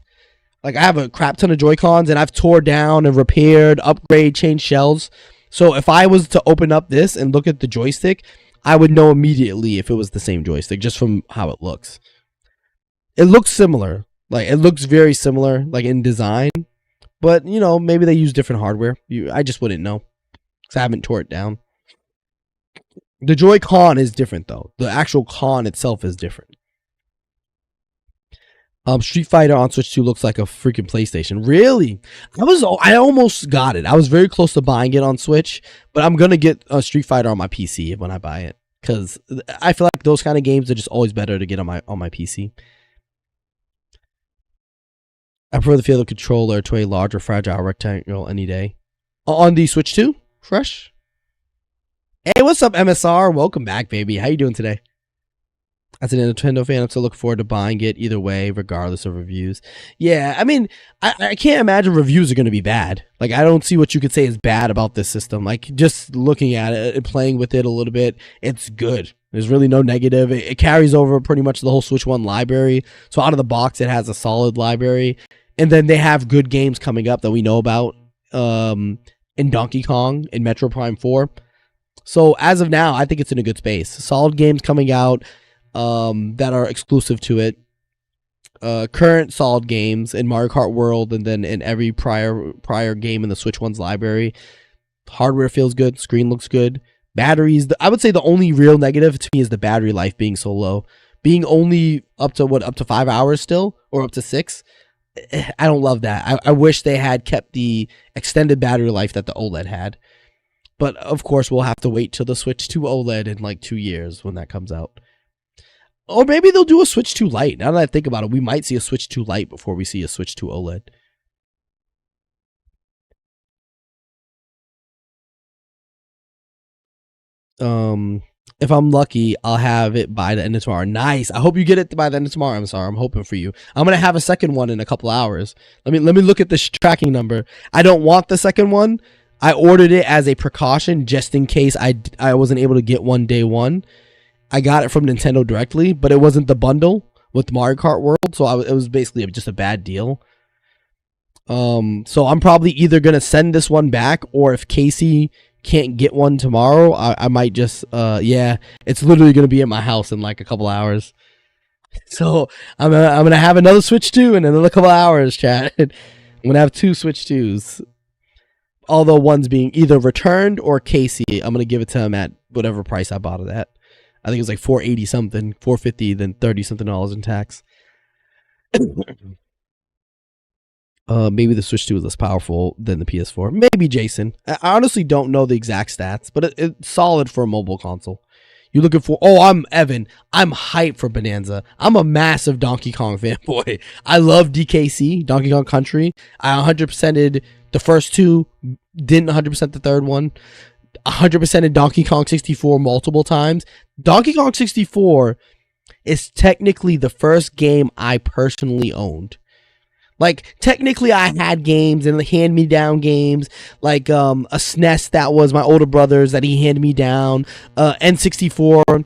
Like, I have a crap ton of Joy-Cons, and I've tore down and repaired, upgrade, changed shells. So if I was to open up this and look at the joystick, I would know immediately if it was the same joystick, just from how it looks. It looks similar. Like, it looks very similar, like, in design. But, you know, maybe they use different hardware. I just wouldn't know, because I haven't tore it down. The Joy-Con is different, though. The actual con itself is different. Street Fighter on Switch 2 looks like a freaking PlayStation. Really? I almost got it. I was very close to buying it on Switch, but I'm gonna get a Street Fighter on my PC when I buy it, because I feel like those kind of games are just always better to get on my PC. I prefer the feel of the controller to a larger, fragile rectangle any day. On the Switch 2, fresh. Hey, what's up, MSR? Welcome back, baby. How you doing today? As a Nintendo fan, I'm still looking forward to buying it either way, regardless of reviews. Yeah, I mean, I can't imagine reviews are going to be bad. Like, I don't see what you could say is bad about this system. Like, just looking at it and playing with it a little bit, it's good. There's really no negative. It carries over pretty much the whole Switch 1 library. So out of the box, it has a solid library. And then they have good games coming up that we know about in Donkey Kong and Metro Prime 4. So as of now, I think it's in a good space. Solid games coming out that are exclusive to it. Current solid games in Mario Kart World, and then in every prior game in the Switch 1's library. Hardware feels good. Screen looks good. Batteries, I would say the only real negative to me is the battery life being so low. Being only up to 5 hours still, or up to 6. I don't love that. I wish they had kept the extended battery life that the OLED had. But of course, we'll have to wait till the Switch 2 OLED in like 2 years when that comes out. Or maybe they'll do a Switch 2 Lite. Now that I think about it, we might see a Switch 2 Lite before we see a Switch 2 OLED. If I'm lucky, I'll have it by the end of tomorrow. Nice. I hope you get it by the end of tomorrow. I'm sorry. I'm hoping for you. I'm gonna have a second one in a couple hours. Let me look at this tracking number. I don't want the second one. I ordered it as a precaution just in case I wasn't able to get one day one. I got it from Nintendo directly, but it wasn't the bundle with Mario Kart World, so it was basically just a bad deal. So I'm probably either gonna send this one back, or if Casey can't get one tomorrow, I might just yeah, it's literally gonna be at my house in like a couple hours. So I'm gonna have another Switch 2 in another couple hours, chat. I'm gonna have 2 Switch 2s. Although one's being either returned or Casey, I'm gonna give it to him at whatever price I bought it at. I think it was like $480 something, $450, then $30 something in tax. Maybe the Switch 2 is less powerful than the PS4. Maybe, Jason. I honestly don't know the exact stats, but it's solid for a mobile console. You're looking for... Oh, I'm Evan. I'm hyped for Bonanza. I'm a massive Donkey Kong fanboy. I love DKC, Donkey Kong Country. I 100%ed the first 2, didn't 100% the third one. 100% in Donkey Kong 64 multiple times. Donkey Kong 64 is technically the first game I personally owned. Like, technically I had games and hand-me-down games, like a SNES that was my older brother's that he handed me down, N64.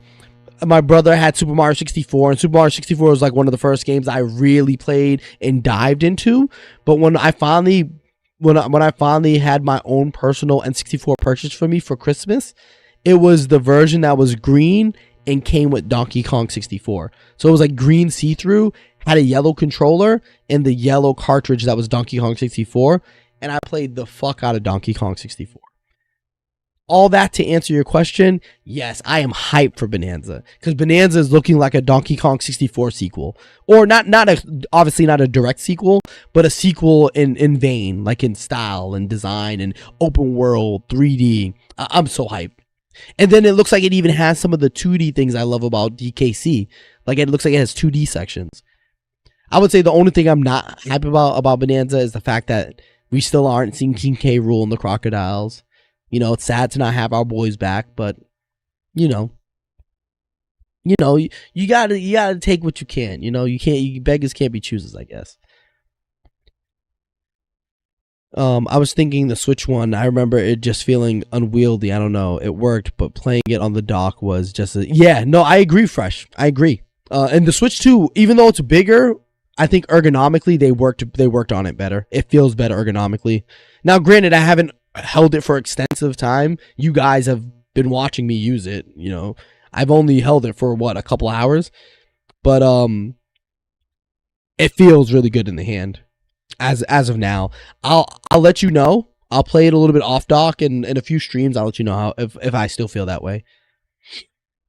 My brother had Super Mario 64, and Super Mario 64 was like one of the first games I really played and dived into. But when I finally had my own personal N64 purchase for me for Christmas, it was the version that was green and came with Donkey Kong 64. So it was like green see-through, had a yellow controller, and the yellow cartridge that was Donkey Kong 64, and I played the fuck out of Donkey Kong 64. All that to answer your question, yes, I am hyped for Bonanza, because Bonanza is looking like a Donkey Kong 64 sequel, or obviously not a direct sequel, but a sequel in vein, like in style and design and open world 3D. I'm so hyped. And then it looks like it even has some of the 2D things I love about DKC. Like, it looks like it has 2D sections. I would say the only thing I'm not happy about Bonanza is the fact that we still aren't seeing King K. Rool and the Crocodiles. You know, it's sad to not have our boys back, but you gotta take what you can. You know, beggars can't be choosers, I guess. I was thinking the Switch one, I remember it just feeling unwieldy. I don't know. It worked, but playing it on the dock was just yeah, no, I agree, Fresh. I agree. And the Switch 2, even though it's bigger, I think ergonomically they worked on it better. It feels better ergonomically. Now, granted, I haven't held it for extensive time. You guys have been watching me use it, you know. I've only held it for a couple hours. But it feels really good in the hand. As of now, I'll let you know. I'll play it a little bit off dock in a few streams. I'll let you know how if I still feel that way.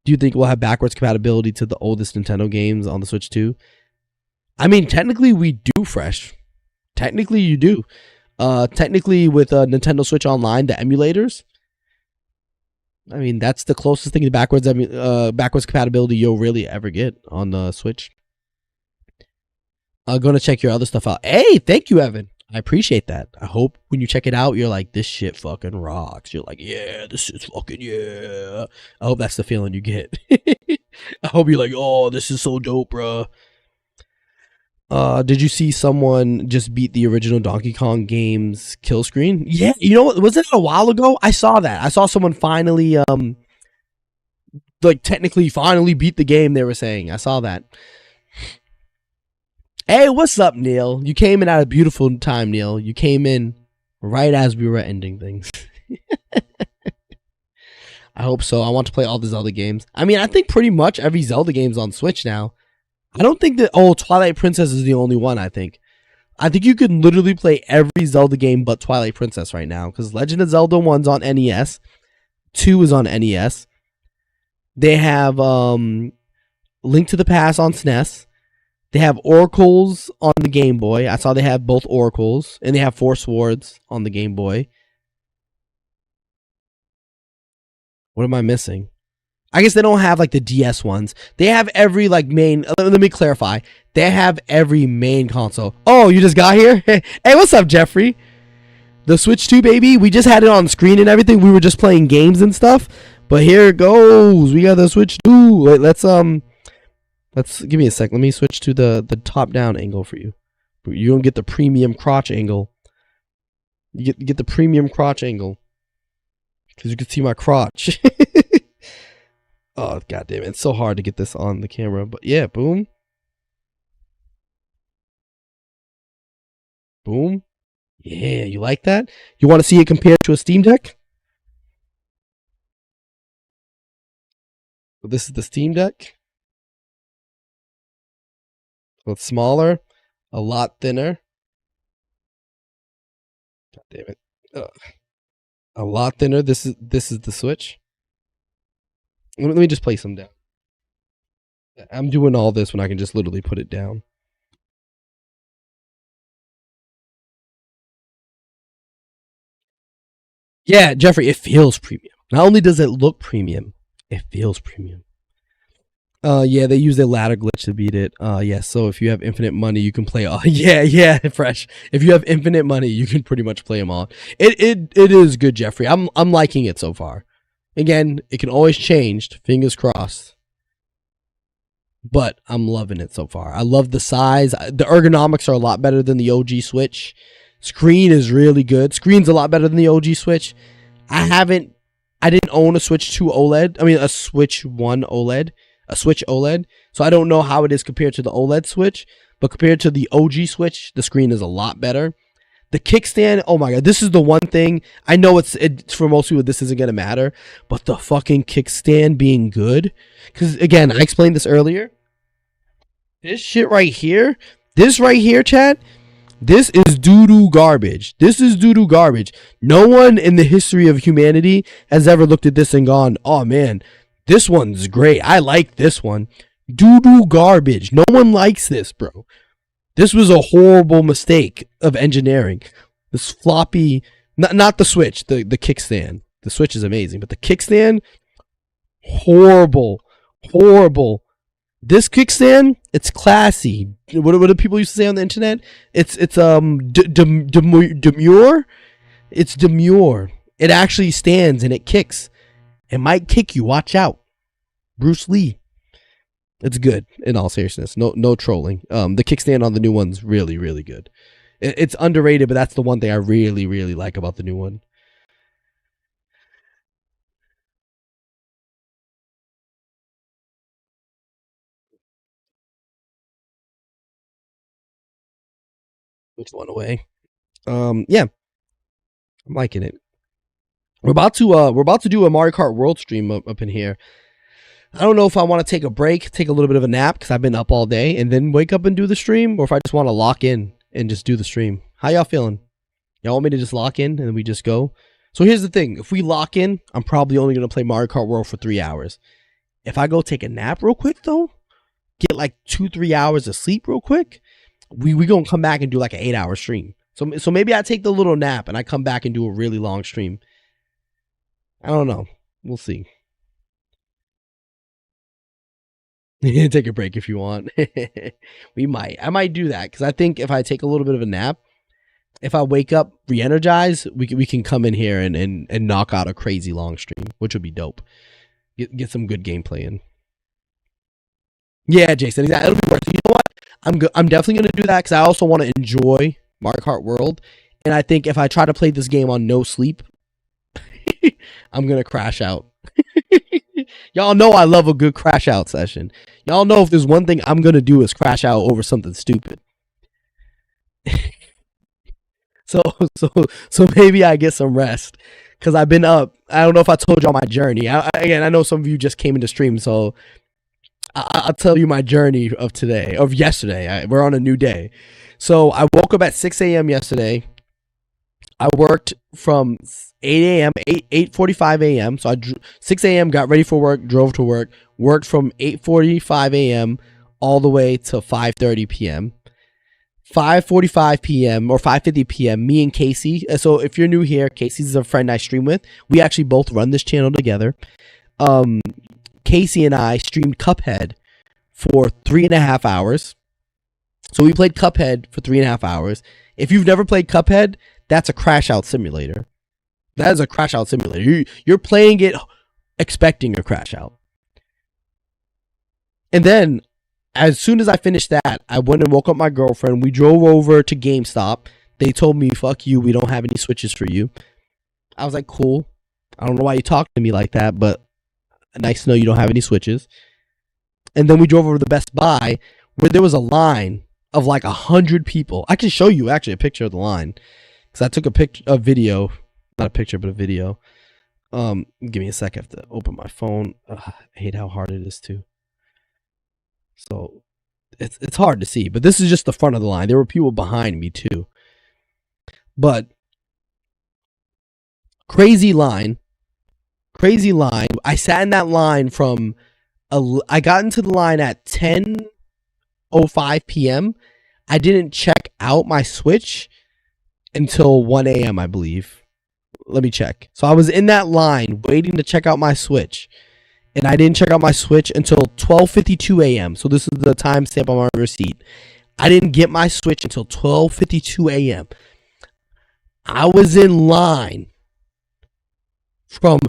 Do you think we'll have backwards compatibility to the oldest Nintendo games on the Switch 2? I mean, technically we do, Fresh. Technically you do. Technically with Nintendo Switch Online, the emulators, I mean, that's the closest thing to backwards compatibility you'll really ever get on the Switch. I'm gonna check your other stuff out. Hey, thank you, Evan. I appreciate that. I hope when you check it out, you're like, this shit fucking rocks. You're like, yeah, this is fucking yeah. I hope that's the feeling you get. I hope you're like, oh, this is so dope, bro. Did you see someone just beat the original Donkey Kong game's kill screen? Yeah, you know what? Was it a while ago? I saw that. I saw someone finally, like technically finally beat the game. They were saying. I saw that. Hey, what's up, Neil? You came in at a beautiful time, Neil. You came in right as we were ending things. I hope so. I want to play all the Zelda games. I mean, I think pretty much every Zelda game's on Switch now. I don't think that, Twilight Princess is the only one, I think. I think you can literally play every Zelda game but Twilight Princess right now. Because Legend of Zelda 1's on NES. 2 is on NES. They have Link to the Past on SNES. They have Oracles on the Game Boy. I saw they have both Oracles. And they have Four Swords on the Game Boy. What am I missing? I guess they don't have like the DS ones. They have every like main. Let me clarify. They have every main console. Oh, you just got here? Hey, what's up, Jeffrey? The Switch 2, baby. We just had it on screen and everything. We were just playing games and stuff. But here it goes. We got the Switch 2. Wait, let's give me a sec. Let me switch to the top down angle for you. You don't get the premium crotch angle. You get the premium crotch angle because you can see my crotch. Oh, god damn it. It's so hard to get this on the camera. But yeah, boom. Boom. Yeah, you like that? You want to see it compared to a Steam Deck? So this is the Steam Deck. So it's smaller, a lot thinner. God damn it. A lot thinner. This is the Switch. Let me just place them down. I'm doing all this when I can just literally put it down. Yeah, Jeffrey, it feels premium. Not only does it look premium, it feels premium. Yeah, they use a ladder glitch to beat it. Yeah, so if you have infinite money, you can play all. Yeah, Fresh. If you have infinite money, you can pretty much play them all. It is good, Jeffrey. I'm liking it so far. Again, it can always change. Fingers crossed. But I'm loving it so far. I love the size. The ergonomics are a lot better than the OG Switch. Screen is really good. Screen's a lot better than the OG Switch. I didn't own a Switch 2 OLED. I mean, a Switch 1 OLED. A Switch OLED. So I don't know how it is compared to the OLED Switch. But compared to the OG Switch, the screen is a lot better. The kickstand, oh my god, this is the one thing. I know it's for most people this isn't going to matter. But the fucking kickstand being good. Because, again, I explained this earlier. This shit right here. This right here, chat. This is doo-doo garbage. This is doo-doo garbage. No one in the history of humanity has ever looked at this and gone, oh man, this one's great. I like this one. Doo-doo garbage. No one likes this, bro. This was a horrible mistake of engineering. This floppy, not the Switch, the kickstand. The Switch is amazing, but the kickstand, horrible. This kickstand, it's classy. What do people used to say on the internet? It's demure. It's demure. It actually stands and it kicks. It might kick you. Watch out, Bruce Lee. It's good in all seriousness. No trolling. The kickstand on the new one's really, really good. It's underrated, but that's the one thing I really, really like about the new one. Which one away? Yeah, I'm liking it. We're about to do a Mario Kart World stream up in here. I don't know if I want to take a break, take a little bit of a nap because I've been up all day, and then wake up and do the stream, or if I just want to lock in and just do the stream. How y'all feeling? Y'all want me to just lock in and then we just go? So here's the thing. If we lock in, I'm probably only going to play Mario Kart World for 3 hours. If I go take a nap real quick, though, get like 2-3 hours of sleep real quick, we gonna come back and do like an 8-hour stream. So maybe I take the little nap and I come back and do a really long stream. I don't know. We'll see. Take a break if you want. I might do that because I think if I take a little bit of a nap, if I wake up re-energized, we can come in here and knock out a crazy long stream, which would be dope. Get some good gameplay in. Yeah, Jason, exactly. It'll be worth it. You know what? I'm definitely gonna do that because I also want to enjoy Mario Kart World, and I think if I try to play this game on no sleep, I'm gonna crash out. Y'all know I love a good crash out session. Y'all know if there's one thing I'm gonna do is crash out over something stupid. So so maybe I get some rest because I've been up. I don't know if I told y'all my journey. Again, I know some of you just came into stream, so I'll tell you my journey of today, of yesterday. We're on a new day. So I woke up at 6 a.m. yesterday. I worked from 8 a.m. 8:45 a.m. So 6 a.m. got ready for work, drove to work, worked from 8:45 a.m. all the way to 5:30 p.m. 5:45 p.m. or 5:50 p.m. me and Casey. So if you're new here, Casey's a friend I stream with. We actually both run this channel together. Casey and I streamed Cuphead for 3.5 hours. So we played Cuphead for 3.5 hours. If you've never played Cuphead, that's a crash out simulator. That is a crash out simulator. You're playing it expecting a crash out. And then as soon as I finished that, I went and woke up my girlfriend. We drove over to GameStop. They told me, fuck you, we don't have any Switches for you. I was like, cool. I don't know why you talked to me like that, but nice to know you don't have any Switches. And then we drove over to Best Buy where there was a line of like 100 people. I can show you actually a picture of the line because I took a video, not a picture, but a video. Give me a sec. I have to open my phone. I hate how hard it is too. So it's hard to see, but this is just the front of the line. There were people behind me too. But crazy line. I sat in that line from I got into the line at 10:05 p.m. I didn't check out my Switch until 1 a.m. I believe. Let me check. So I was in that line waiting to check out my Switch. And I didn't check out my Switch until 12:52 a.m. So this is the timestamp on my receipt. I didn't get my Switch until 12:52 a.m. I was in line from,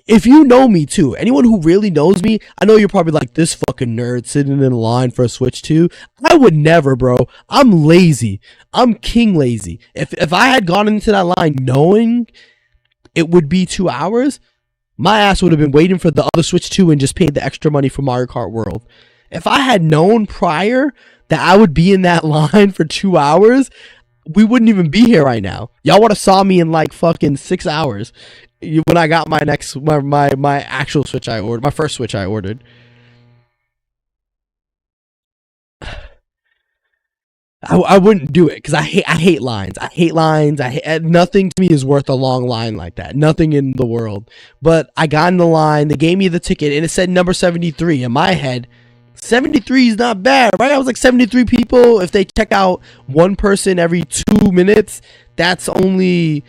if you know me too, anyone who really knows me, I know you're probably like, this fucking nerd sitting in line for a Switch 2. I would never, bro. I'm lazy. I'm king lazy. If I had gone into that line knowing it would be 2 hours, my ass would have been waiting for the other Switch 2 and just paid the extra money for Mario Kart World. If I had known prior that I would be in that line for 2 hours, we wouldn't even be here right now. Y'all would have saw me in like fucking 6 hours when I got my actual Switch I ordered, my first Switch I ordered. I wouldn't do it because I hate lines. Nothing to me is worth a long line like that. Nothing in the world. But I got in the line. They gave me the ticket and it said number 73. In my head, 73 is not bad, right? I was like, 73 people. If they check out one person every 2 minutes, that's only.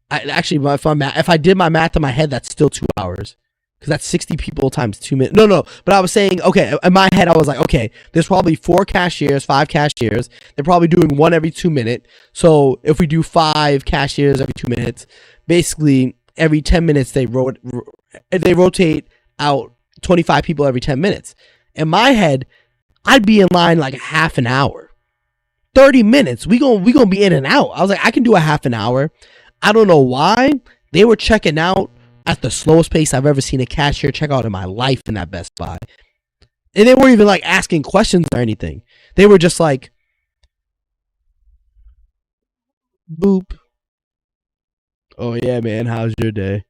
If I did my math in my head, that's still 2 hours. Because that's 60 people times 2 minutes. No. But I was saying, okay, in my head, I was like, okay, there's probably 4 cashiers, 5 cashiers. They're probably doing one every 2 minutes. So if we do 5 cashiers every 2 minutes, basically every 10 minutes they rotate out 25 people every 10 minutes. In my head, I'd be in line like half an hour. 30 minutes. We gonna be in and out. I was like, I can do a half an hour. I don't know why. They were checking out at the slowest pace I've ever seen a cashier check out in my life in that Best Buy. And they weren't even like asking questions or anything. They were just like, boop. Oh yeah, man, how's your day?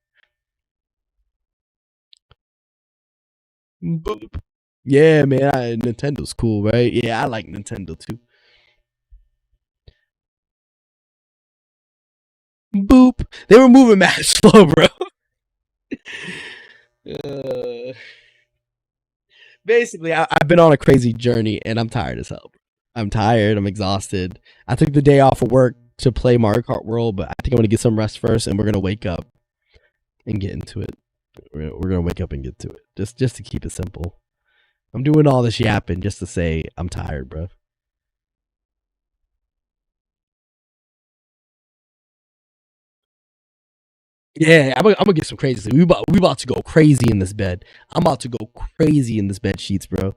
Boop. Yeah, man, Nintendo's cool, right? Yeah, I like Nintendo too. Boop. They were moving mad slow, bro. Uh, Basically, I've been on a crazy journey and I'm tired as hell. I'm tired. I'm exhausted. I took the day off of work to play Mario Kart World, but I think I'm gonna get some rest first, and we're gonna wake up and get into it. We're gonna wake up and get to it. Just to keep it simple. I'm doing all this yapping just to say I'm tired, bro. Yeah, I'm gonna get some crazy sleep. We about to go crazy in this bed. I'm about to go crazy in this bed sheets, bro.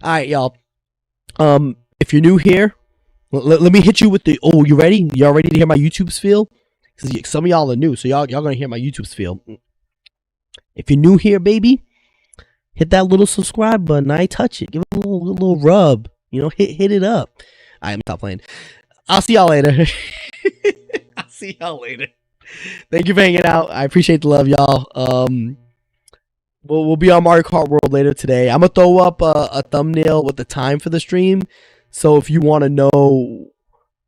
All right, y'all. If you're new here, let me hit you with the. Oh, you ready? Y'all ready to hear my YouTube spiel? Because some of y'all are new, so y'all gonna hear my YouTube spiel. If you're new here, baby, hit that little subscribe button. I touch it. Give it a little rub. You know, hit it up. I'm stop playing. I'll see y'all later. I'll see y'all later. Thank you for hanging out. I appreciate the love, y'all. We'll be on Mario Kart World later today. I'm gonna throw up a thumbnail with the time for the stream. So if you want to know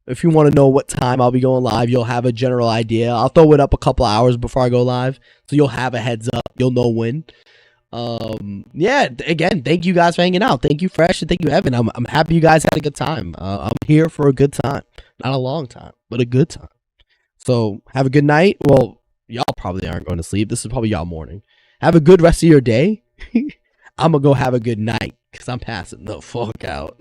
what time I'll be going live, you'll have a general idea. I'll throw it up a couple hours before I go live, so you'll have a heads up. You'll know when. Yeah. Again, thank you guys for hanging out. Thank you, Fresh, and thank you, Evan. I'm happy you guys had a good time. I'm here for a good time, not a long time, but a good time. So have a good night. Well, y'all probably aren't going to sleep. This is probably y'all morning. Have a good rest of your day. I'm gonna go have a good night because I'm passing the fuck out.